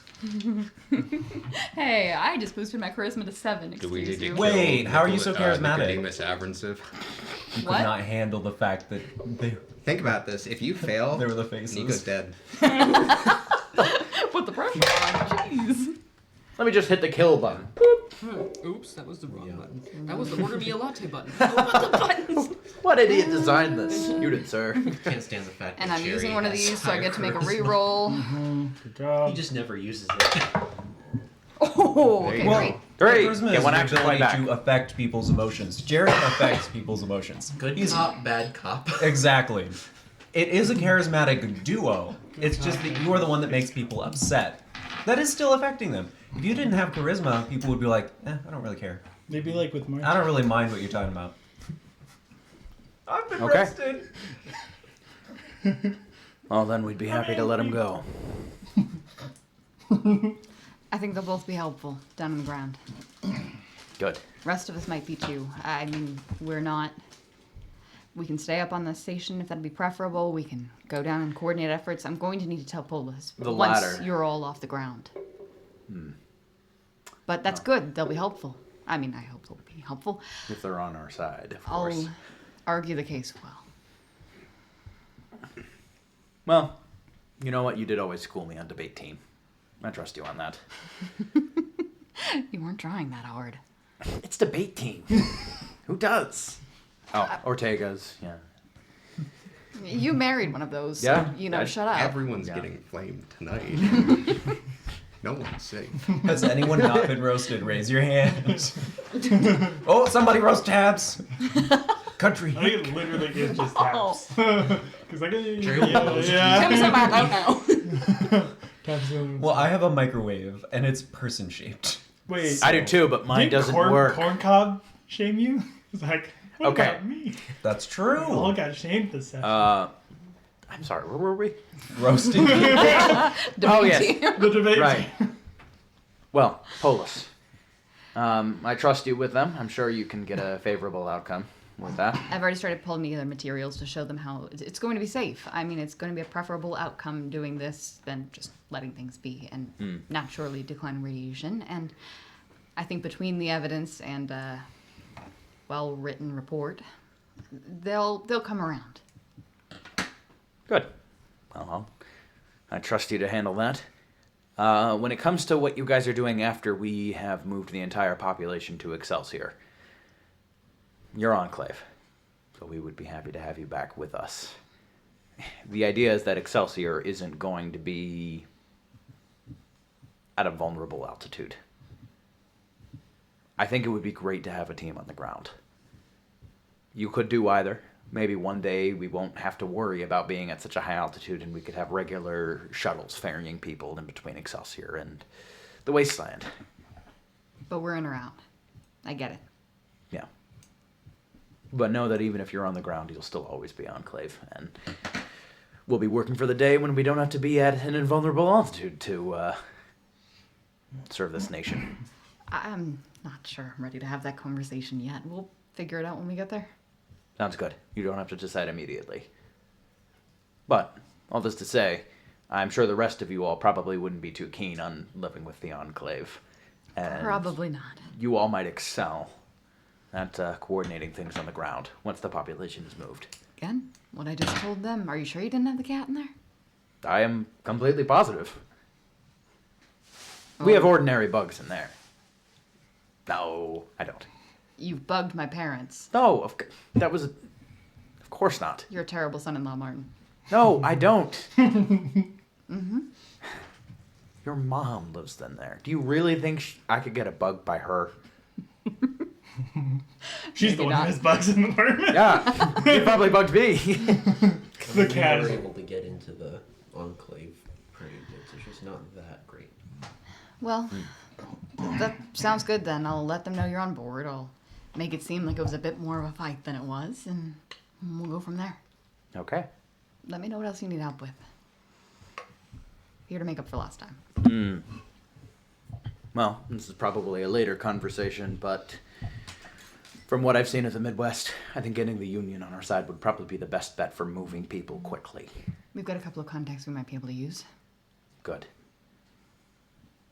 Hey, I just boosted my charisma to 7. Do we need Excuse to you. kill Wait, how are you so charismatic? Nicodemus Avrancev? You could What? not handle the fact that they Think about this. If you fail, were the faces. Nico's dead. Put the pressure on. Jeez. Let me just hit the kill button. Oops, that was the wrong button. That was the order me a latte button. What idiot designed this? You did, sir. Can't stand the fact And that I'm Jerry using one of has these, so I get to make a higher charisma. reroll. Good He job. just never uses it. Oh, There okay, you Well, great. Great. charisma Get is one the action point ability back. to affect people's emotions. Jerry affects people's emotions. Good He's- cop, bad cop. Exactly. It is a charismatic duo. It's just that you are the one that makes people upset. That is still affecting them. If you didn't have charisma, people would be like, I don't really care. Maybe like with March. I don't really mind what you're talking about. I've been Okay. roasted. Well, then we'd be happy to let him go. I think they'll both be helpful down on the ground. Good. Rest of us might be too. I mean, we're not. We can stay up on the station if that'd be preferable. We can go down and coordinate efforts. I'm going to need to tell Polis The once latter. you're all off the ground. But that's good. They'll be helpful. I mean, I hope they'll be helpful. If they're on our side, of I'll course. argue the case well. Well, you know what? You did always school me on debate team. I trust you on that. You weren't trying that hard. It's debate team. Who does? Oh, Ortega's. Yeah. You married one of those. Yeah, So, you know, I- shut up. Everyone's Yeah. getting flamed tonight. No one's safe. Has anyone not been roasted? Raise your hand. Oh, somebody roast tabs. Country. I think it literally is just taps. Because I can. Tim's about out now. Taps on- Well, I have a microwave, and it's person shaped. Wait. I do too, but mine Did doesn't corn, work. Corn cob shame you? It's like, what Okay. about me? That's We true. all got shamed this session. I'm sorry, where were we? Roasting. Oh, yes. The debate. Right. Well, Polis. I trust you with them. I'm sure you can get a favorable outcome with that. I've already started pulling together materials to show them how it's going to be safe. I mean, it's going to be a preferable outcome doing this than just letting things be and naturally decline radiation. And I think between the evidence and a well-written report, they'll come around. Good. Well, I trust you to handle that. When it comes to what you guys are doing after we have moved the entire population to Excelsior, you're Enclave, so we would be happy to have you back with us. The idea is that Excelsior isn't going to be at a vulnerable altitude. I think it would be great to have a team on the ground. You could do either. Maybe one day we won't have to worry about being at such a high altitude and we could have regular shuttles ferrying people in between Excelsior and the wasteland. But we're in or out. I get it. Yeah. But know that even if you're on the ground, you'll still always be Enclave. And we'll be working for the day when we don't have to be at an invulnerable altitude to serve this nation. I'm not sure I'm ready to have that conversation yet. We'll figure it out when we get there. Sounds good. You don't have to decide immediately. But, all this to say, I'm sure the rest of you all probably wouldn't be too keen on living with the Enclave. And Probably not. you all might excel at coordinating things on the ground once the population is moved. Again, what I just told them. Are you sure you didn't have the cat in there? I am completely positive. We have ordinary bugs in there. No, I don't. You've bugged my parents. No, that was... Of course not. You're a terrible son-in-law, Martin. No, I don't. Your mom lives in there. Do you really think I could get a bug by her? She's the one who has bugs in the apartment. Yeah, she probably bugged me. The cat We is were able to get into the Enclave pretty good, so she's not that great. Well, that sounds good then. I'll let them know you're on board. I'll make it seem like it was a bit more of a fight than it was, and we'll go from there. Okay. Let me know what else you need help with. Here to make up for last time. Well, this is probably a later conversation, but from what I've seen of the Midwest, I think getting the Union on our side would probably be the best bet for moving people quickly. We've got a couple of contacts we might be able to use. Good.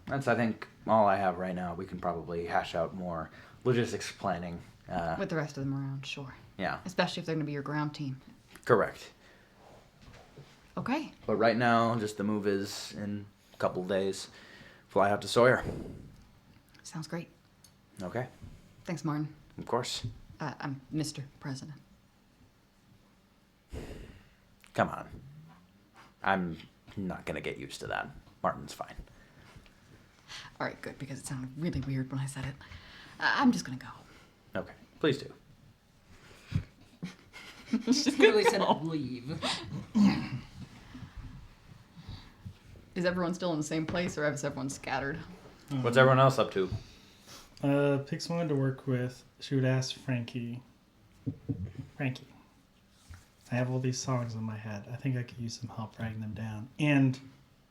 That's, I think, all I have right now. We can probably hash out more logistics planning. With the rest of them around, sure. Yeah, Especially if they're going to be your ground team. correct. Okay. But right now, just the move is in a couple of days. Fly out to Sawyer. Sounds great. Okay, Thanks, Martin. of course. I'm Mr. President. Come on. I'm not gonna get used to that. Martin's fine. All right, good, because it sounded really weird when I said it. I'm just going to go. Okay, please do. She clearly said leave. Is everyone still in the same place, or has everyone scattered? What's everyone else up to? Pix wanted to work with. She would ask Frankie, I have all these songs in my head. I think I could use some help writing them down. And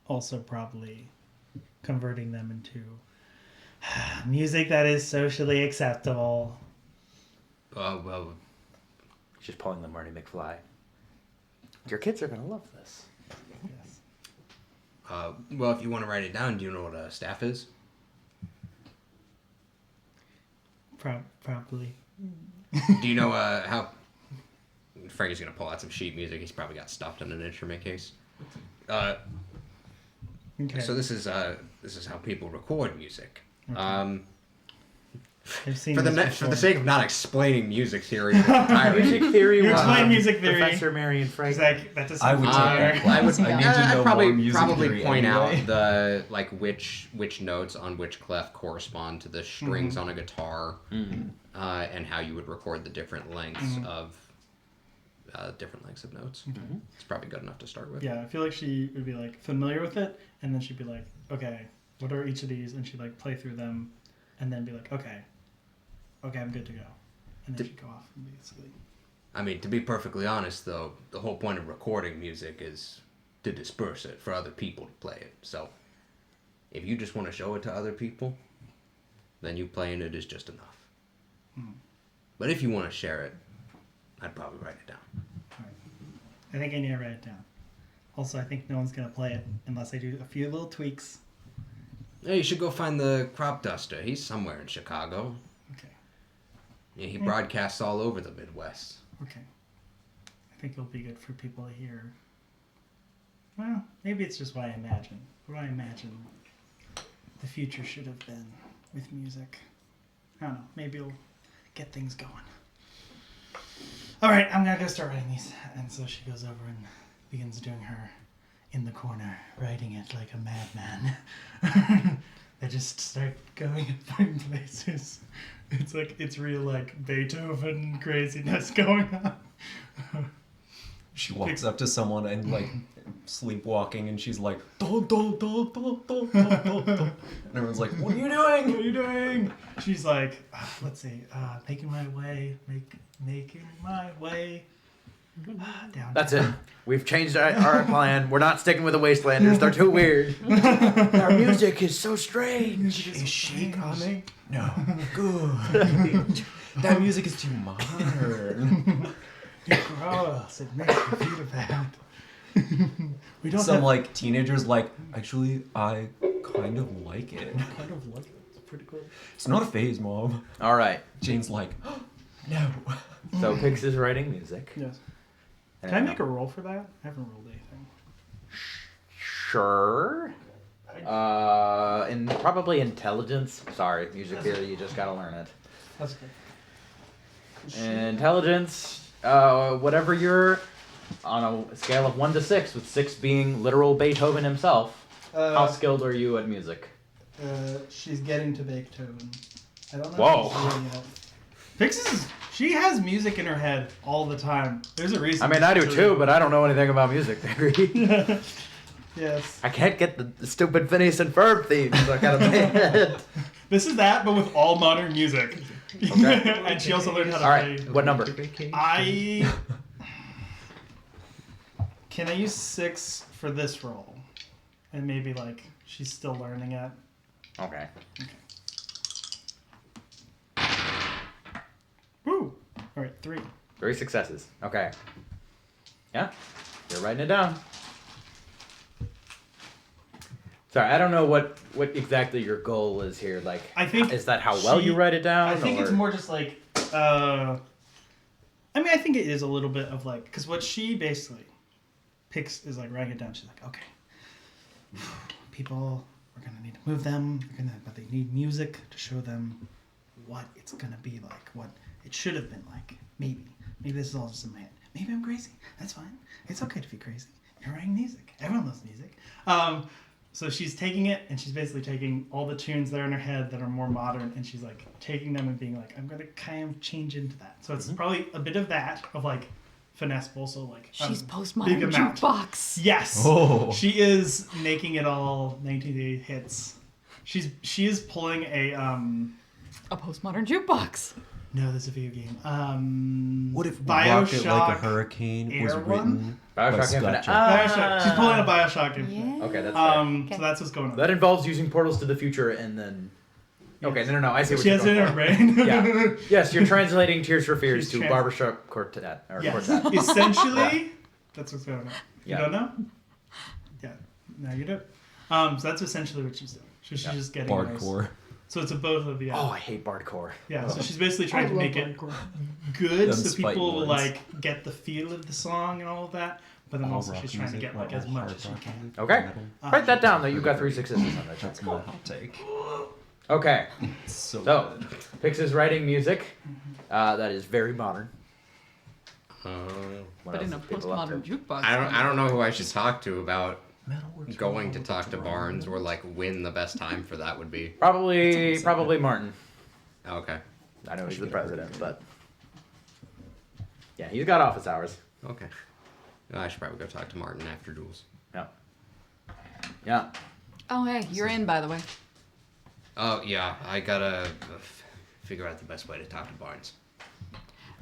also probably converting them into music that is socially acceptable. Well, She's pulling the Marty McFly. Your kids are gonna love this. Yes. well, if you want to write it down, do you know what a staff is? Probably. Do you know how Frankie's gonna pull out some sheet music? He's probably got stuffed in an instrument case. Okay. So this is how people record music. Okay. I've seen For this the before. sake of not explaining music theory entirely. Music theory. You one. explain music theory. Professor Marion It's Frank. like, that doesn't I would take that class. I need to I'd know probably more music theory point anyway. out the like which notes on which clef correspond to the strings on a guitar, and how you would record the different lengths of notes. It's probably good enough to start with. Yeah, I feel like she would be like familiar with it, and then she'd be like, okay, what are each of these? And she'd like play through them, and then be like, okay, I'm good to go. And then she'd go off and basically. I mean, to be perfectly honest, though, the whole point of recording music is to disperse it for other people to play it. So, if you just want to show it to other people, then you playing it is just enough. But if you want to share it, I'd probably write it down. I think I need to write it down. Also, I think no one's gonna play it unless I do a few little tweaks. Yeah, you should go find the crop duster. He's somewhere in Chicago. Okay. Yeah, he broadcasts all over the Midwest. Okay. I think it'll be good for people to hear. Well, maybe it's just what I imagine. What I imagine the future should have been with music. I don't know. Maybe it'll get things going. All right, I'm gonna go start writing these. And so she goes over and begins doing her in the corner, writing it like a madman. They just start going and finding places. It's like, it's real like Beethoven craziness going on. She walks up to someone and like sleepwalking, and she's like, do, do, do, do, do, do, do, do. And everyone's like, what are you doing? What are you doing? She's like, let's see, making my way down. That's it. We've changed our plan. We're not sticking with the Wastelanders. They're too weird. Our music is so strange. Is she coming? No. Good. That music is too modern. Gross. It makes me feel bad. We don't Some have like teenagers like, actually, I kind of like it. kind of like it. It's pretty cool. It's not a phase, Mom. All right. Jane's like, no. So Pix is writing music. Yes. Can I make a roll for that? I haven't rolled anything. Sure. And probably intelligence. Sorry, music theory. You just gotta learn it. That's good. Intelligence. Whatever you're on a scale of 1 to 6, with 6 being literal Beethoven himself. How skilled are you at music? She's getting to Beethoven. I don't know Whoa. if she's there yet. Pixie, she has music in her head all the time. There's a reason. I mean, I do too, but I don't know anything about music theory. Yes. I can't get the stupid Phineas and Ferb theme stuck out of my head. This is that, but with all modern music. Okay. And she also learned how to All right, play. what number? Can I use 6 for this roll? And maybe like she's still learning it. Okay. Woo! All right, 3. 3 successes. Okay. Yeah, you're writing it down. Sorry, I don't know what exactly your goal is here. Like, I think is that how well you write it down? I think or? it's more just like. I mean, I think it is a little bit of like, because what she basically picks is like writing it down. She's like, okay, people, we're gonna need to move them. But they need music to show them what it's gonna be like, what it should have been like. Maybe this is all just in my head. Maybe I'm crazy. That's fine. It's okay to be crazy. You're writing music. Everyone loves music. So she's taking it, and she's basically taking all the tunes that are in her head that are more modern, and she's like taking them and being like, I'm gonna kind of change into that. So it's probably a bit of that, of like finesse, but also like She's big postmodern amount. jukebox. Yes, Oh. she is making it all 1980 hits. She is pulling a A postmodern jukebox. no, there's a video game. What if Bioshock Rocket Like a Hurricane was Air written by Bioshock Scott Infinite. Joplin? Bioshock. She's pulling a Bioshock game. Okay, that's fair. So that's what's going on. That involves using portals to the future and then. Okay, no. I see what She you're has it in going her for. brain. Yeah. Yes, you're translating Tears for Fears She's to trans- Barbershop Quartet. Or Yes. Quartet. Essentially, that's what's going on. Yeah. You don't know? Yeah. Now you do. So that's essentially what she's doing. So she's just getting those. Hardcore. So it's a both of the. Oh, I hate Bardcore. Yeah. So she's basically trying to make it good, Them so spite people words. like get the feel of the song and all of that. But then All also rock she's trying to music, get like all as much hard as she rock can. music, Okay. metal. Write that down, though. You got 3 successes on that. That's my hot take. Okay. So, So, good. Pix is writing music. That is very modern. What But else in a is people up postmodern to? jukebox. I don't know who I should talk to about Metalworks going to Roll talk to with Barnes or like when the best time for that would be. Probably Martin. Okay. I know he's should the get a president, break. but yeah, he's got office hours. Okay. I should probably go talk to Martin after duels. Yeah. Yeah. Oh, hey, you're in, by the way. Oh yeah, I gotta figure out the best way to talk to Barnes.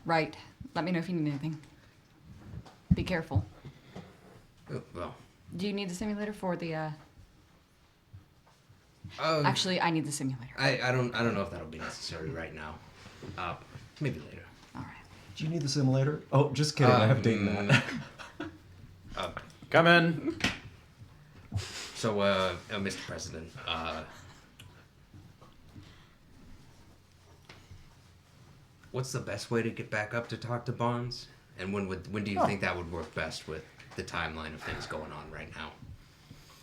Right. Let me know if you need anything. Be careful. Oh, well. Do you need the simulator for the, Uh, Actually, I need the simulator. I don't know if that'll be necessary right now. Maybe later. All right. Do you need the simulator? Oh, just kidding. I have a date in that. Come in. So, Mr. President, what's the best way to get back up to talk to Barnes? And when do you think that would work best with the timeline of things going on right now?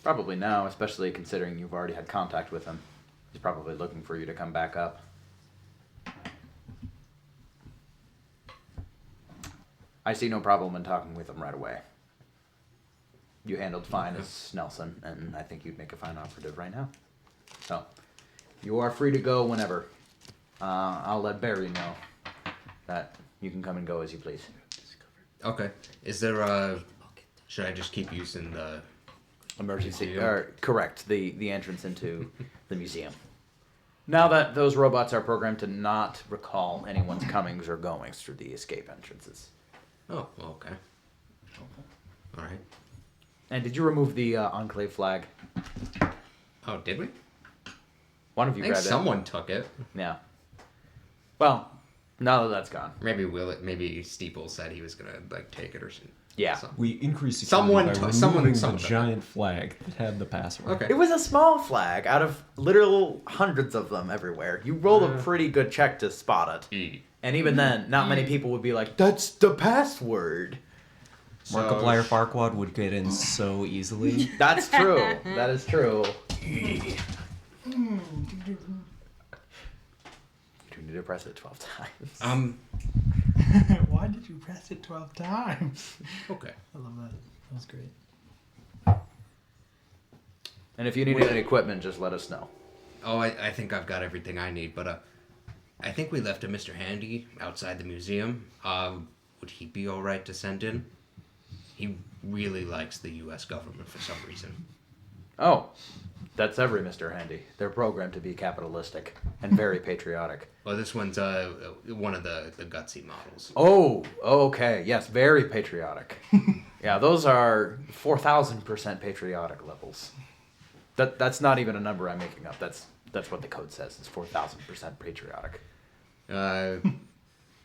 Probably now, especially considering you've already had contact with him. He's probably looking for you to come back up. I see no problem in talking with him right away. You handled fine as Nelson, and I think you'd make a fine operative right now. So, you are free to go whenever. I'll let Barry know that you can come and go as you please. Okay. Is there should I just keep using the Emergency, museum? correct, the entrance into the museum. Now that those robots are programmed to not recall anyone's comings or goings through the escape entrances. Oh, okay. All right. And did you remove the Enclave flag? Oh, did we? One of I you think grabbed someone took it. it. Yeah. Well, now that that's gone. Maybe Steeple said he was gonna like take it or something. Yeah. We increased security Someone by took- removing someone the took it. giant flag that had the password. Okay. It was a small flag out of literal hundreds of them everywhere. You roll a pretty good check to spot it. And even then, not many people would be like, that's the password. Markiplier Farquaad would get in so easily. That's true. That is true. You need to press it 12 times. Why did you press it 12 times? Okay. I love that. That was great. And if you need any equipment, just let us know. Oh, I think I've got everything I need, but I think we left a Mr. Handy outside the museum. Would he be all right to send in? He really likes the U.S. government for some reason. Oh, that's every Mr. Handy. They're programmed to be capitalistic and very patriotic. Well, this one's one of the gutsy models. Oh, okay. Yes, very patriotic. Yeah, those are 4,000% patriotic levels. That's not even a number I'm making up. That's what the code says. It's 4,000% patriotic.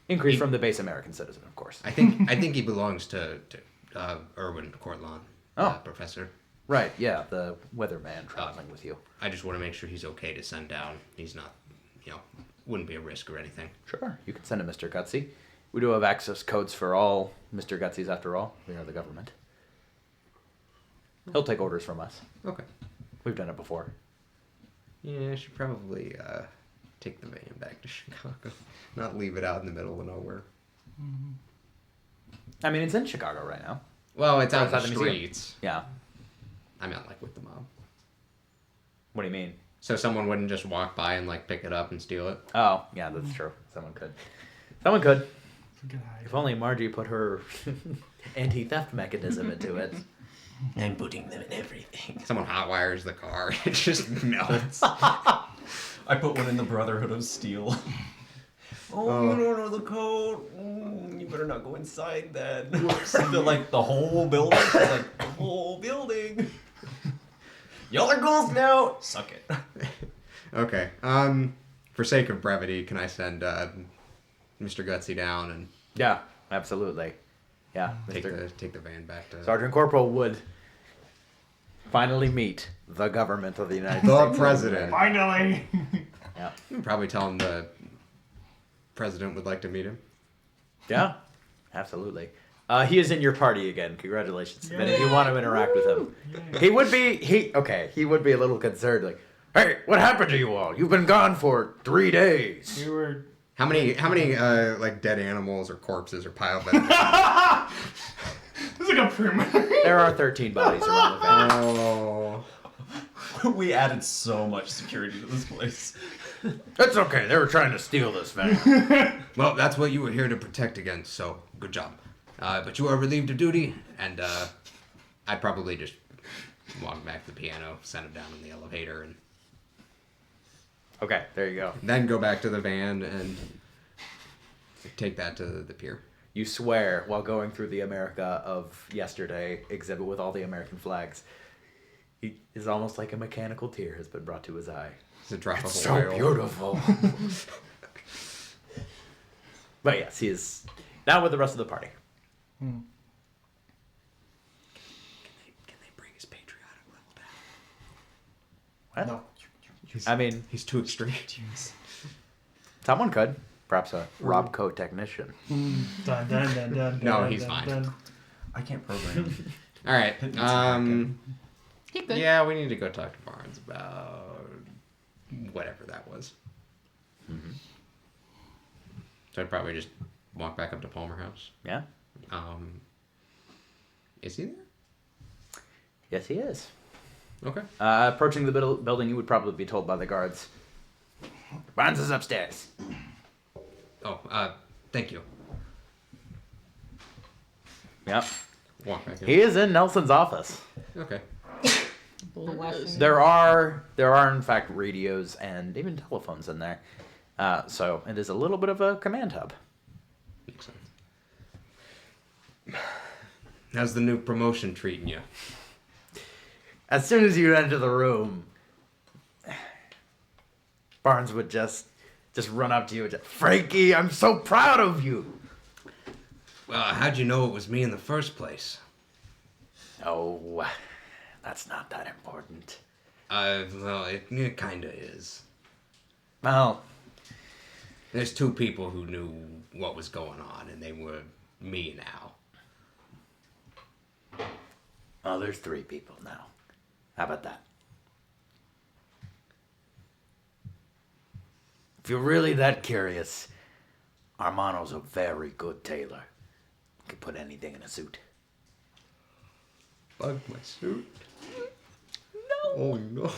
Increase from the base American citizen, of course. I think he belongs to Erwin Cortland, Oh. Professor. Right, yeah, the weatherman traveling with you. I just want to make sure he's okay to send down. He's not, wouldn't be a risk or anything. Sure, you can send him Mr. Gutsy. We do have access codes for all Mr. Gutsies after all. We are the government. He'll take orders from us. Okay. We've done it before. Yeah, I should probably take the van back to Chicago, not leave it out in the middle of nowhere. I mean, it's in Chicago right now. Well, it's out in the Outside the museum. streets. Yeah. I meant like with the mob. What do you mean? So someone wouldn't just walk by and like pick it up and steal it. Oh, yeah, that's true. Someone could. Someone could. Good eye. If only Margie put her anti-theft mechanism into it. I'm putting them in everything. Someone hot wires the car. It just melts. I put one in the Brotherhood of Steel. Oh, you don't know the code. You better not go inside that. Like the whole building. Like the whole building. Y'all are ghouls now. Suck it. Okay. For sake of brevity, can I send Mr. Gutsy down and Yeah, absolutely. Yeah, take the van back to Sergeant Corporal would finally meet the government of the United The States. president. Finally! Yeah. You can probably tell him the president would like to meet him. Yeah, absolutely. He is in your party again. Congratulations. And if you want to interact with him, he would be a little concerned. Like, Hey, what happened to you all? You've been gone for 3 days. We were. How many like dead animals or corpses are piled by This is like a perimeter. There are 13 bodies around the van. Oh. We added so much security to this place. That's okay. They were trying to steal this van. Well, that's what you were here to protect against, so good job. But you are relieved of duty, and I'd probably just walk back to the piano, send him down in the elevator, and Okay, there you go. Then go back to the van and take that to the pier. You swear while going through the America of yesterday exhibit with all the American flags. He is almost like a mechanical tear has been brought to his eye. It's a drop It's of so oil. beautiful. But yes, he is now with the rest of the party. Can they bring his patriotic level down? What? I mean, He's too extreme. someone could. Perhaps a Robco technician. Dun, dun, dun, dun, No, dun, he's dun, fine. dun. I can't program. All right. He could. Yeah, we need to go talk to Barnes about whatever that was. So I'd probably just walk back up to Palmer House. Yeah? Is he there? Yes, he is. Okay. Approaching the building, you would probably be told by the guards. Barnes is upstairs. oh, thank you. Yep. Walk back in. He is in Nelson's office. Okay. There are in fact radios and even telephones in there. So it is a little bit of a command hub. Makes sense. How's the new promotion treating you? As soon as you enter the room, Barnes would just run up to you and just, Frankie, I'm so proud of you. Well, how'd you know it was me in the first place? Oh, that's not that important. Well, it kinda is. Well, There's two people who knew what was going on, and they were me and Al. there's 3 people now. How about that? If you're really that curious, Armano's a very good tailor. Could put anything in a suit. Bug my suit. No. Oh no.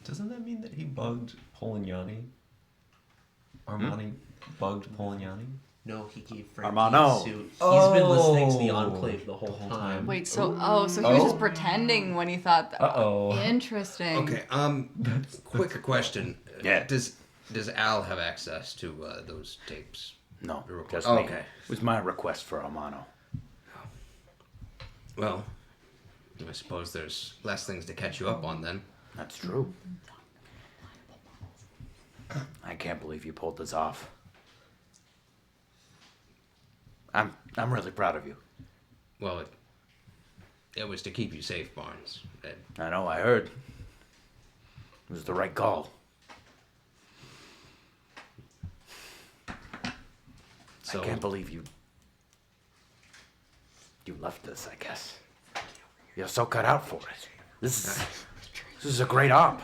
Doesn't that mean that he bugged Polignani? Armani bugged Polignani? No, he gave Frankie Armano. a suit. He's been listening to the Enclave the whole time. Wait, so he was just pretending when he thought that. Uh-oh. Interesting. Okay, quick question. Yeah. Does Al have access to those tapes? No, The just record- me. okay. It was my request for Armano. Well, I suppose there's less things to catch you up on then. That's true. I can't believe you pulled this off. I'm really proud of you. Well, it was to keep you safe, Barnes. I know, I heard. It was the right call. So I can't believe you left this, I guess. You're so cut out for it. This is a great op.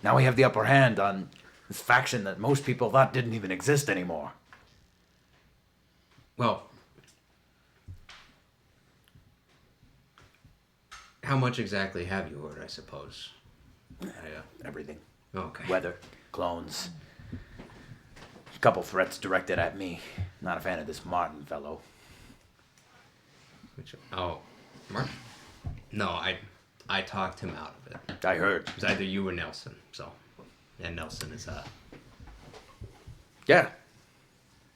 Now we have the upper hand on this faction that most people thought didn't even exist anymore. Well, how much exactly have you heard, I suppose? Everything. Okay. Weather, clones. A couple threats directed at me. Not a fan of this Martin fellow. Mark? No, I talked him out of it. I heard. It was either you or Nelson, so. And Nelson is, Yeah.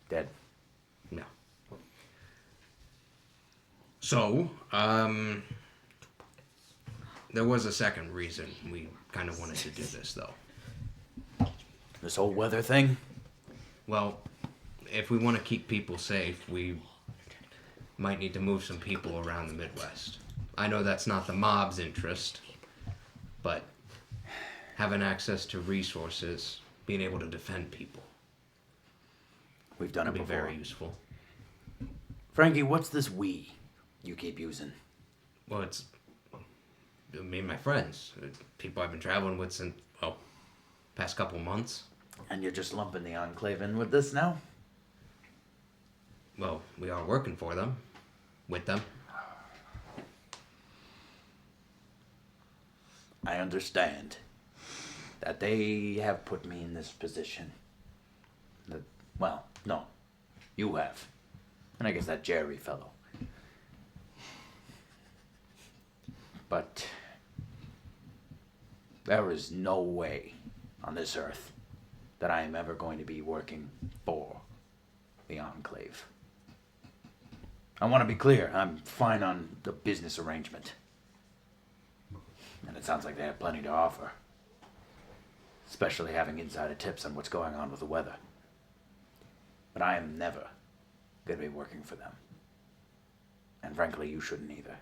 Dead. no. So, there was a second reason we kind of wanted to do this, though. This whole weather thing? Well, if we want to keep people safe, we might need to move some people around the Midwest. I know that's not the mob's interest, but having access to resources, being able to defend people, We've done it would be before. very useful. Frankie, what's this we you keep using? Well, it's me and my friends, people I've been traveling with since, well, past couple months. And you're just lumping the Enclave in with this now? Well, we are working for them, with them. I understand that they have put me in this position. Well, no, you have. And I guess that Jerry fellow. But there is no way on this earth that I am ever going to be working for the Enclave. I want to be clear, I'm fine on the business arrangement. And it sounds like they have plenty to offer. Especially having insider tips on what's going on with the weather. But I am never going to be working for them. And frankly, you shouldn't either.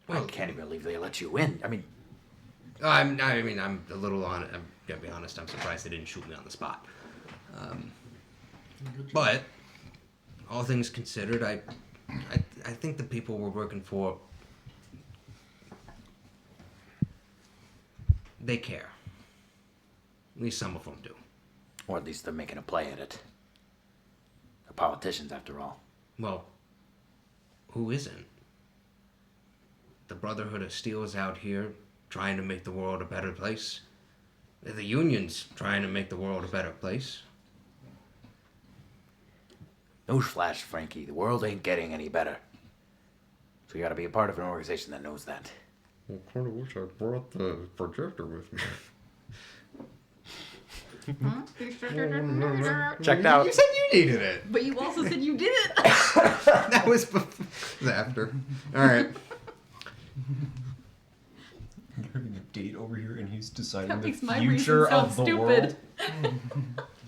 I can't even believe they let you in. I mean, I'm a little on. I'm gonna be honest. I'm surprised they didn't shoot me on the spot. But all things considered, I think the people we're working for, they care. At least some of them do. or at least they're making a play at it. They're politicians, after all. Well, who isn't? The Brotherhood of Steel is out here trying to make the world a better place. The Union's trying to make the world a better place. Newsflash, Frankie, the world ain't getting any better. So you gotta be a part of an organization that knows that. Well, kind of wish I brought the projector with me. Checked out. You said you needed it. But you also said you didn't. That was after. All right. You're having a date over here, and he's deciding That the makes my future reason sound of the stupid. world.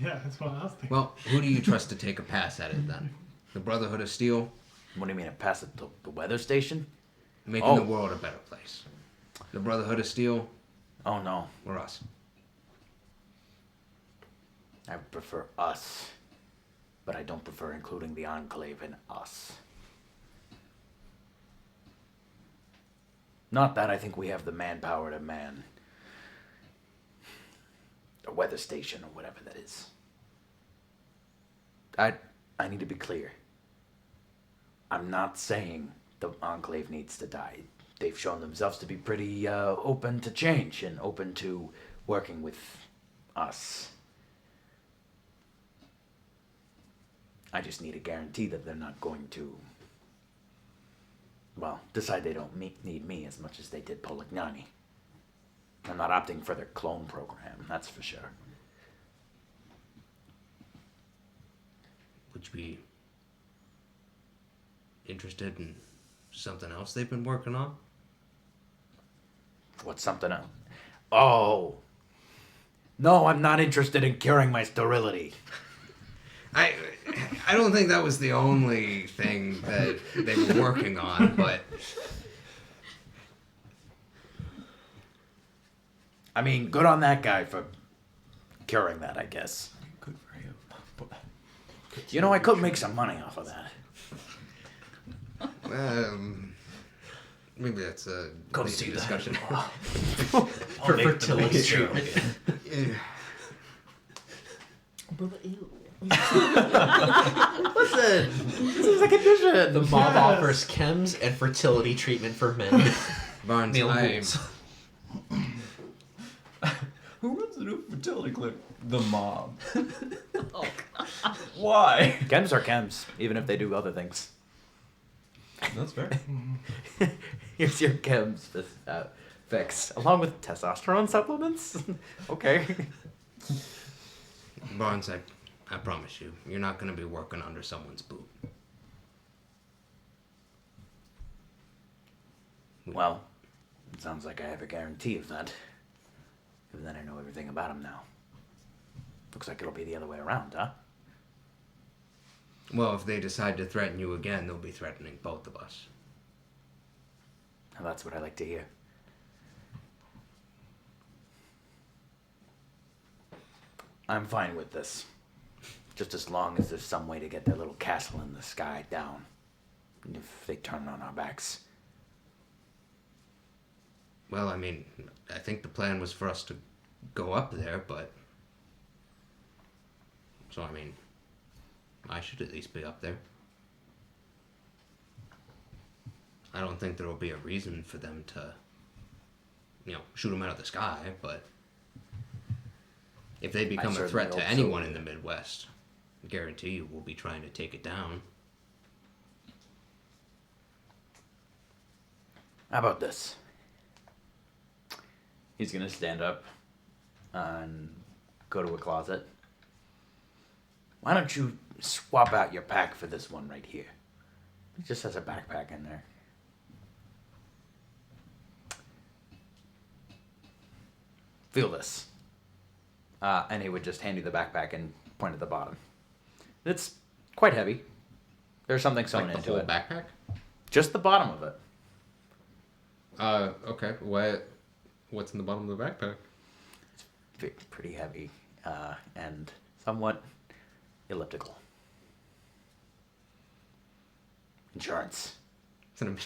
Yeah, that's what I was thinking. Well, who do you trust to take a pass at it then? The Brotherhood of Steel, What do you mean, it passed the weather station? making Oh. the world a better place. The Brotherhood of Steel, Oh no, or us. I prefer us. But I don't prefer including the Enclave in us. Not that I think we have the manpower to man a weather station or whatever that is. I need to be clear. I'm not saying the Enclave needs to die. They've shown themselves to be pretty open to change and open to working with us. I just need a guarantee that they're not going to, well, decide they don't need me as much as they did Polignani. I'm not opting for their clone program, that's for sure. Would you be interested in something else they've been working on? What's something else? Oh. No, I'm not interested in curing my sterility. I don't think that was the only thing that they were working on, but I mean, good on that guy for curing that, I guess. Good for him. But You know, I could make some money off of that. maybe that's a Go later see that. discussion. For fertility treatment. Yeah. Listen, this is a condition. The mob offers chems and fertility treatment for men. Barnes, Male I, boobs. who runs the new fertility clinic? The mob. Oh, God. Why? Chems are chems, even if they do other things. That's fair. Here's your chems fix, along with testosterone supplements. Okay. Barnes, I promise you, you're not going to be working under someone's boot. Well, it sounds like I have a guarantee of that. Given that I know everything about him now. Looks like it'll be the other way around, huh? Well, if they decide to threaten you again, they'll be threatening both of us. Well, that's what I like to hear. I'm fine with this. Just as long as there's some way to get their little castle in the sky down. And if they turn on our backs, Well, I mean, I think the plan was for us to go up there, but... So, I mean, I should at least be up there. I don't think there will be a reason for them to, shoot them out of the sky, but if they become a threat to anyone in the Midwest, I guarantee you we'll be trying to take it down. How about this? He's gonna stand up and go to a closet. Why don't you swap out your pack for this one right here? It just has a backpack in there. Feel this. And he would just hand you the backpack and point at the bottom. It's quite heavy. There's something sewn Like the into whole it. backpack? Just the bottom of it. Okay. What's in the bottom of the backpack? Pretty heavy and somewhat elliptical. Insurance. It's an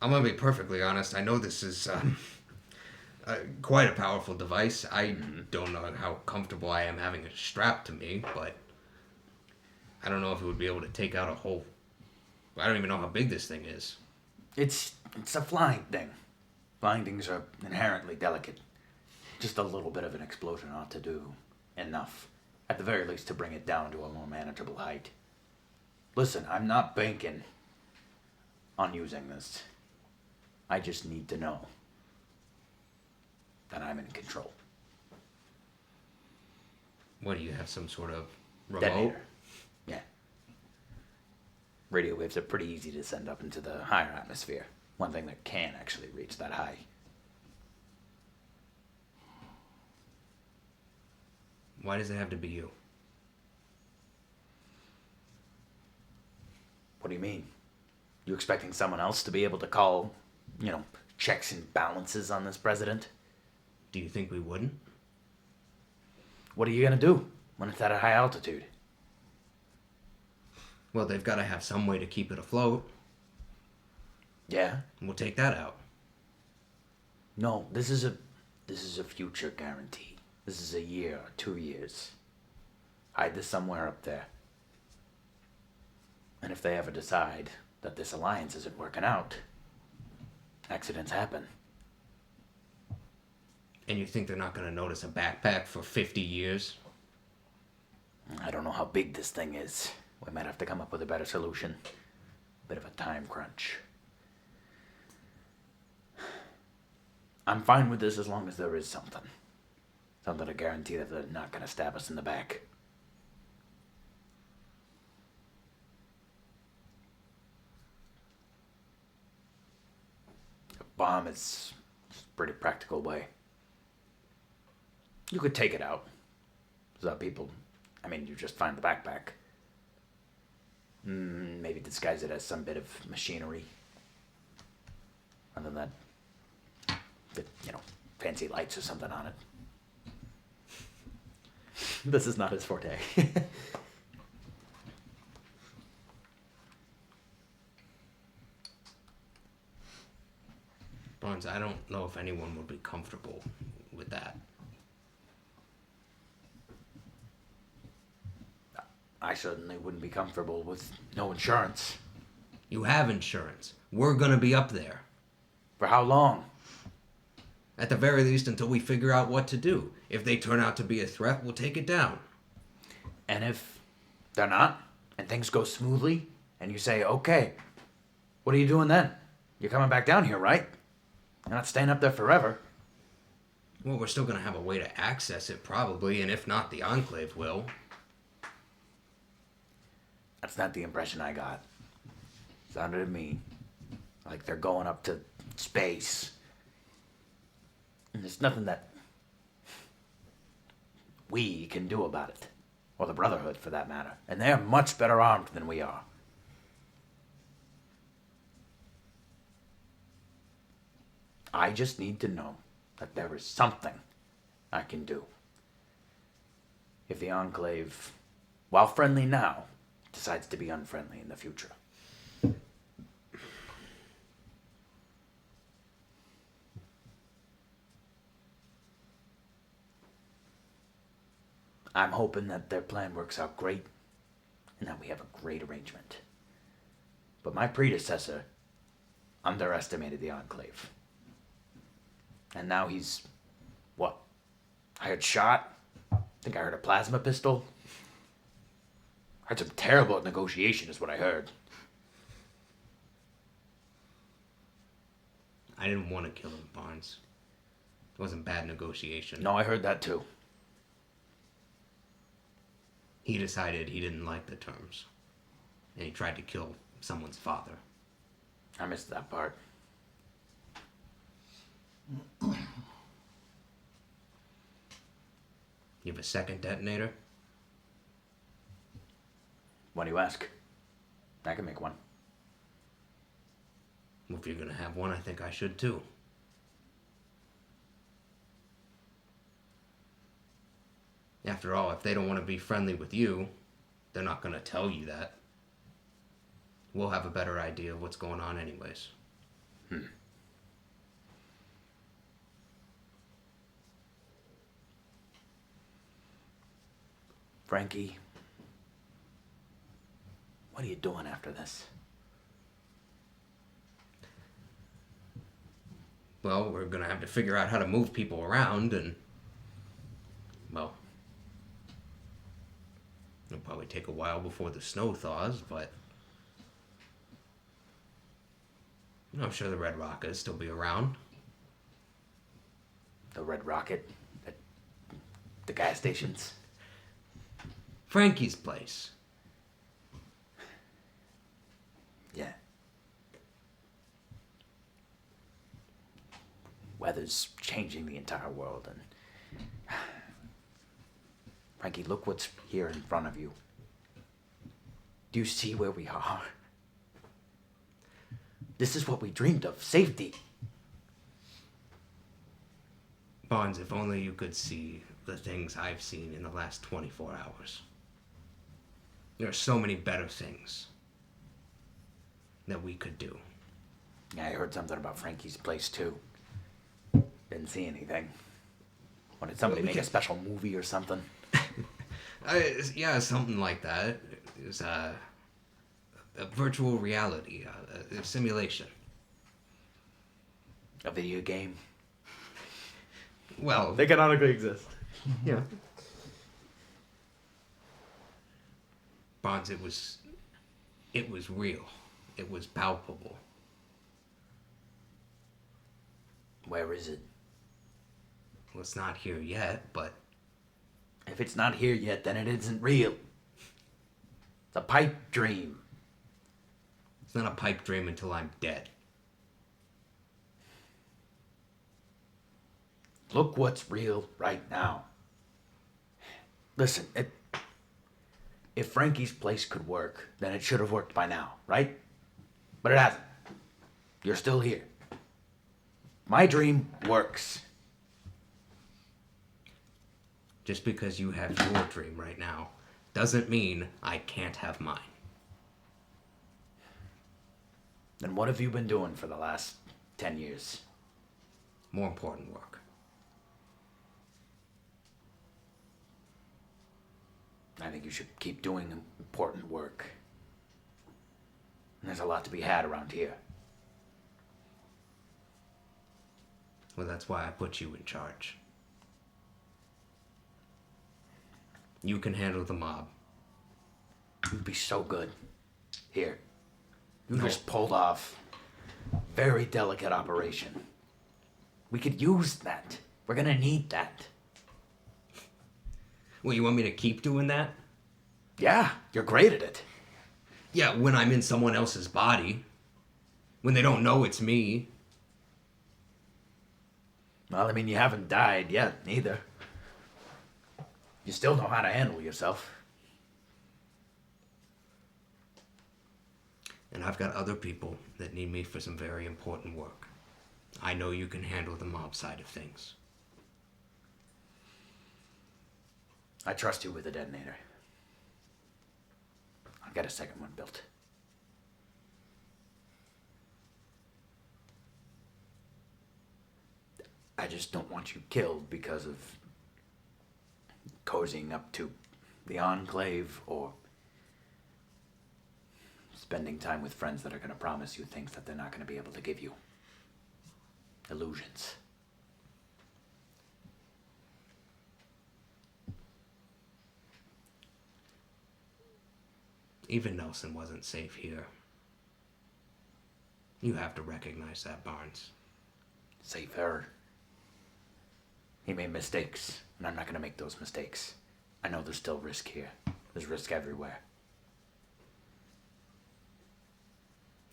I'm gonna be perfectly honest. I know this is quite a powerful device. I don't know how comfortable I am having it strapped to me, but I don't know if it would be able to take out a whole... I don't even know how big this thing is. It's a flying thing. Flying things are inherently delicate. Just a little bit of an explosion ought to do enough, at the very least, to bring it down to a more manageable height. Listen, I'm not banking on using this. I just need to know that I'm in control. What, do you have some sort of remote? Detonator. Yeah. Radio waves are pretty easy to send up into the higher atmosphere. One thing that can actually reach that high. Why does it have to be you? What do you mean? You expecting someone else to be able to call, checks and balances on this president? Do you think we wouldn't? What are you gonna do when it's at a high altitude? Well, they've got to have some way to keep it afloat. Yeah? And we'll take that out. No, this is a future guarantee. This is a year or 2 years. Hide this somewhere up there. And if they ever decide that this alliance isn't working out, accidents happen. And you think they're not going to notice a backpack for 50 years? I don't know how big this thing is. We might have to come up with a better solution. Bit of a time crunch. I'm fine with this as long as there is something. Something to guarantee that they're not going to stab us in the back. A bomb is a pretty practical way. You could take it out. So that people... you just find the backpack. Maybe disguise it as some bit of machinery. Other than that, fancy lights or something on it. This is not his forte. Barnes, I don't know if anyone would be comfortable with that. I certainly wouldn't be comfortable with no insurance. You have insurance. We're going to be up there. For how long? At the very least, until we figure out what to do. If they turn out to be a threat, we'll take it down. And if they're not, and things go smoothly, and you say, okay, what are you doing then? You're coming back down here, right? You're not staying up there forever. Well, we're still going to have a way to access it, probably, and if not, the Enclave will. That's not the impression I got. Sounded to me like they're going up to space. And there's nothing that we can do about it. Or the Brotherhood, for that matter. And they're much better armed than we are. I just need to know that there is something I can do. If the Enclave, while friendly now, decides to be unfriendly in the future. I'm hoping that their plan works out great and that we have a great arrangement. But my predecessor underestimated the Enclave. And now he's, what? I heard shot. I think I heard a plasma pistol. I heard some terrible negotiation is what I heard. I didn't want to kill him, Barnes. It wasn't bad negotiation. No, I heard that too. He decided he didn't like the terms. And he tried to kill someone's father. I missed that part. You have a second detonator? What do you ask? I can make one. Well, if you're gonna have one, I think I should too. After all, if they don't want to be friendly with you, they're not gonna tell you that. We'll have a better idea of what's going on anyways. Frankie, what are you doing after this? Well, we're gonna have to figure out how to move people around and, well, it'll probably take a while before the snow thaws, but I'm sure the Red Rocket will still be around. The Red Rocket at the gas stations? Frankie's place. Yeah. Weather's changing the entire world, and Frankie, look what's here in front of you. Do you see where we are? This is what we dreamed of, safety. Barnes, if only you could see the things I've seen in the last 24 hours. There are so many better things that we could do. Yeah, I heard something about Frankie's place too. Didn't see anything. What, did somebody make a special movie or something? Yeah, something like that. It was a virtual reality, a simulation. A video game? Well, They canonically exist. yeah. Barnes, it was real. It was palpable. Where is it? Well, it's not here yet, but If it's not here yet, then it isn't real. It's a pipe dream. it's not a pipe dream until I'm dead. Look what's real right now. Listen, if Frankie's place could work, then it should have worked by now, right? But it hasn't. You're still here. My dream works. Just because you have your dream right now doesn't mean I can't have mine. Then what have you been doing for the last 10 years? More important work. I think you should keep doing important work. There's a lot to be had around here. Well, that's why I put you in charge. You can handle the mob. You'd be so good. Here. You just pulled off a very delicate operation. We could use that. We're gonna need that. Well, you want me to keep doing that? Yeah, you're great at it. Yeah, when I'm in someone else's body. When they don't know it's me. Well, I mean, you haven't died yet, neither. You still know how to handle yourself. And I've got other people that need me for some very important work. I know you can handle the mob side of things. I trust you with the detonator. I'll get a second one built. I just don't want you killed because of cozying up to the Enclave or spending time with friends that are going to promise you things that they're not going to be able to give you. Illusions. Even Nelson wasn't safe here. You have to recognize that, Barnes. Safer. He made mistakes, and I'm not going to make those mistakes. I know there's still risk here. There's risk everywhere.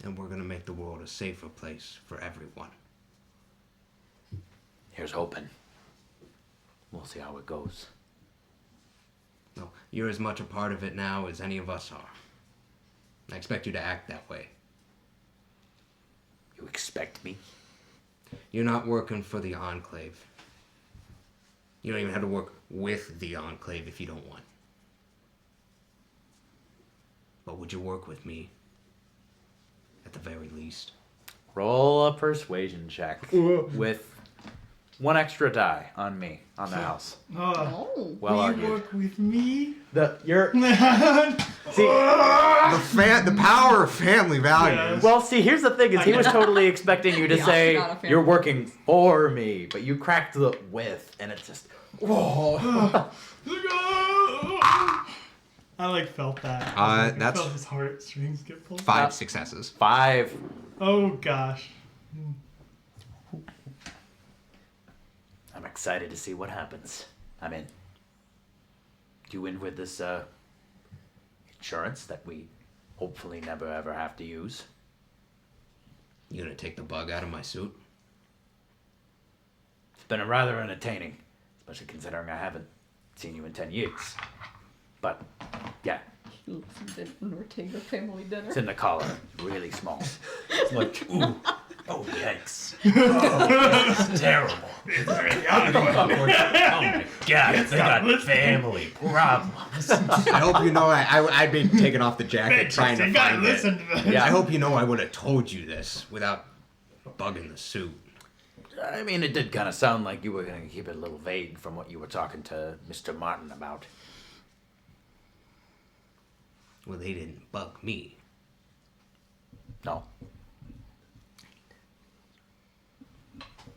And we're gonna make the world a safer place for everyone. Here's hoping. We'll see how it goes. No, you're as much a part of it now as any of us are. I expect you to act that way. You expect me? You're not working for the Enclave. You don't even have to work with the Enclave if you don't want. But would you work with me? At the very least. Roll a persuasion check with one extra die on me, on the house. Oh. Well you argued. work with me? You're see. The power of family values. Well, see, here's the thing: is he was totally expecting you to The say Oscar family. you're working for me, but you cracked the with, and it's just whoa. I like felt that. That's felt his heartstrings get pulled. 5 successes. 5. Oh gosh. I'm excited to see what happens. I'm in. Do you in with this insurance that we hopefully never ever have to use? You gonna take the bug out of my suit? It's been rather entertaining, especially considering I haven't seen you in 10 years. But yeah, He looks at an Ortega family dinner. it's in the collar, really small. It's like, ooh, oh yikes. Oh, this is terrible. Oh my god, they got family problems. I hope you know I'd be taking off the jacket trying to find it. to that. Yeah, I hope you know I would have told you this without bugging the suit. I mean, it did kind of sound like you were going to keep it a little vague from what you were talking to Mr. Martin about. Well, they didn't bug me. No.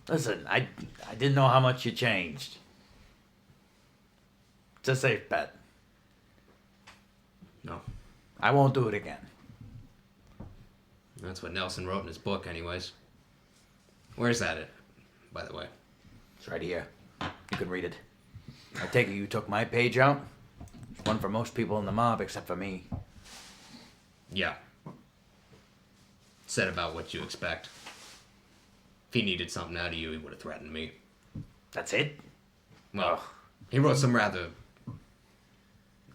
Listen, I didn't know how much you changed. It's a safe bet. No. I won't do it again. That's what Nelson wrote in his book, anyways. Where's that at, by the way? It's right here. You can read it. I take it you took my page out? It's one for most people in the mob except for me. Yeah. Said about what you expect. If he needed something out of you, he would have threatened me. That's it? Well, he wrote some rather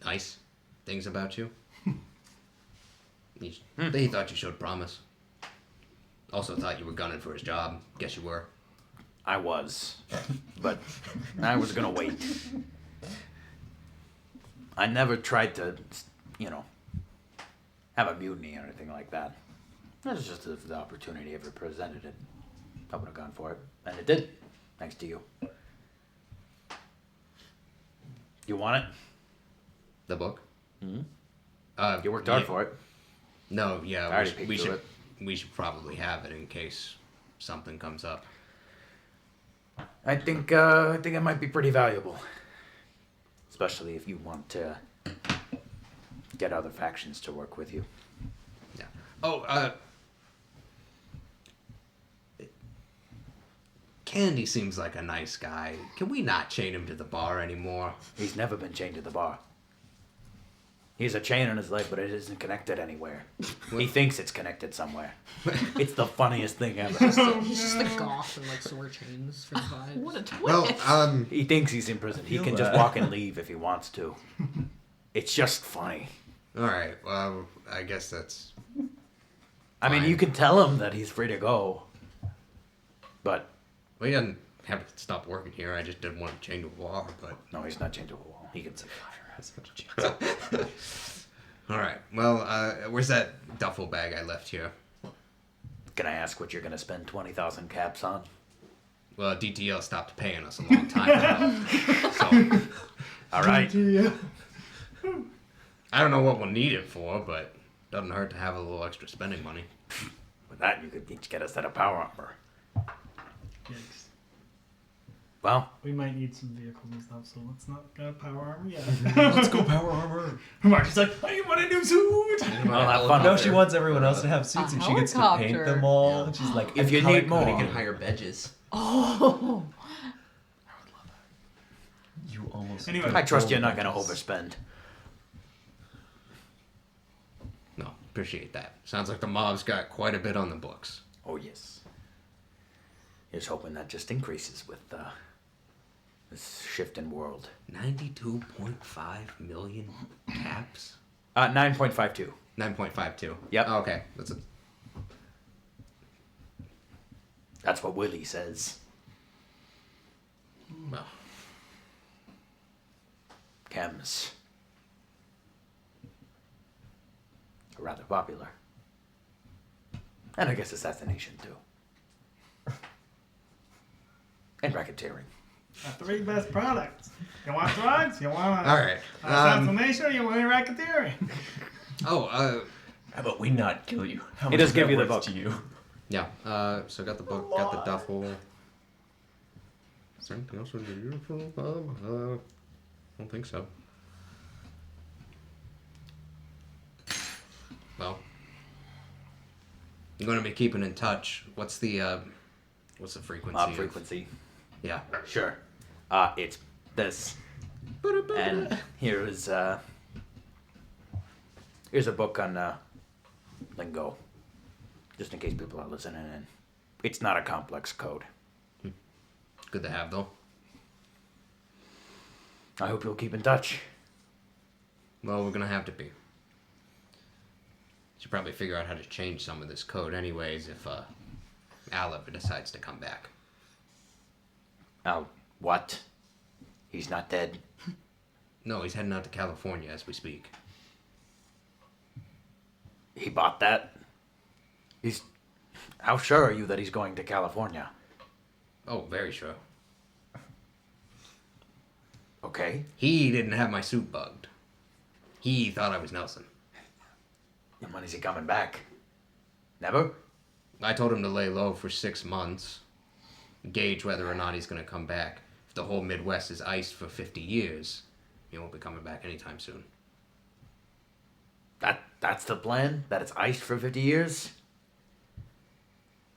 nice things about you. He thought you showed promise. Also thought you were gunning for his job. Guess you were. I was. But I was gonna wait. I never tried to, have a mutiny or anything like that. That was just if the opportunity ever presented it. I would have gone for it. And it did. Thanks to you. You want it? The book? Mm-hmm. You worked hard for it. No, yeah. I already peeked through it. We should probably have it in case something comes up. I think it might be pretty valuable. Especially if you want to get other factions to work with you. Yeah. Oh, Candy seems like a nice guy. Can we not chain him to the bar anymore? He's never been chained to the bar. He's a chain in his leg, but it isn't connected anywhere. He thinks it's connected somewhere. It's the funniest thing ever. He's just the goth and like sore chains for the vibes. What a twist. Well, He thinks he's in prison. He Feel can just that. walk and leave if he wants to. It's just funny. All right. Well, I guess that's. I mean, Fine. you can tell him that he's free to go. But, Well, he doesn't have to stop working here. I just didn't want to chain to a wall, but. no, he's not chained to a wall. He can survive. All right. Well, where's that duffel bag I left here? Can I ask what you're going to spend 20,000 caps on? Well, DTL stopped paying us a long time ago. So, All right. I don't know what we'll need it for, but doesn't hurt to have a little extra spending money. With that, you could each get a set of power armor. Yikes. Well, We might need some vehicles and stuff, so let's not go power armor yet. Let's go power armor. Mark is like, I want a new suit! I'll have fun. No, out she there. wants everyone else to have suits, and she gets to paint helicopter. them all. And she's like, If you color need more. You can hire bedges. Oh. You almost. Anyway. I trust you're not going to overspend. No, appreciate that. Sounds like the mob's got quite a bit on the books. Oh, yes. Here's hoping that just increases with this shift in world. 92.5 million caps? 9.52. 9.52. Yep. Oh, okay. That's a, That's what Willie says. well, Chems. Rather popular. And I guess assassination, too. And racketeering. The three best products. You want drugs? You want all right. assassination? Or you want racketeering? Oh, How about we not kill you? How He much does is give that you the worth book. To you? yeah. So got the book, got the duffel. Is there anything else we need for I don't think so. Well, I'm going to be keeping in touch. What's the frequency? Mob of- frequency. Yeah. Sure. It's this. And here's a book on lingo. Just in case people are listening in. It's not a complex code. Good to have, though. I hope you'll keep in touch. Well, we're gonna have to be. Should probably figure out how to change some of this code, anyways, if Al ever decides to come back. What? He's not dead. No, he's heading out to California as we speak. He bought that? How sure are you that he's going to California? Oh, very sure. Okay. He didn't have my suit bugged. He thought I was Nelson. And when is he coming back? Never? I told him to lay low for 6 months, gauge whether or not he's gonna come back. If the whole Midwest is iced for 50 years, he won't be coming back anytime soon. That's the plan? That it's iced for 50 years?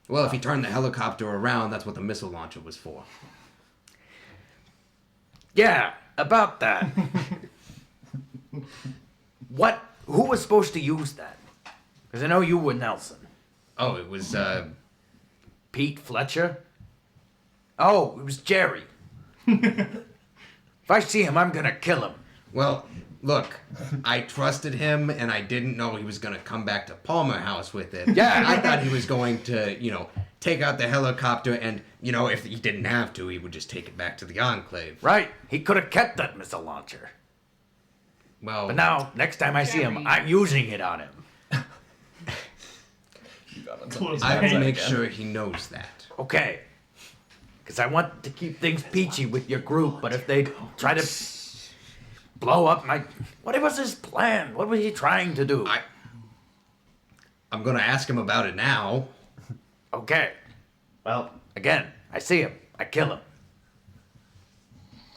Well, if he turned the helicopter around, that's what the missile launcher was for. Yeah, about that. Who was supposed to use that? Because I know you were Nelson. Oh, it was, Pete Fletcher? Oh, it was Jerry. If I see him, I'm gonna kill him. Well, look, I trusted him and I didn't know he was going to come back to Palmer House with it. Yeah. I thought he was going to, take out the helicopter and, if he didn't have to, he would just take it back to the Enclave. Right? He could have kept that missile launcher. Well, But now, next time I see him, Jerry. I'm using it on him. You got on Close somebody's I my will bad make side sure he knows that. Okay. Because I want to keep things peachy with your group, but if they try to blow up my... What was his plan? What was he trying to do? I'm going to ask him about it now. Okay. Well, again, I see him. I kill him.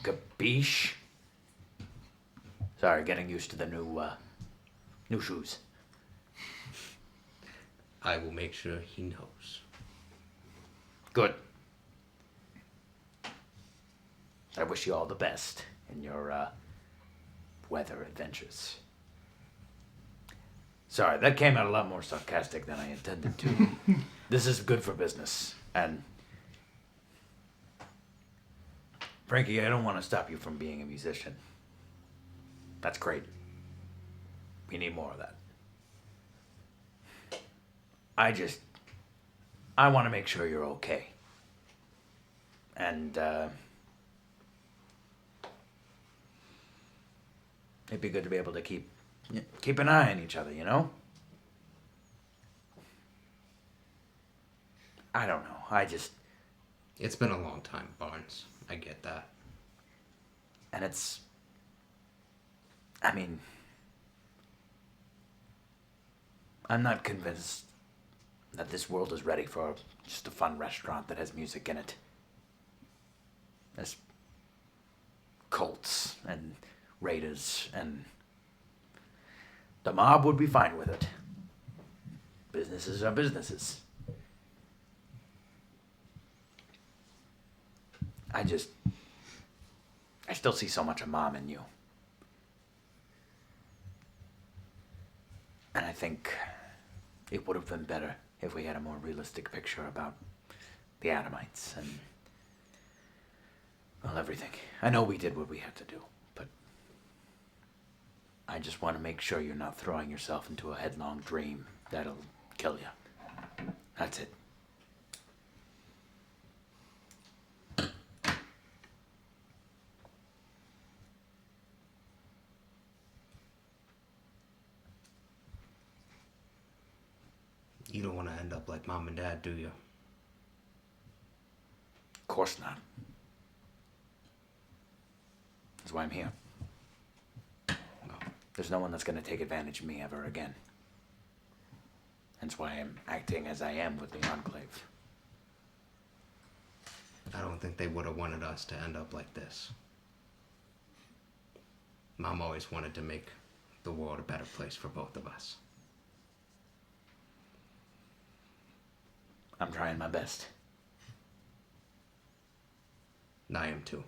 Capiche? Sorry, getting used to the new shoes. I will make sure he knows. Good. I wish you all the best in your weather adventures. Sorry, that came out a lot more sarcastic than I intended to. This is good for business, and Frankie, I don't want to stop you from being a musician. That's great. We need more of that. I want to make sure you're okay. And, it'd be good to be able to keep an eye on each other, you know? I don't know. It's been a long time, Barnes. I get that. And it's I mean, I'm not convinced that this world is ready for just a fun restaurant that has music in it. There's cults and raiders, and the mob would be fine with it. Businesses are businesses. I still see so much of Mom in you. And I think it would have been better if we had a more realistic picture about the Adamites and, well, everything. I know we did what we had to do, but I just want to make sure you're not throwing yourself into a headlong dream that'll kill you. That's it. You don't want to end up like Mom and Dad, do you? Of course not. That's why I'm here. There's no one that's going to take advantage of me ever again. That's why I'm acting as I am with the Enclave. I don't think they would have wanted us to end up like this. Mom always wanted to make the world a better place for both of us. I'm trying my best. And I am too.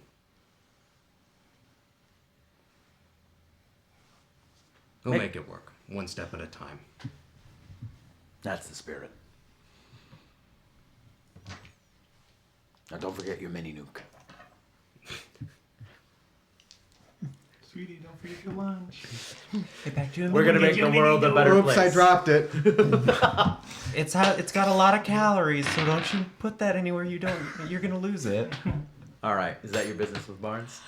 We'll make it work, one step at a time. That's the spirit. Now don't forget your mini nuke. Sweetie, don't forget your lunch. Get back to We're gonna make the world a better Oops, place. I dropped it. It's got a lot of calories, so don't you put that anywhere you don't. You're gonna lose it. All right, is that your business with Barnes?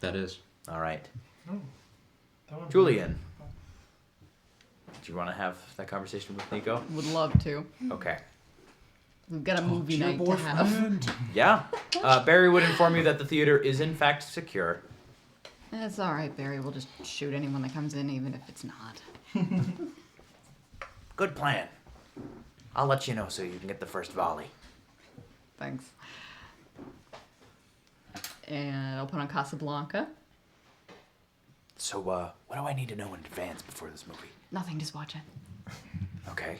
That is. All right, That one's Julian. Do you want to have that conversation with Nico? Would love to. Okay. We've got a movie night to have. Yeah. Barry would inform you that the theater is in fact secure. It's all right, Barry. We'll just shoot anyone that comes in, even if it's not. Good plan. I'll let you know so you can get the first volley. Thanks. And I'll put on Casablanca. So, what do I need to know in advance before this movie? Nothing, just watch it. Okay.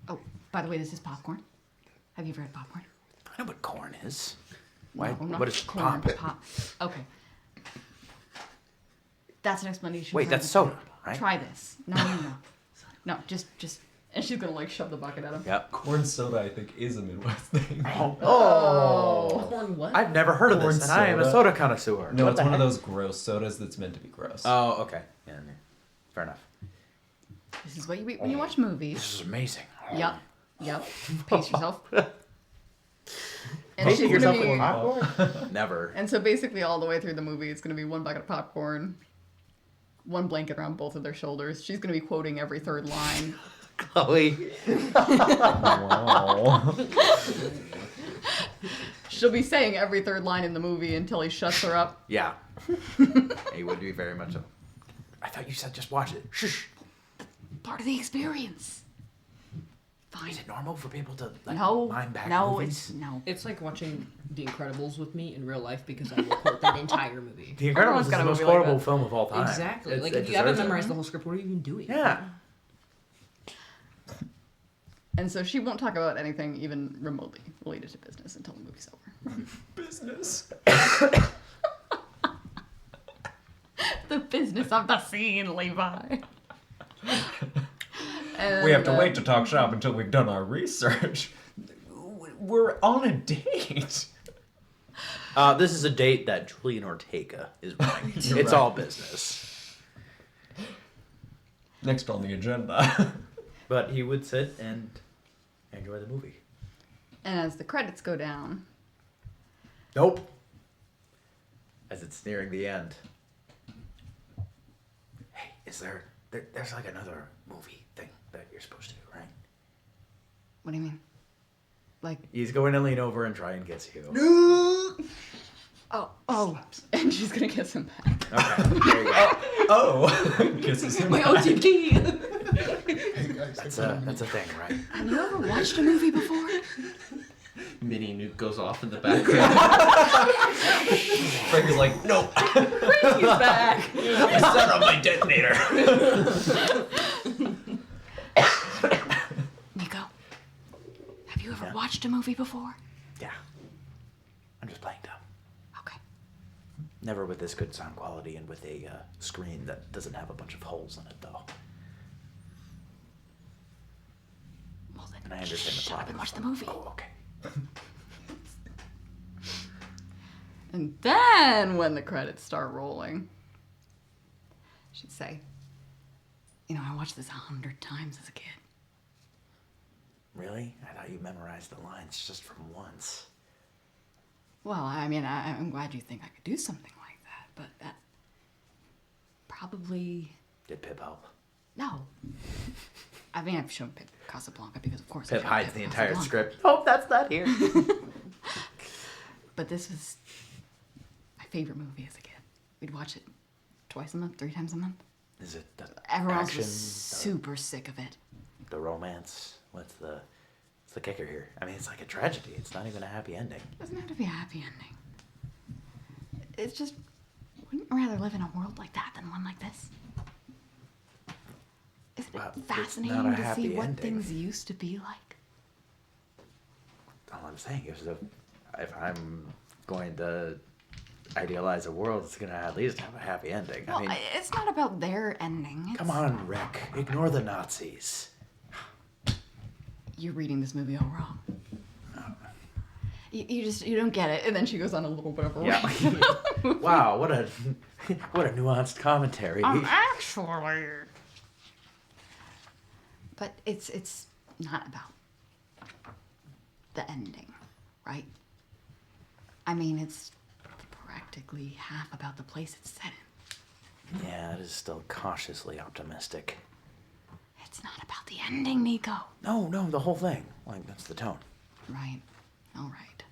Oh, by the way, this is popcorn. Have you ever had popcorn? I know what corn is. Why? No, not What is corn, pop? Okay. That's an explanation. Wait, for that's the- soda, right? Try this. No. No, just. And she's gonna like shove the bucket at him. Yep. Corn soda, I think, is a Midwest thing. Oh. Corn what? I've never heard of Corn this, and I am a soda. soda connoisseur. No, What it's the one of heck? those gross sodas that's meant to be gross. Oh, okay. Yeah, fair enough. This is what you eat when you watch movies. This is amazing. Yep. Pace yourself. And Pacing she's yourself gonna with be. popcorn? Never. And so basically, all the way through the movie, it's gonna be one bucket of popcorn, one blanket around both of their shoulders. She's gonna be quoting every third line. Chloe. Wow. She'll be saying every third line in the movie until he shuts her up. Yeah. He would be very much so. I thought you said just watch it. Shush. Part of the experience. Fine. Is it normal for people to like No, mind back no, movies? it's no. It's like watching The Incredibles with me in real life because I will quote that entire movie. The Everyone's Incredibles is got the a most movie like quotable that. film of all time. Exactly. It's- Like it if you haven't deserves it. memorized the whole script, what are you even doing? Yeah. And so she won't talk about anything even remotely related to business until the movie's over. Business. The business of the scene, Levi. And, We have to wait to talk shop until we've done our research. We're on a date. This is a date that Julian Ortega is running. It's right. all business. Next on the agenda. But he would sit and enjoy the movie. And as the credits go down, Nope. As it's nearing the end. Hey, is there's like another movie thing that you're supposed to do, right? what do you mean? Like, He's going to lean over and try and kiss you. Oh, and she's gonna kiss him back. Okay, there you go. Oh, kisses him. My OTP. That's a thing, right? Have you ever watched a movie before? Mini nuke goes off in the background. Frank is like, nope. He's back. Set up my detonator. Nico, have you ever watched a movie before? Yeah. I'm just playing dumb. Okay. Never with this good sound quality and with a screen that doesn't have a bunch of holes in it, though. Well then, And I understand the shut up plot. and watch the movie. Oh, okay. And then when the credits start rolling, she'd say, you know, I watched this 100 times as a kid. Really? I thought you memorized the lines just from once. Well, I mean, I'm glad you think I could do something like that, but that probably... Did Pip help? No. I mean, I've shown Pip Casablanca because, of course, Pip I showed hides Pip the entire Casablanca. script. Oh, that's not here. But this was my favorite movie as a kid. We'd watch it twice a month, 3 times a month. Is it the Everyone else action, was super sick of it. the romance? What's the kicker here? I mean, it's like a tragedy. It's not even a happy ending. It doesn't have to be a happy ending. It's just, wouldn't you rather live in a world like that than one like this? Isn't Well, it it's not fascinating a to see happy what ending. things used to be like? All I'm saying is that if I'm going to idealize a world, it's going to at least have a happy ending. Well, I mean, it's not about their ending. It's, come on, Rick. Ignore the Nazis. You're reading this movie all wrong. You don't get it. And then she goes on a little bit of a Yeah. rant. Wow, what a nuanced commentary. Actually. But it's not about the ending, right? I mean, it's practically half about the place it's set in. Yeah, it is still cautiously optimistic. It's not about the ending, Nico. No, the whole thing. Like, that's the tone. Right. All right.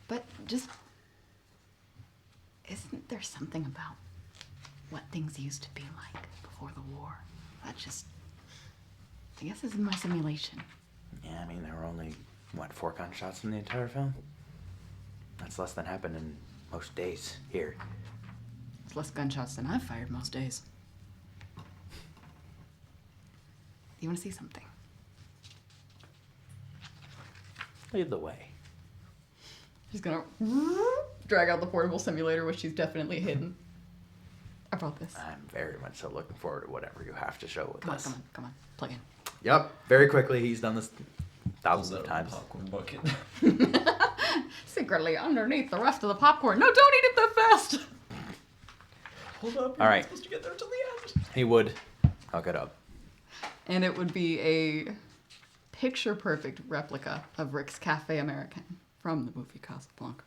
But just, isn't there something about what things used to be like before the war? That just, I guess, is in my simulation. Yeah, I mean, there were only, 4 gunshots in the entire film? That's less than happened in most days here. It's less gunshots than I've fired most days. You want to see something? Lead the way. She's gonna drag out the portable simulator, which she's definitely hidden. I brought this. I'm very much so looking forward to whatever you have to show with Come on, this. come on. Plug in. Yep, very quickly. He's done this thousands Pulls of out a times. popcorn bucket. Secretly underneath the rest of the popcorn. No, don't eat it that fast! Hold up. All right. You're supposed to get there till the end. He would hook it up. And it would be a picture-perfect replica of Rick's Cafe American from the movie Casablanca.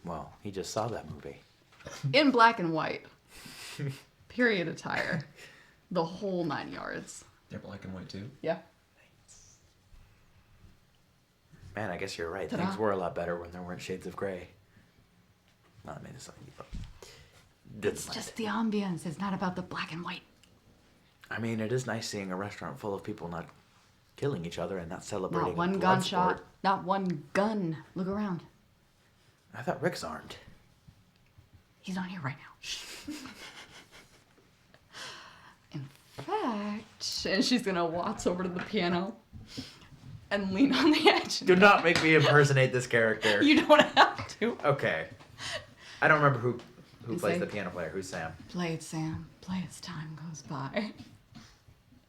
Well, he just saw that movie. In black and white. Period attire. The whole 9 yards. They're black and white too. Yeah. Man, I guess you're right. Ta-da. Things were a lot better when there weren't shades of gray. Not made this It's just the ambience. It's not about the black and white. I mean, it is nice seeing a restaurant full of people not killing each other and not celebrating. Not one a blood gunshot. sport. Not one gun. Look around. I thought Rick's armed. He's not here right now. In fact, and she's gonna waltz over to the piano and lean on the edge. Do not make me impersonate this character. You don't have to. Okay. I don't remember who You plays say- the piano player. Who's Sam? Play it, Sam. Play as time goes by.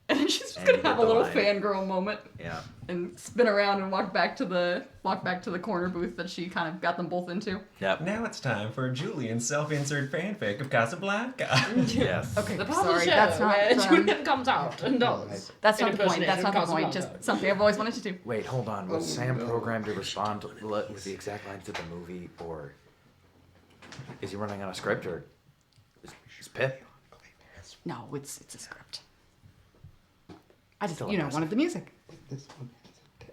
And then she's just And gonna you have get a the little line. fangirl moment Yeah. and spin around and walk back to the corner booth that she kind of got them both into. Yep. Now it's time for Julian's self-insert fanfic of Casablanca. Yes. Okay, The part of sorry, the show that's not. where Julian Julian comes out and does. That's an not the point. That's impersonation not the of point. Casablanca. Just something I've always wanted to do. Wait, hold on. Was Sam programmed to respond with the exact lines of the movie, or is he running on a script, or is Pip? No, it's a script. I just, Still wanted impressive. the music.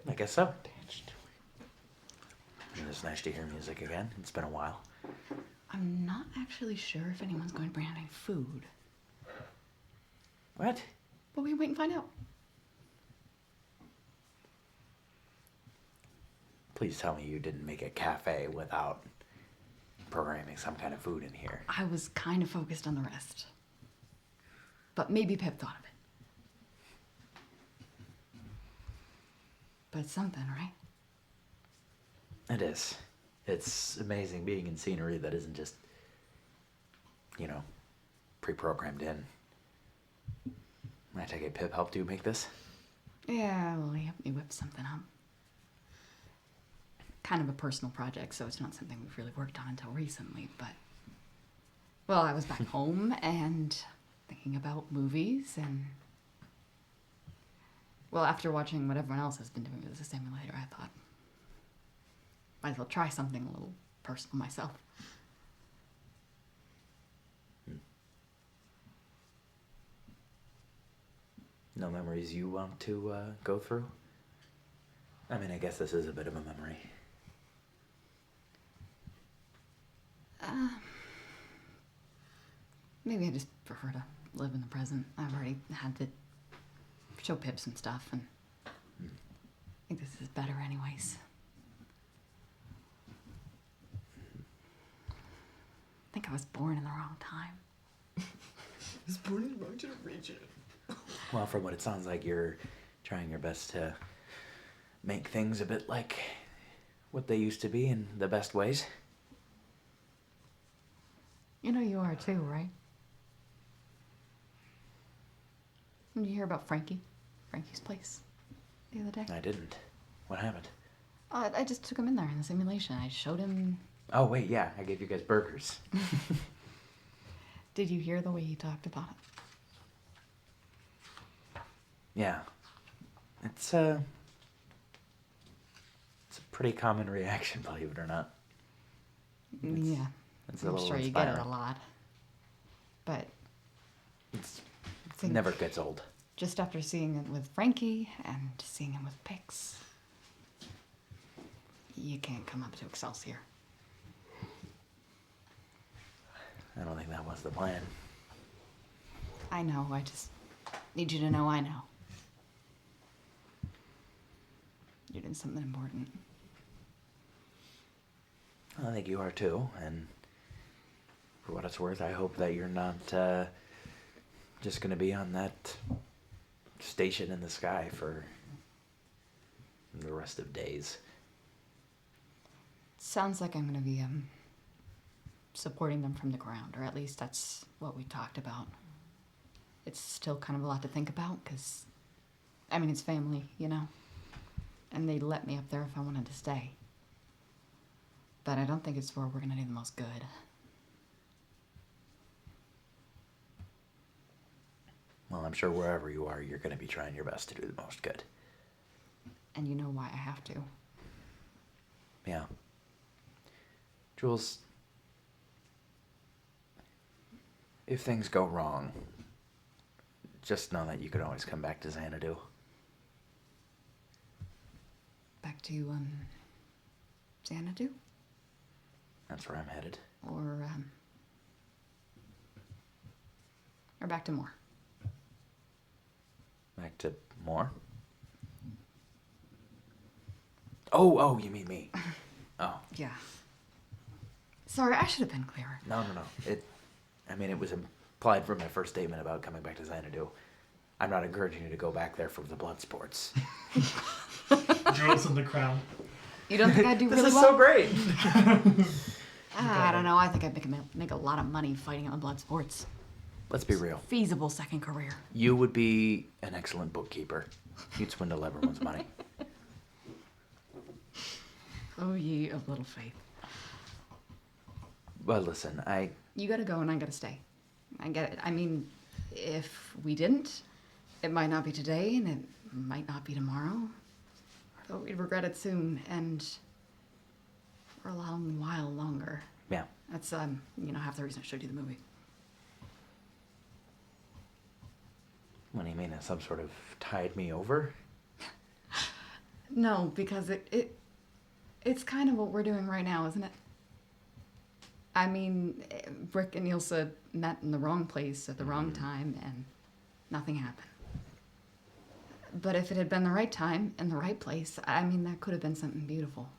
I guess so. And it's nice to hear music again. It's been a while. I'm not actually sure if anyone's going to bring out any food. What? But we wait and find out. Please tell me you didn't make a cafe without programming some kind of food in here. I was kind of focused on the rest. But maybe Pip thought of it. But it's something, right? It is. It's amazing being in scenery that isn't just, pre-programmed in. I take it Pip helped you make this? Yeah, well, he helped me whip something up. Kind of a personal project, so it's not something we've really worked on until recently, but... Well, I was back home and thinking about movies and... Well, after watching what everyone else has been doing with the simulator, I thought... Might as well try something a little personal myself. No memories you want to go through? I mean, I guess this is a bit of a memory. Maybe I just prefer to live in the present. I've already had to show Pip some stuff, and I think this is better anyways. I think I was born in the wrong time. was born in the wrong generation. Well, from what it sounds like, you're trying your best to make things a bit like what they used to be in the best ways. You know you are too, right? Did you hear about Frankie? Frankie's place the other day? I didn't. What happened? I just took him in there in the simulation. I showed him... Oh, wait, yeah. I gave you guys burgers. Did you hear the way he talked about it? Yeah. It's a pretty common reaction, believe it or not. Yeah. It's a I'm little sure you get it a inspiring. lot. But It's I think never gets old. just after seeing it with Frankie and seeing him with Pix, you can't come up to Excelsior. I don't think that was the plan. I know, I just need you to know I know. You're doing something important. I think you are too, and for what it's worth, I hope that you're not just gonna be on that station in the sky for the rest of days. Sounds like I'm gonna be supporting them from the ground, or at least that's what we talked about. It's still kind of a lot to think about, because, I mean, it's family, you know? And they let me up there if I wanted to stay. But I don't think it's where we're gonna do the most good. Well, I'm sure wherever you are, you're gonna be trying your best to do the most good. And you know why I have to. Yeah. Jules, if things go wrong, just know that you can always come back to Xanadu. Back to, Xanadu? That's where I'm headed. Or back to Moore. Back to more? Oh, you mean me. Oh, Yeah. Sorry, I should have been clearer. no. It was implied from my first statement about coming back to Xanadu. I'm not encouraging you to go back there for the blood sports. Jules in the crowd. You don't think I'd do really well? great. I don't know. I think I'd make a lot of money fighting on blood sports. Let's be real. Feasible second career. You would be an excellent bookkeeper. You'd swindle everyone's money. Oh, ye of little faith. But listen, You gotta go and I gotta stay. I get it. I mean, if we didn't, it might not be today and it might not be tomorrow. But we'd regret it soon and for a long while longer. yeah. That's, half the reason I showed you the movie. What do you mean? Some sort of tied me over? No, because it's kind of what we're doing right now, isn't it? I mean, Rick and Ilsa met in the wrong place at the wrong time, and nothing happened. But if it had been the right time and the right place, I mean, that could have been something beautiful.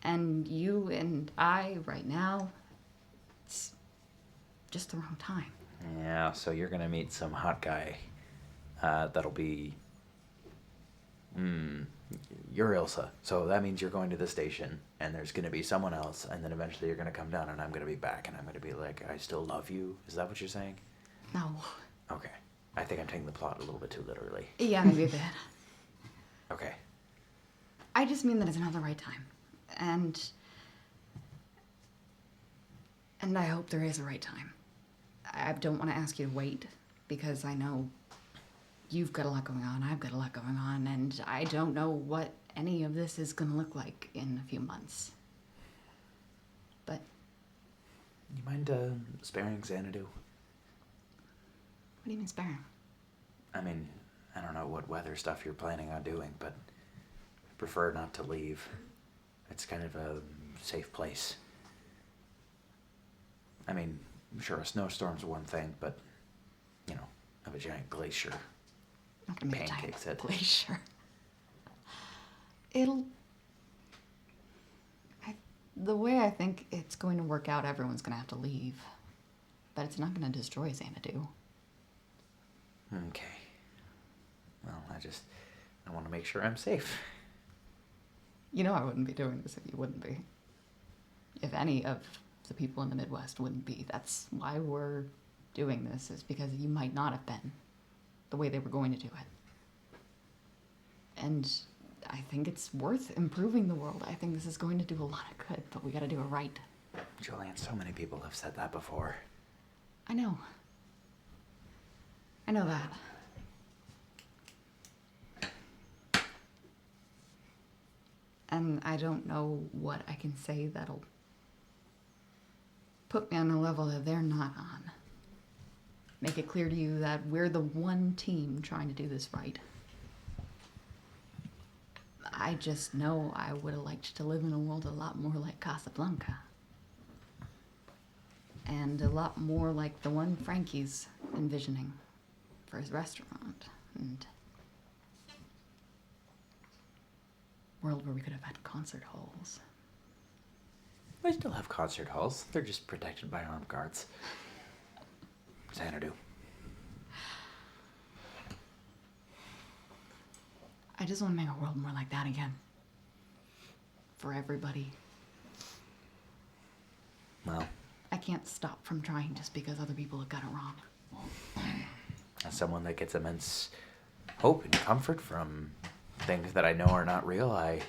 And you and I, right now, it's just the wrong time. Yeah, so you're gonna meet some hot guy. That'll be. You're Ilsa, so that means you're going to the station, and there's gonna be someone else, and then eventually you're gonna come down, and I'm gonna be back, and I'm gonna be like, I still love you. Is that what you're saying? No. Okay. I think I'm taking the plot a little bit too literally. Yeah, maybe a bit. Okay. I just mean that it's not the right time. And I hope there is a right time. I don't want to ask you to wait, because I know you've got a lot going on, I've got a lot going on, and I don't know what any of this is going to look like in a few months. But You mind sparing Xanadu? what do you mean sparing? I mean, I don't know what weather stuff you're planning on doing, but I prefer not to leave. It's kind of a safe place. I mean, sure, a snowstorm's one thing, but, you know, have a giant glacier. Not gonna be a Pancakes giant it. glacier. The way I think it's going to work out, everyone's gonna have to leave. But it's not gonna destroy Xanadu. Okay. Well, I want to make sure I'm safe. You know I wouldn't be doing this if you wouldn't be. If any of the people in the Midwest wouldn't be. That's why we're doing this, is because you might not have been the way they were going to do it. And I think it's worth improving the world. I think this is going to do a lot of good, but we gotta do it right. Julian, so many people have said that before. I know. I know that. And I don't know what I can say that'll put me on a level that they're not on. Make it clear to you that we're the one team trying to do this right. I just know I would have liked to live in a world a lot more like Casablanca. And a lot more like the one Frankie's envisioning for his restaurant. And world where we could have had concert halls. We still have concert halls. They're just protected by armed guards. Xanadu. I just want to make a world more like that again. For everybody. Well, I can't stop from trying just because other people have got it wrong. as someone that gets immense hope and comfort from things that I know are not real, I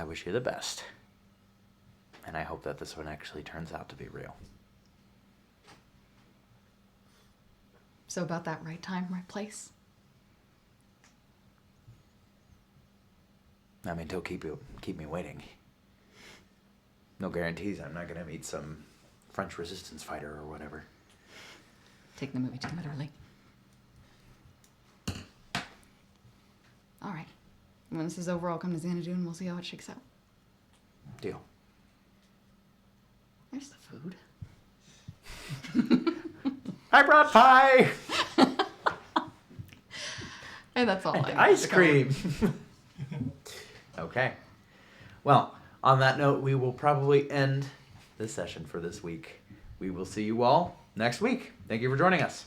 wish you the best. And I hope that this one actually turns out to be real. So about that right time, right place? I mean, don't keep me waiting. No guarantees I'm not gonna meet some French resistance fighter or whatever. Take the movie too literally. All right. When this is over, I'll come to Xanadu and we'll see how it shakes out. Deal. There's the food. I brought pie! And that's all. And I need ice to cover. cream! Okay. Well, on that note, we will probably end this session for this week. We will see you all next week. Thank you for joining us.